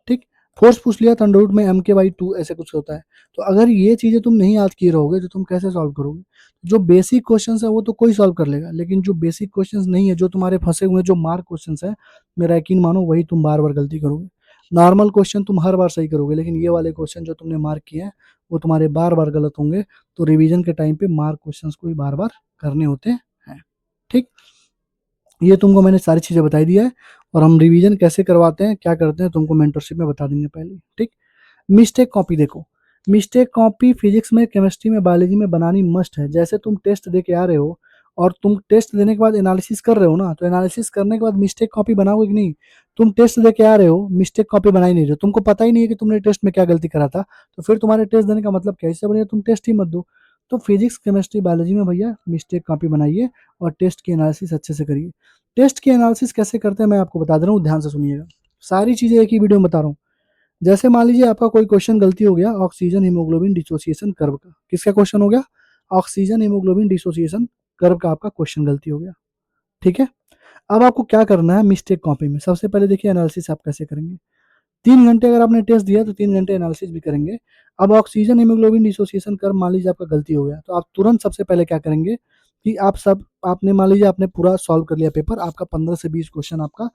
ठीक, फोर्स पूछ लिया तो अंडर रूट में mk/2 ऐसे कुछ होता है। तो अगर ये चीजें तुम नहीं याद किए रहोगे तो तुम कैसे सॉल्व करोगे। जो बेसिक क्वेश्चंस है वो तो कोई सॉल्व कर लेगा, लेकिन जो बेसिक क्वेश्चंस नहीं है, जो तुम्हारे फंसे हुए जो मार्क क्वेश्चंस है, मेरा यकीन मानो वही तुम बार बार गलती करोगे। नॉर्मल क्वेश्चन तुम हर बार सही करोगे, लेकिन ये वाले क्वेश्चन जो तुमने मार्क किए हैं वो तुम्हारे बार बार गलत होंगे। तो रिवीजन के टाइम पे मार्क क्वेश्चन को ही बार बार करने होते हैं। ठीक, ये तुमको मैंने सारी चीजें बताई दिया है, और हम रिवीजन कैसे करवाते हैं क्या करते हैं तुमको मेंटरशिप में बता देंगे पहले। ठीक, मिस्टेक कॉपी देखो, मिस्टेक कॉपी फिजिक्स में, केमिस्ट्री में, बायोलॉजी में बनानी मस्ट है। जैसे तुम टेस्ट दे के आ रहे हो और तुम टेस्ट देने के बाद एनालिसिस कर रहे हो ना, तो एनालिसिस करने के बाद मिस्टेक कॉपी बनाओगे कि नहीं? तुम टेस्ट दे के आ रहे हो, मिस्टेक कॉपी बना ही नहीं रहे हो, तुमको पता ही नहीं है कि तुमने टेस्ट में क्या गलती करा था, तो फिर तुम्हारे टेस्ट देने का मतलब क्या है? इससे बढ़िया तुम टेस्ट ही मत दो। तो फिजिक्स, केमिस्ट्री, बायोलॉजी में भैया मिस्टेक कॉपी बनाइए और टेस्ट की एनालिसिस अच्छे से करिए। टेस्ट की एनालिसिस कैसे करते हैं मैं आपको बता दे रहा हूँ, ध्यान से सुनिएगा। सारी चीज़ें एक ही वीडियो में बता रहा हूँ। जैसे मान लीजिए आपका कोई क्वेश्चन गलती हो गया ऑक्सीजन हीमोग्लोबिन डिसोसिएशन कर्व का। किसका क्वेश्चन हो गया? ऑक्सीजन हीमोग्लोबिन डिसोसिएशन कर्व का आपका क्वेश्चन गलती हो गया। ठीक है? अब आपको क्या करना है मिस्टेक कॉपी में? सबसे पहले देखिए एनालिसिस आप कैसे करेंगे। 3 घंटे अगर आपने टेस्ट दिया तो 3 घंटे एनालिसिस भी करेंगे। अब ऑक्सीजन हीमोग्लोबिन डिसोसिएशन कर्व मान लीजिए आपका गलती हो गया, तो आप तुरंत सबसे पहले क्या करेंगे कि आपने मान लीजिए आपने पूरा सॉल्व कर लिया पेपर, आपका 15 से 20 क्वेश्चन आपका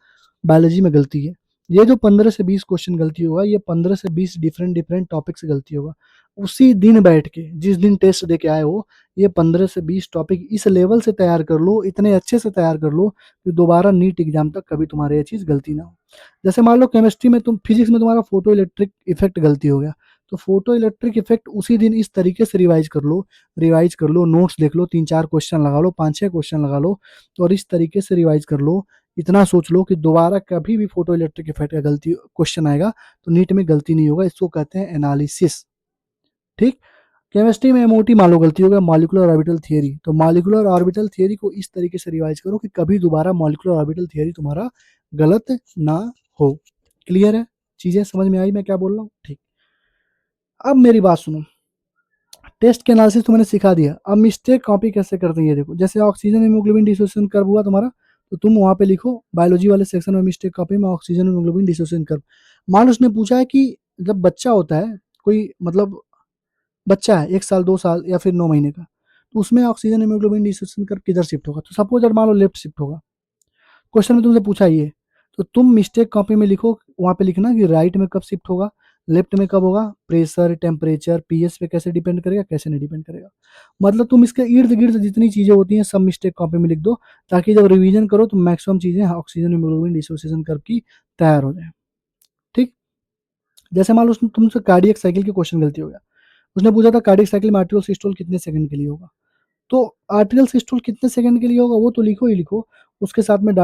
बायोलॉजी में गलती है। ये जो 15 से 20 क्वेश्चन गलती होगा, ये 15 से 20 डिफरेंट डिफरेंट टॉपिक से गलती होगा। उसी दिन बैठ के, जिस दिन टेस्ट दे के आए हो, ये 15 से 20 टॉपिक इस लेवल से तैयार कर लो, इतने अच्छे से तैयार कर लो कि दोबारा नीट एग्जाम तक कभी तुम्हारे ये चीज़ गलती ना हो। जैसे मान लो केमिस्ट्री में फिजिक्स में तुम्हारा फोटो इलेक्ट्रिक इफेक्ट गलती हो गया, तो फोटो इलेक्ट्रिक इफेक्ट उसी दिन इस तरीके से रिवाइज कर लो, नोट्स देख लो, 3-4 क्वेश्चन लगा लो, 5-6 क्वेश्चन लगा लो, और इस तरीके से रिवाइज कर लो। इतना सोच लो कि दोबारा कभी भी फोटो इलेक्ट्रिक इफेक्ट का गलती क्वेश्चन आएगा तो नीट में गलती नहीं होगा। इसको कहते हैं एनालिसिस। ठीक। केमिस्ट्री में एमओटी मान लो गलती हो गया, मॉलिक्यूलर ऑर्बिटल थियरी, तो मॉलिक्यूलर ऑर्बिटल थियरी को इस तरीके से रिवाइज करो कि कभी दोबारा मॉलिक्यूलर ऑर्बिटल थियरी तुम्हारा गलत ना हो। क्लियर है? चीजें समझ में आई मैं क्या बोल रहा हूँ? ठीक। अब मेरी बात सुनो, टेस्ट के एनालिसिस तो मैंने सिखा दिया, अब मिस्टेक कॉपी कैसे करते हैं ये देखो। जैसे ऑक्सीजन हीमोग्लोबिन डिसोसिएशन कर्व हुआ तुम्हारा, तो तुम वहां पे लिखो बायोलॉजी वाले सेक्शन में मिस्टेक कॉपी में ऑक्सीजन हीमोग्लोबिन डिसोसिएशन कर्व। मान लो उसने पूछा है कि जब बच्चा होता है, कोई मतलब बच्चा है 1 साल 2 साल या फिर 9 महीने का, तो उसमें ऑक्सीजन हीमोग्लोबिन डिसोसिएशन कर्व किधर शिफ्ट होगा? तो सपोज अगर मान लो लेफ्ट शिफ्ट होगा, क्वेश्चन में तुमसे पूछा ये, तो तुम मिस्टेक कॉपी में लिखो, वहां पे लिखना कि राइट में कब शिफ्ट होगा, लेफ्ट में कब होगा, प्रेशर, टेम्परेचर, पीएच पे कैसे डिपेंड करेगा, कैसे नहीं डिपेंड करेगा। मतलब तुम इसके इर्द गिर्द जितनी चीजें होती हैं सब मिस्टेक कॉपी में लिख दो, ताकि जब रिवीजन करो तो मैक्सिमम चीजें ऑक्सीजन हीमोग्लोबिन डिसोसिएशन कर्व की तैयार हो जाए। ठीक। जैसे मान लो उसने तुमसे कार्डियक साइकिल की क्वेश्चन गलती हो गया, उसने पूछा था कार्डियक साइकिल में आर्टियल सिस्टोल कितने सेकंड के लिए होगा, तो आर्टियल सिस्टोल कितने सेकंड के लिए होगा वो तो लिखो ही लिखो, उसके साथ में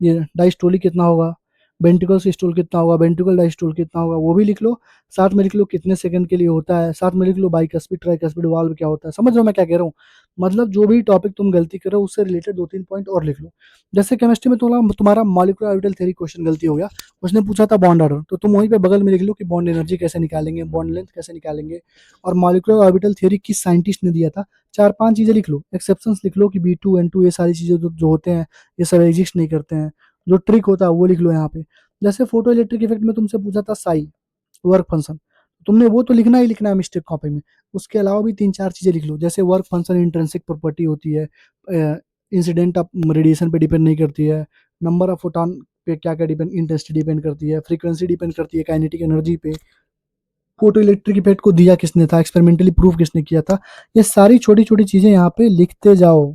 ये डायस्टोली कितना होगा, वेंट्रिकल सिस्टोल कितना होगा, वेंट्रिकल डायस्टोल कितना होगा वो भी लिख लो, साथ में लिख लो कितने सेकंड के लिए होता है, साथ में लिख लो बाइकस्पिड ट्राइकस्पिड वाल्व क्या होता है। समझ रहे हो मैं क्या कह रहा हूँ? मतलब जो भी टॉपिक तुम गलती कर रहे हो उससे रिलेटेड 2-3 पॉइंट और लिख लो। जैसे केमिस्ट्री में तुम्हारा मॉलिक्यूलर ऑर्बिटल थ्योरी क्वेश्चन गलती हो गया, उसने पूछा था बॉन्ड ऑर्डर, तो तुम वहीं पे बगल में लिख लो कि बॉन्ड एनर्जी कैसे निकालेंगे, बॉन्ड लेंथ कैसे निकालेंगे, और मॉलिक्यूलर ऑर्बिटल थ्योरी किस साइंटिस्ट ने दिया था। 4-5 चीजें लिख लो, एक्सेप्शंस लिख लो कि B2 N2 ये सारी चीजें जो होते हैं ये सब एग्जिस्ट नहीं करते हैं, जो ट्रिक होता है वो लिख लो यहाँ पे। जैसे फोटो इलेक्ट्रिक इफेक्ट में तुमसे पूछा था साई वर्क फंक्शन, तुमने वो तो लिखना ही लिखना है मिस्टेक कॉपी में। उसके अलावा भी 3-4 चीजें लिख लो, जैसे वर्क फंक्शन इंट्रिंसिक प्रॉपर्टी होती है, इंसिडेंट ऑफ रेडिएशन पे डिपेंड नहीं करती है, नंबर ऑफ फोटॉन पे क्या क्या डिपेंड, इंटेंसिटी डिपेंड करती है, फ्रीक्वेंसी डिपेंड करती है काइनेटिक एनर्जी पे, फोटो इलेक्ट्रिक इफेक्ट को दिया किसने था, एक्सपेरिमेंटली प्रूव किसने किया था। ये सारी छोटी छोटी चीजें यहाँ पे लिखते जाओ।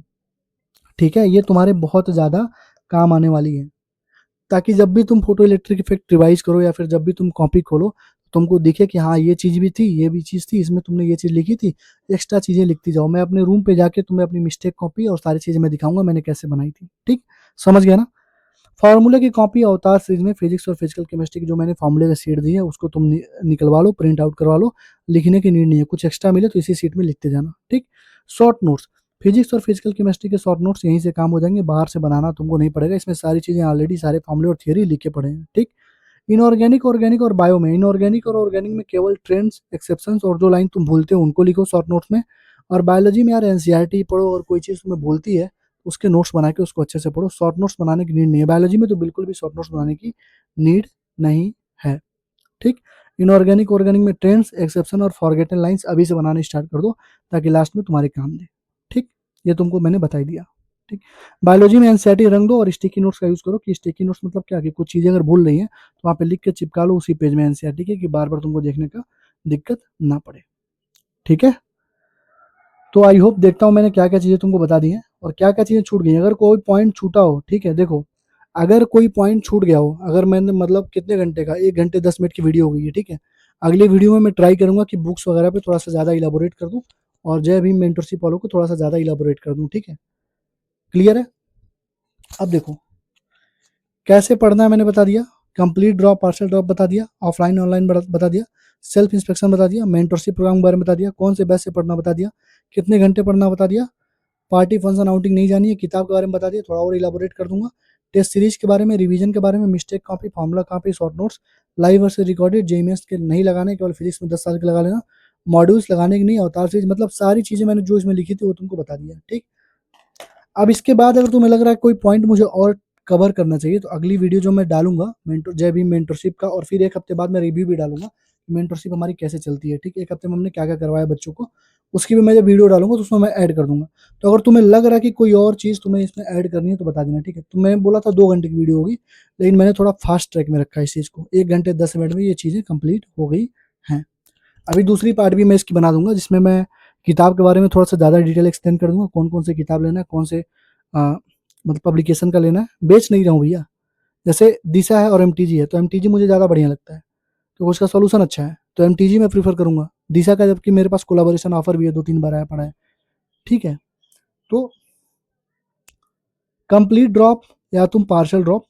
ठीक है? ये तुम्हारे बहुत ज्यादा काम आने वाली है, ताकि जब भी तुम फोटो इलेक्ट्रिक इफेक्ट रिवाइज करो या फिर जब भी तुम कॉपी खोलो, तुमको दिखे कि हाँ ये चीज भी थी, ये भी चीज थी, इसमें तुमने ये चीज लिखी थी। एक्स्ट्रा चीजें लिखती जाओ, मैं अपने रूम पे जाके तुम्हें अपनी मिस्टेक कॉपी और सारी चीजें मैं दिखाऊंगा मैंने कैसे बनाई थी। ठीक? समझ गया ना? फार्मूले की कॉपी अवतार सीरीज में फिजिक्स और फिजिकल केमिस्ट्री की जो मैंने फार्मूले का सीट दी है उसको तुम निकलवा लो, प्रिंट आउट करवा लो। लिखने की नीड नहीं है, कुछ एक्स्ट्रा मिले तो इसी सीट में लिखते जाना। ठीक? शॉर्ट नोट्स, फिजिक्स और फिजिकल केमिस्ट्री के शॉर्ट नोट्स यहीं से काम हो जाएंगे, बाहर से बनाना तुमको नहीं पड़ेगा, इसमें सारी चीजें ऑलरेडी सारे फार्मूले और थियरी लिखे पड़े हैं। ठीक? इनऑर्गेनिक, ऑर्गेनिक और बायो में, इनऑर्गेनिक और ऑर्गेनिक में केवल ट्रेंड्स, एक्सेप्शंस और जो लाइन तुम भूलते हो उनको लिखो शॉर्ट नोट्स में। और बायोलॉजी में यार एनसीईआरटी पढ़ो, और कोई चीज़ तुम्हें भूलती है उसके नोट्स बना के उसको अच्छे से पढ़ो। शॉर्ट नोट्स बनाने की नीड नहीं है बायोलॉजी में, तो बिल्कुल भी शॉर्ट नोट्स बनाने की नीड नहीं है। ठीक? इनऑर्गेनिक, ऑर्गेनिक में ट्रेंड्स, एक्सेप्शन और फॉरगेटन लाइंस अभी से बनाने स्टार्ट कर दो, ताकि लास्ट में तुम्हारे काम दे। ठीक? ये तुमको मैंने बता ही दिया। ठीक? बायोलॉजी में एनसीईआरटी रंग दो और स्टिकी नोट्स का यूज करो, कि स्टिकी नोट्स मतलब क्या, कि कुछ चीजें अगर भूल रही हैं तो वहाँ पे लिख के चिपका लो उसी पेज में एनसीईआरटी के, कि बार बार तुमको देखने का दिक्कत ना पड़े। ठीक है? तो आई होप, देखता हूँ मैंने क्या क्या चीजें तुमको बता दी हैं और क्या क्या चीजें छूट गई। अगर कोई पॉइंट छूटा हो, ठीक है, देखो, अगर कोई पॉइंट छूट गया हो, अगर मैंने मतलब कितने घंटे का, 1 घंटे 10 मिनट की वीडियो हो गई है, ठीक है, अगली वीडियो में मैं ट्राई करूंगा कि बुक्स वगैरह पे थोड़ा सा ज्यादा इलाबोरेट कर दूं, और जय भीम मेंटरशिप वालों को थोड़ा सा ज्यादा इलाबोरेट कर दूं। ठीक है? क्लियर है? अब देखो कैसे पढ़ना है मैंने बता दिया, कंप्लीट ड्रॉप पार्शियल ड्रॉप बता दिया, ऑफलाइन ऑनलाइन बता दिया, सेल्फ इंस्पेक्शन बता दिया, मेंटरशिप प्रोग्राम के बारे में बता दिया, कौन से बैच से पढ़ना बता दिया, कितने घंटे पढ़ना बता दिया, पार्टी फंक्शन आउटिंग नहीं जानी है, किताब के बारे में बता दिया, थोड़ा और इलाबोरेट कर दूंगा, टेस्ट सीरीज के बारे में, रिवीजन के बारे में, mistake copy, formula copy, short notes, live versus recorded, जेईएमएस के नहीं लगाने, केवल फिजिक्स में 10 साल के लगा लेना, मॉड्यूल्स लगाने की नहीं, अवतार सीरीज, मतलब सारी चीजें मैंने जो इसमें लिखी थी वो तुमको बता दिया। ठीक, अब इसके बाद अगर तुम्हें लग रहा है कोई पॉइंट मुझे और कवर करना चाहिए तो अगली वीडियो जो मैं डालूंगा मेंटर जय भीम मेंटरशिप का, और फिर एक हफ्ते बाद मैं रिव्यू भी डालूंगा मेंटरशिप हमारी कैसे चलती है। ठीक, एक हफ्ते में हमने क्या क्या करवाया बच्चों को, उसकी भी मैं जब वीडियो डालूंगा तो उसमें मैं ऐड कर दूंगा। तो अगर तुम्हें लग रहा है कि कोई और चीज़ तुम्हें इसमें ऐड करनी है तो बता देना। ठीक है, तो मैं बोला था 2 घंटे की वीडियो होगी, लेकिन मैंने थोड़ा फास्ट ट्रैक में रखा है इस चीज़ को, 1 घंटे 10 मिनट में ये चीज़ें कंप्लीट हो गई हैं। अभी दूसरी पार्ट भी मैं इसकी बना दूंगा जिसमें मैं किताब के बारे में थोड़ा सा ज़्यादा डिटेल एक्सप्लेन कर दूंगा, कौन कौन से किताब लेना है, कौन से मतलब पब्लिकेशन का लेना है। बेच नहीं रहा हूँ भैया, जैसे दिशा है और एमटीजी है, तो एमटीजी मुझे ज़्यादा बढ़िया लगता है, तो उसका सॉल्यूशन अच्छा है, तो एमटीजी मैं प्रीफर करूंगा दिशा का, जबकि मेरे पास कोलाबोरेशन ऑफर भी है, 2-3 बार आया पड़ा है। ठीक है, तो कंप्लीट ड्रॉप या तुम पार्शल ड्रॉप,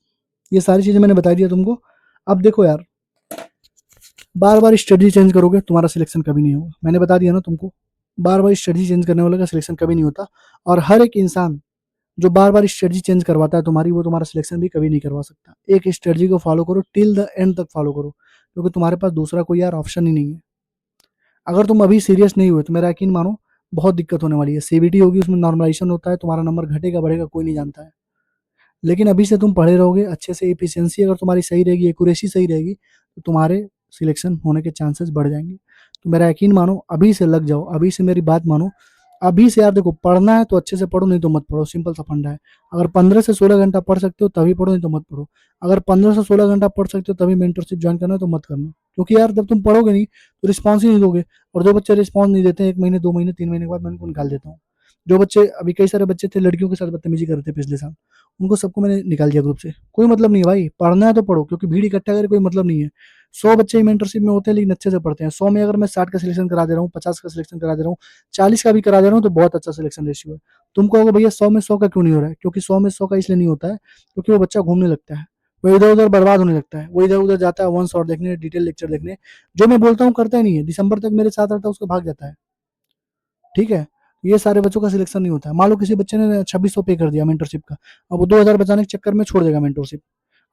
ये सारी चीज़ें मैंने बता दिया तुमको। अब देखो यार, बार बार स्ट्रेटजी चेंज करोगे तुम्हारा सिलेक्शन कभी नहीं होगा, मैंने बता दिया ना तुमको, बार बार स्ट्रेटजी चेंज करने वाले का सिलेक्शन कभी नहीं होता। और हर एक इंसान जो बार बार स्ट्रेटजी चेंज करवाता है तुम्हारी, वो तुम्हारा सिलेक्शन भी कभी नहीं करवा सकता। एक स्ट्रेटजी को फॉलो करो, टिल द एंड तक फॉलो करो, क्योंकि तुम्हारे पास दूसरा कोई यार ऑप्शन ही नहीं है। अगर तुम अभी सीरियस नहीं हुए तो मेरा यकीन मानो बहुत दिक्कत होने वाली है। सीबीटी होगी, उसमें नॉर्मलाइजेशन होता है, तुम्हारा नंबर घटेगा बढ़ेगा कोई नहीं जानता है। लेकिन अभी से तुम पढ़े रहोगे अच्छे से, एफिशिएंसी अगर तुम्हारी सही रहेगी, एक्यूरेसी सही रहेगी, तो तुम्हारे सिलेक्शन होने के चांसेस बढ़ जाएंगे। तो मेरा यकीन मानो, अभी से लग जाओ, अभी से मेरी बात मानो, अभी से यार देखो, पढ़ना है तो अच्छे से पढ़ो, नहीं तो मत पढ़ो, सिंपल सा फंडा है। अगर 15 से 16 घंटा पढ़ सकते हो तभी पढ़ो, नहीं तो मत पढ़ो। अगर 15 से 16 घंटा पढ़ सकते हो तभी मेंटरशिप ज्वाइन करना है तो मत करना, क्योंकि यार जब तुम पढ़ोगे नहीं तो रिस्पॉन्स ही नहीं दोगे। और जो बच्चे रिस्पॉन्स नहीं देते हैं 1 महीने 2 महीने 3 महीने के बाद मैं उनको निकाल देता हूँ। जो बच्चे, अभी कई सारे बच्चे थे लड़कियों के साथ बदतमीजी कर रहे थे पिछले साल, उनको सबको मैंने निकाल दिया ग्रुप से। कोई मतलब नहीं है भाई, पढ़ना है तो पढ़ो, क्योंकि भीड़ इकट्ठा करे कोई मतलब नहीं है। 100 बच्चे ही मेंटरशिप में होते हैं लेकिन अच्छे से पढ़ते हैं। 100 में अगर मैं 60 का सिलेक्शन करा दे रहा हूँ, 50 का सिलेक्शन करा दे रहा हूँ, 40 का भी करा दे रहा हूँ, तो बहुत अच्छा सिलेक्शन रेशियो है। तुम कहोगे भैया 100 में 100 का क्यों नहीं हो रहा है? क्योंकि 100 में 100 का इसलिए नहीं होता है क्योंकि वो बच्चा घूमने लगता है, वो इधर उधर बर्बाद होने लगता है, वो इधर उधर जाता है वन शॉट देखने, डिटेल लेक्चर देखने, जो मैं बोलता हूँ करता ही नहीं है। दिसंबर तक मेरे साथ रहता है, उसको भाग जाता है। ठीक है, ये सारे बच्चों का सिलेक्शन नहीं होता है। मान लो किसी बच्चे ने 2600 पे कर दिया मेंटरशिप का, अब वो 2000 बचाने के चक्कर में छोड़ देगा मेंटरशिप,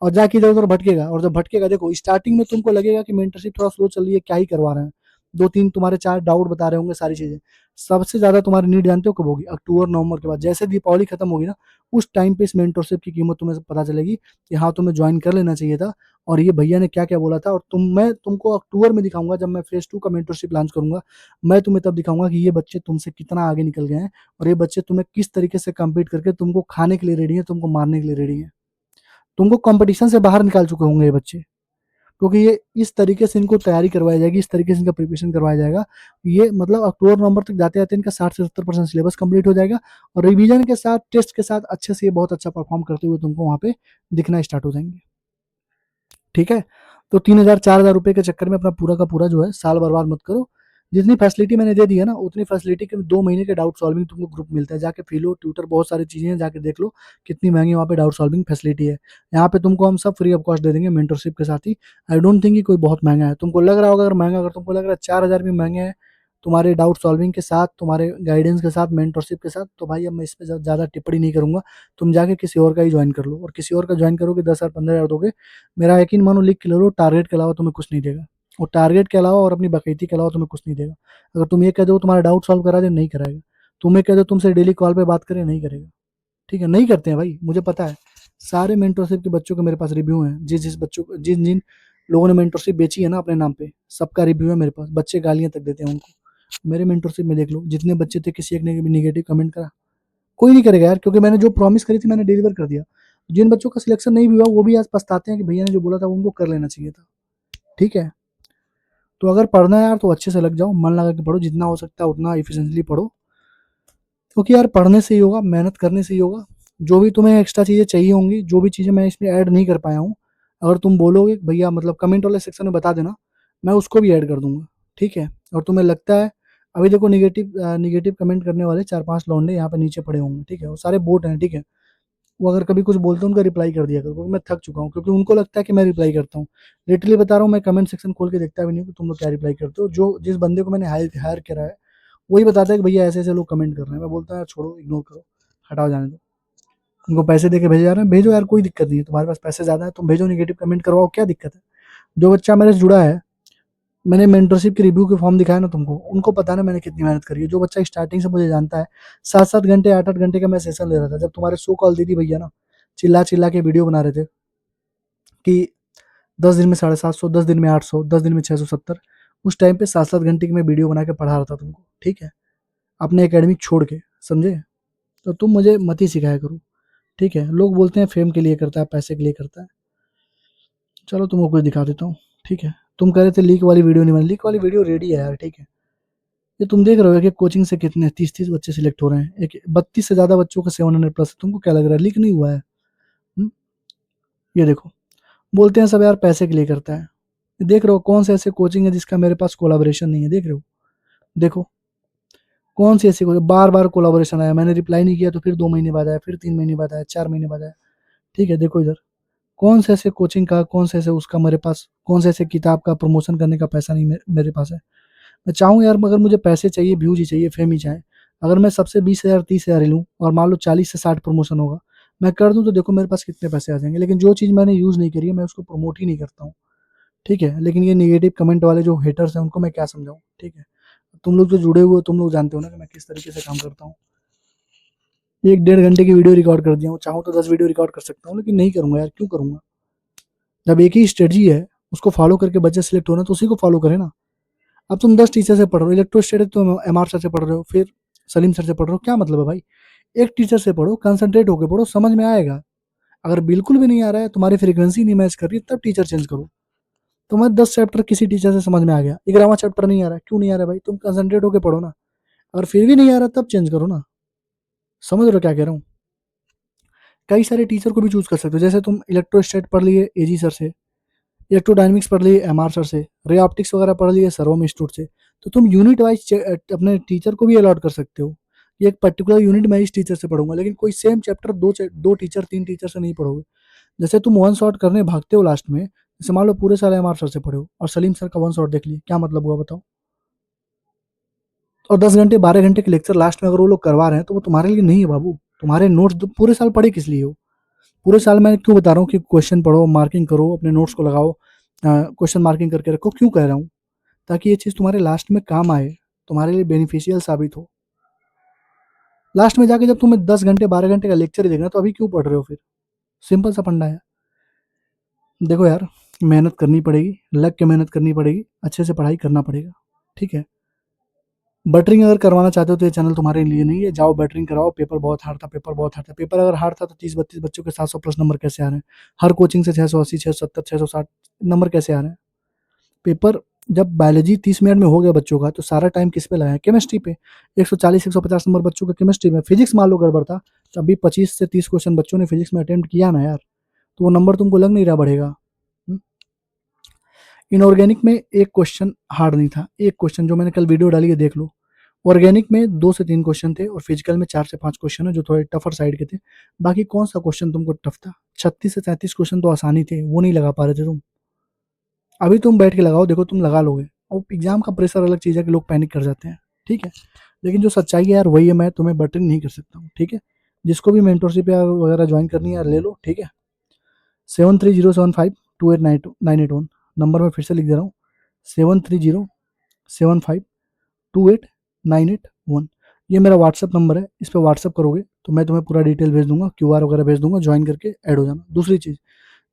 और जाके इधर उधर भटकेगा। और जब भटकेगा, देखो स्टार्टिंग में तुमको लगेगा कि मेंटरशिप थोड़ा स्लो चल रही है, क्या ही करवा रहे हैं, 2-3 तुम्हारे 4 डाउट बता रहे होंगे, सारी चीजें। सबसे ज्यादा तुम्हारी नीड जानते हो कब होगी? अक्टूबर नवंबर के बाद, जैसे दीपावली खत्म होगी ना, उस टाइम पे इस मेंटरशिप की कीमत तुम्हें पता चलेगी कि हाँ तुम्हें ज्वाइन कर लेना चाहिए था, और ये भैया ने क्या क्या बोला था। और मैं तुमको अक्टूबर में दिखाऊंगा, जब मैं फेज 2 का मेंटरशिप लॉन्च करूंगा, मैं तुम्हें तब दिखाऊंगा कि ये बच्चे तुमसे कितना आगे निकल गए हैं, और ये बच्चे तुम्हें किस तरीके से कम्पीट करके तुमको खाने के लिए रेडी है, तुमको मारने के लिए रेडी है, तुमको कंपटीशन से बाहर निकाल चुके होंगे ये बच्चे। क्योंकि ये इस तरीके से इनको तैयारी करवाई जाएगी, इस तरीके से इनका प्रिपरेशन करवाया जाएगा, ये मतलब अक्टूबर नवंबर तक जाते जाते इनका 60 से 70% सिलेबस कंप्लीट हो जाएगा, और रिवीजन के साथ टेस्ट के साथ अच्छे से ये बहुत अच्छा परफॉर्म करते हुए तुमको वहाँ पे दिखना स्टार्ट हो जाएंगे। ठीक है, तो 3,000 4,000 रुपए के चक्कर में अपना पूरा का पूरा जो है साल बर्बाद मत करो। जितनी फैसिलिटी मैंने दे दी है ना, उतनी फैसिलिटी के 2 महीने के डाउट सॉल्विंग तुमको ग्रुप मिलता है, जाके फिलो ट्यूटर बहुत सारी चीजें हैं, जाके देख लो कितनी महंगी वहाँ पे डाउट सॉल्विंग फैसिलिटी है। यहाँ पे तुमको हम सब फ्री ऑफ कॉस्ट दे देंगे मेंटरशिप के साथ ही। आई डोंट थिंक कि कोई बहुत महंगा है, तुमको लग रहा होगा अगर महंगा, अगर तुमको लग रहा है 4,000 भी महंगे हैं तुम्हारे डाउट सॉल्विंग के साथ, तुम्हारे गाइडेंस के साथ, मेंटरशिप के साथ, तो भाई अब मैं इस पर ज़्यादा टिप्पणी नहीं करूंगा। तुम जाके किसी और का ही ज्वाइन कर लो, और किसी और का ज्वाइन करोगे 10,000 15,000 दोगे, मेरा यकीन मानो लिख के ले लो, टारगेट के अलावा तुम्हें कुछ नहीं देगा। और टारगेट के अलावा और अपनी बकैती के अलावा तुम्हें कुछ नहीं देगा। अगर तुम ये कह दो तुम्हारा डाउट सॉल्व करा दे, नहीं कराएगा। तुम्हें कह दो तुमसे डेली कॉल पे बात करे, नहीं करेगा। ठीक है, नहीं करते हैं भाई, मुझे पता है। सारे मेंटरशिप के बच्चों के मेरे पास रिव्यू हैं, जिस जिस बच्चों को, जिन जिन लोगों ने मेंटरशिप बेची है ना अपने नाम पे, सबका रिव्यू है मेरे पास। बच्चे गालियां तक देते हैं उनको, मेरे मेंटरशिप में देख लो जितने बच्चे थे, किसी एक ने भी निगेटिव कमेंट करा? कोई नहीं करेगा यार, क्योंकि मैंने जो प्रॉमिस करी थी मैंने डिलीवर कर दिया। जिन बच्चों का सिलेक्शन नहीं भी हुआ वो भी आज पछताते हैं कि भैया ने जो बोला था वो उनको कर लेना चाहिए था। ठीक है, तो अगर पढ़ना है यार तो अच्छे से लग जाओ, मन लगा के पढ़ो, जितना हो सकता है उतना इफिशिएंटली पढ़ो, क्योंकि यार पढ़ने से ही होगा, मेहनत करने से ही होगा। जो भी तुम्हें एक्स्ट्रा चीज़ें चाहिए होंगी, जो भी चीज़ें मैं इसमें ऐड नहीं कर पाया हूँ, अगर तुम बोलोगे भैया मतलब कमेंट वाले सेक्शन में बता देना, मैं उसको भी ऐड कर दूंगा। ठीक है, और तुम्हें लगता है अभी देखो निगेटिव कमेंट करने वाले 4-5 लौंडे यहाँ पे नीचे पड़े होंगे, ठीक है? वो सारे बोट हैं, ठीक है? वो अगर कभी कुछ बोलते हैं उनका रिप्लाई कर दिया करो, क्योंकि मैं थक चुका हूँ, क्योंकि उनको लगता है कि मैं रिप्लाई करता हूँ। लिटरली बता रहा हूँ, मैं कमेंट सेक्शन खोल के देखता भी नहीं हूँ कि तुम लोग क्या रिप्लाई करते हो। जो जिस बंदे को मैंने हायर करा है, वही बताता है कि भैया ऐसे-ऐसे लोग कमेंट कर रहे हैं। मैं बोलता हूँ यार छोड़ो, इग्नोर करो, हटाओ जाने दो। उनको पैसे देके भेजे जा रहे हैं, भेजो यार, कोई दिक्कत नहीं है। तुम्हारे पास पैसे ज़्यादा है, तुम भेजो, नेगेटिव कमेंट करवाओ, क्या दिक्कत है? जो बच्चा मेरे से जुड़ा है, मैंने मेंटरशिप के रिव्यू के फॉर्म दिखाया ना तुमको, उनको पता है ना मैंने कितनी मेहनत करी है। जो बच्चा स्टार्टिंग से मुझे जानता है, 7-7 घंटे, 8-8 घंटे का मैं सेशन ले रहा था। जब तुम्हारे सो कॉल दीदी भैया ना चिल्ला-चिल्ला के वीडियो बना रहे थे कि 10 दिन में 750, 10 दिन में 800, 10 दिन में 670, उस टाइम पे 7-7 घंटे की मैं वीडियो बना के पढ़ा रहा था तुमको, ठीक है? अपने एकेडमिक छोड़ के, समझे? तो तुम मुझे मत ही सिखाया करो, ठीक है? लोग बोलते हैं फेम के लिए करता है, पैसे के लिए करता है। चलो तुमको कुछ दिखा देता हूँ, ठीक है? तुम कह रहे थे लीक वाली वीडियो नहीं बनी, लीक वाली वीडियो रेडी है यार, ठीक है? ये तुम देख रहे हो कि कोचिंग से कितने 30-30 बच्चे सिलेक्ट हो रहे हैं। एक 32 से ज़्यादा बच्चों का 700 प्लस है। तुमको क्या लग रहा है लीक नहीं हुआ है? हुँ? ये देखो, बोलते हैं सब यार पैसे के लिए करता है। देख रहे हो कौन से ऐसे कोचिंग है जिसका मेरे पास कोलैबोरेशन नहीं है, देख रहे हो? देखो, कौन सी ऐसी कोई बार-बार कोलैबोरेशन आया, मैंने रिप्लाई नहीं किया तो फिर 2 महीने बाद आया, फिर 3 महीने बाद आया, 4 महीने बाद आया, ठीक है? देखो इधर, कौन से ऐसे कोचिंग का, कौन से ऐसे उसका मेरे पास, कौन से ऐसे किताब का प्रमोशन करने का पैसा नहीं मेरे पास है। मैं चाहूँ यार, मगर मुझे पैसे चाहिए, व्यूज़ ही चाहिए, फेम ही चाहिए। अगर मैं सबसे 20,000 30,000 ही लूँ और मान लो 40 से 60 प्रमोशन होगा, मैं कर दूँ तो देखो मेरे पास कितने पैसे आ जाएँगे। लेकिन जो चीज़ मैंने यूज़ नहीं करी है, मैं उसको प्रमोट ही नहीं करता हूँ, ठीक है? लेकिन ये नेगेटिव कमेंट वाले जो हेटर्स हैं, उनको मैं क्या समझाऊँ, ठीक है? तुम लोग जो जुड़े हुए हो, तुम लोग जानते हो ना कि मैं किस तरीके से काम करता हूँ। 1 डेढ़ घंटे की वीडियो रिकॉर्ड कर दिया हूँ, चाहूँ तो 10 वीडियो रिकॉर्ड कर सकता हूँ, लेकिन नहीं करूँगा यार, क्यों करूँगा? जब एक ही स्ट्रेटजी है, उसको फॉलो करके बच्चे सेलेक्ट हो रहे हैं, तो उसी को फॉलो करें ना। अब तुम 10 टीचर से पढ़ रहे हो, इलेक्ट्रोस्टैटिक तुम एमआर सर से पढ़ रहे हो, फिर सलीम सर से पढ़ रहे हो, क्या मतलब है भाई? एक टीचर से पढ़ो, कंसंट्रेट होके पढ़ो, समझ में आएगा। अगर बिल्कुल भी नहीं आ रहा है, तुम्हारी फ्रीक्वेंसी नहीं मैच कर रही, तब टीचर चेंज करो। तुम्हें 10 चैप्टर किसी टीचर से समझ में आ गया, 11वां चैप्टर नहीं आ रहा है, क्यों नहीं आ रहा है भाई? तुम कंसंट्रेट होके पढ़ो ना। अगर फिर भी नहीं आ रहा, तब चेंज करो ना। समझ रहे हो क्या कह रहा हूँ? कई सारे टीचर को भी चूज़ कर सकते हो, जैसे तुम इलेक्ट्रोस्टैट पढ़ लिए एजी सर से, इलेक्ट्रोडायनामिक्स पढ़ लिए एमआर सर से, रे ऑप्टिक्स वगैरह पढ़ लिए सर्वम इंस्टीट्यूट से। तो तुम यूनिट वाइज अपने टीचर को भी अलॉट कर सकते हो। ये एक पर्टिकुलर यूनिट मैं इस टीचर से पढ़ूंगा, लेकिन कोई सेम चैप्टर दो टीचर 3 टीचर से नहीं पढ़ोगे। जैसे तुम वन शॉट करने भागते हो लास्ट में, जैसे मान लो पूरे साल एमआर सर से पढ़े हो और सलीम सर का वन शॉट देख लिए, क्या मतलब हुआ बताओ? और 10 घंटे 12 घंटे के लेक्चर लास्ट में अगर वो लोग करवा रहे हैं, तो वो तुम्हारे लिए नहीं है बाबू। तुम्हारे नोट्स पूरे साल पढ़े किस लिए हो? पूरे साल मैं क्यों बता रहा हूँ कि क्वेश्चन पढ़ो, मार्किंग करो, अपने नोट्स को लगाओ, क्वेश्चन मार्किंग करके रखो, क्यों कह रहा हूँ? ताकि ये चीज़ तुम्हारे लास्ट में काम आए, तुम्हारे लिए बेनिफिशियल साबित हो। लास्ट में जाके जब तुम्हें 10 घंटे 12 घंटे का लेक्चर ही देखना, तो अभी क्यों पढ़ रहे हो फिर? सिंपल सा फंडा है। देखो यार, मेहनत करनी पड़ेगी, लग के मेहनत करनी पड़ेगी, अच्छे से पढ़ाई करना पड़ेगा, ठीक है? बटरिंग अगर करवाना चाहते हो तो ये चैनल तुम्हारे लिए नहीं है। जाओ बटरिंग कराओ, पेपर बहुत हार्ड था, पेपर बहुत हार्ड था। पेपर अगर हार्ड था तो 30-32 बच्चों के 700 प्लस नंबर कैसे आ रहे हैं? हर कोचिंग से 680, 670, 660 नंबर कैसे आ रहे हैं? पेपर जब बायोलॉजी 30 मिनट में हो गया बच्चों का, तो सारा टाइम किस पे लगाया? केमिस्ट्री पे। 140 150 नंबर बच्चों का केमिस्ट्री में। फिजिक्स मान लो गड़बड़ था, तब भी 25 से 30 क्वेश्चन बच्चों ने फिजिक्स में अटेम्प्ट किया ना यार, तो वो नंबर तुमको लग नहीं रहा बढ़ेगा? इनऑर्गेनिक में एक क्वेश्चन हार्ड नहीं था, एक क्वेश्चन जो मैंने कल वीडियो डाली है देख लो। ऑर्गेनिक में 2 से 3 क्वेश्चन थे और फिजिकल में 4 से 5 क्वेश्चन है जो थोड़े टफर साइड के थे। बाकी कौन सा क्वेश्चन तुमको टफ था? 36 से 37 क्वेश्चन तो आसानी थे, वो नहीं लगा पा रहे थे तुम। अभी तुम बैठ के लगाओ, देखो तुम लगा लोगे। और एग्जाम का प्रेशर अलग चीज़ है कि लोग पैनिक कर जाते हैं, ठीक है? लेकिन जो सच्चाई है यार वही है, मैं तुम्हें बटरिंग नहीं कर सकता हूँ, ठीक है? जिसको भी मेंटरशिप या वगैरह ज्वाइन करनी है यार ले लो, ठीक है? 7307528981 नंबर मैं फिर से लिख दे रहा हूँ, 7307528981। ये मेरा व्हाट्सअप नंबर है, इस पे व्हाट्सअप करोगे तो मैं तुम्हें पूरा डिटेल भेज दूंगा, क्यूआर वगैरह भेज दूंगा, ज्वाइन करके ऐड हो जाना। दूसरी चीज़,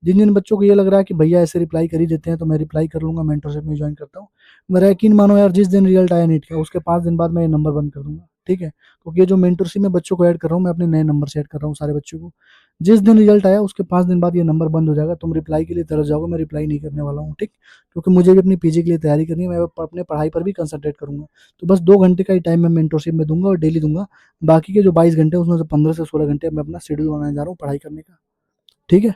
जिन जिन बच्चों को ये लग रहा है कि भैया ऐसे रिप्लाई कर ही देते हैं तो मैं रिप्लाई कर लूंगा, मेंटरशिप में ज्वाइन करता हूँ, मेरा यकीन मानो यार, जिस दिन रिजल्ट आया नीट का उसके 5 दिन बाद मैं ये नंबर बंद कर दूंगा, ठीक है? क्योंकि ये जो मेंटरशिप में बच्चों को ऐड कर रहा हूँ, मैं अपने नए नंबर से ऐड कर रहा हूँ सारे बच्चों को। जिस दिन रिजल्ट आया उसके 5 दिन बाद ये नंबर बंद हो जाएगा, तुम रिप्लाई के लिए तरस जाओगे, मैं रिप्लाई नहीं करने वाला हूँ, ठीक? क्योंकि मुझे भी अपनी पीजी के लिए तैयारी करनी है, मैं अपने पढ़ाई पर भी कंसंट्रेट करूंगा। तो बस 2 घंटे का ही टाइम मैं मेंटरशिप में दूंगा और डेली दूंगा। बाकी के जो 22 घंटे उसमें से 15 से 16 घंटे मैं अपना शेड्यूल बनाने जा रहा हूँ पढ़ाई करने का, ठीक है?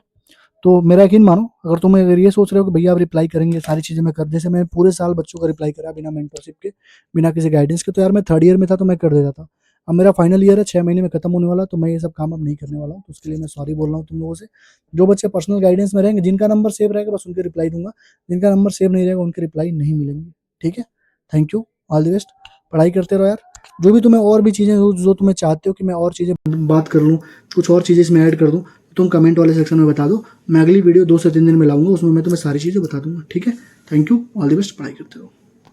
तो मेरा यकीन मानो, अगर ये सोच रहे हो कि भैया आप रिप्लाई करेंगे सारी चीज़ें मैं कर, जैसे मैंने पूरे साल बच्चों का रिप्लाई करा बिना मेंटरशिप के, बिना किसी गाइडेंस के, तो यार मैं थर्ड ईयर में था तो मैं कर देता था। अब मेरा फाइनल ईयर है, 6 महीने में खत्म होने वाला, तो मैं ये सब काम अब नहीं करने वाला हूँ। तो उसके लिए मैं सॉरी बोल रहा हूँ तुम लोगों से। जो बच्चे पर्सनल गाइडेंस में रहेंगे, जिनका नंबर सेव रहेगा बस उनके रिप्लाई दूंगा, जिनका नंबर सेव नहीं रहेगा उनके रिप्लाई नहीं मिलेंगे। ठीक है, thank you, all the best, पढ़ाई करते रहो यार। जो भी तुम्हें और भी चीज़ें जो तुम्हें चाहते हो कि मैं और चीज़ें बात कर लूँ, कुछ और चीज़ें इसमें ऐड कर दूँ, तुम कमेंट वाले सेक्शन में बता दो। मैं अगली वीडियो 2 से 3 दिन में लाऊंगा, उसमें मैं तुम्हें सारी चीज़ें बता दूंगा। ठीक है, thank you, all the best, पढ़ाई करते रहो।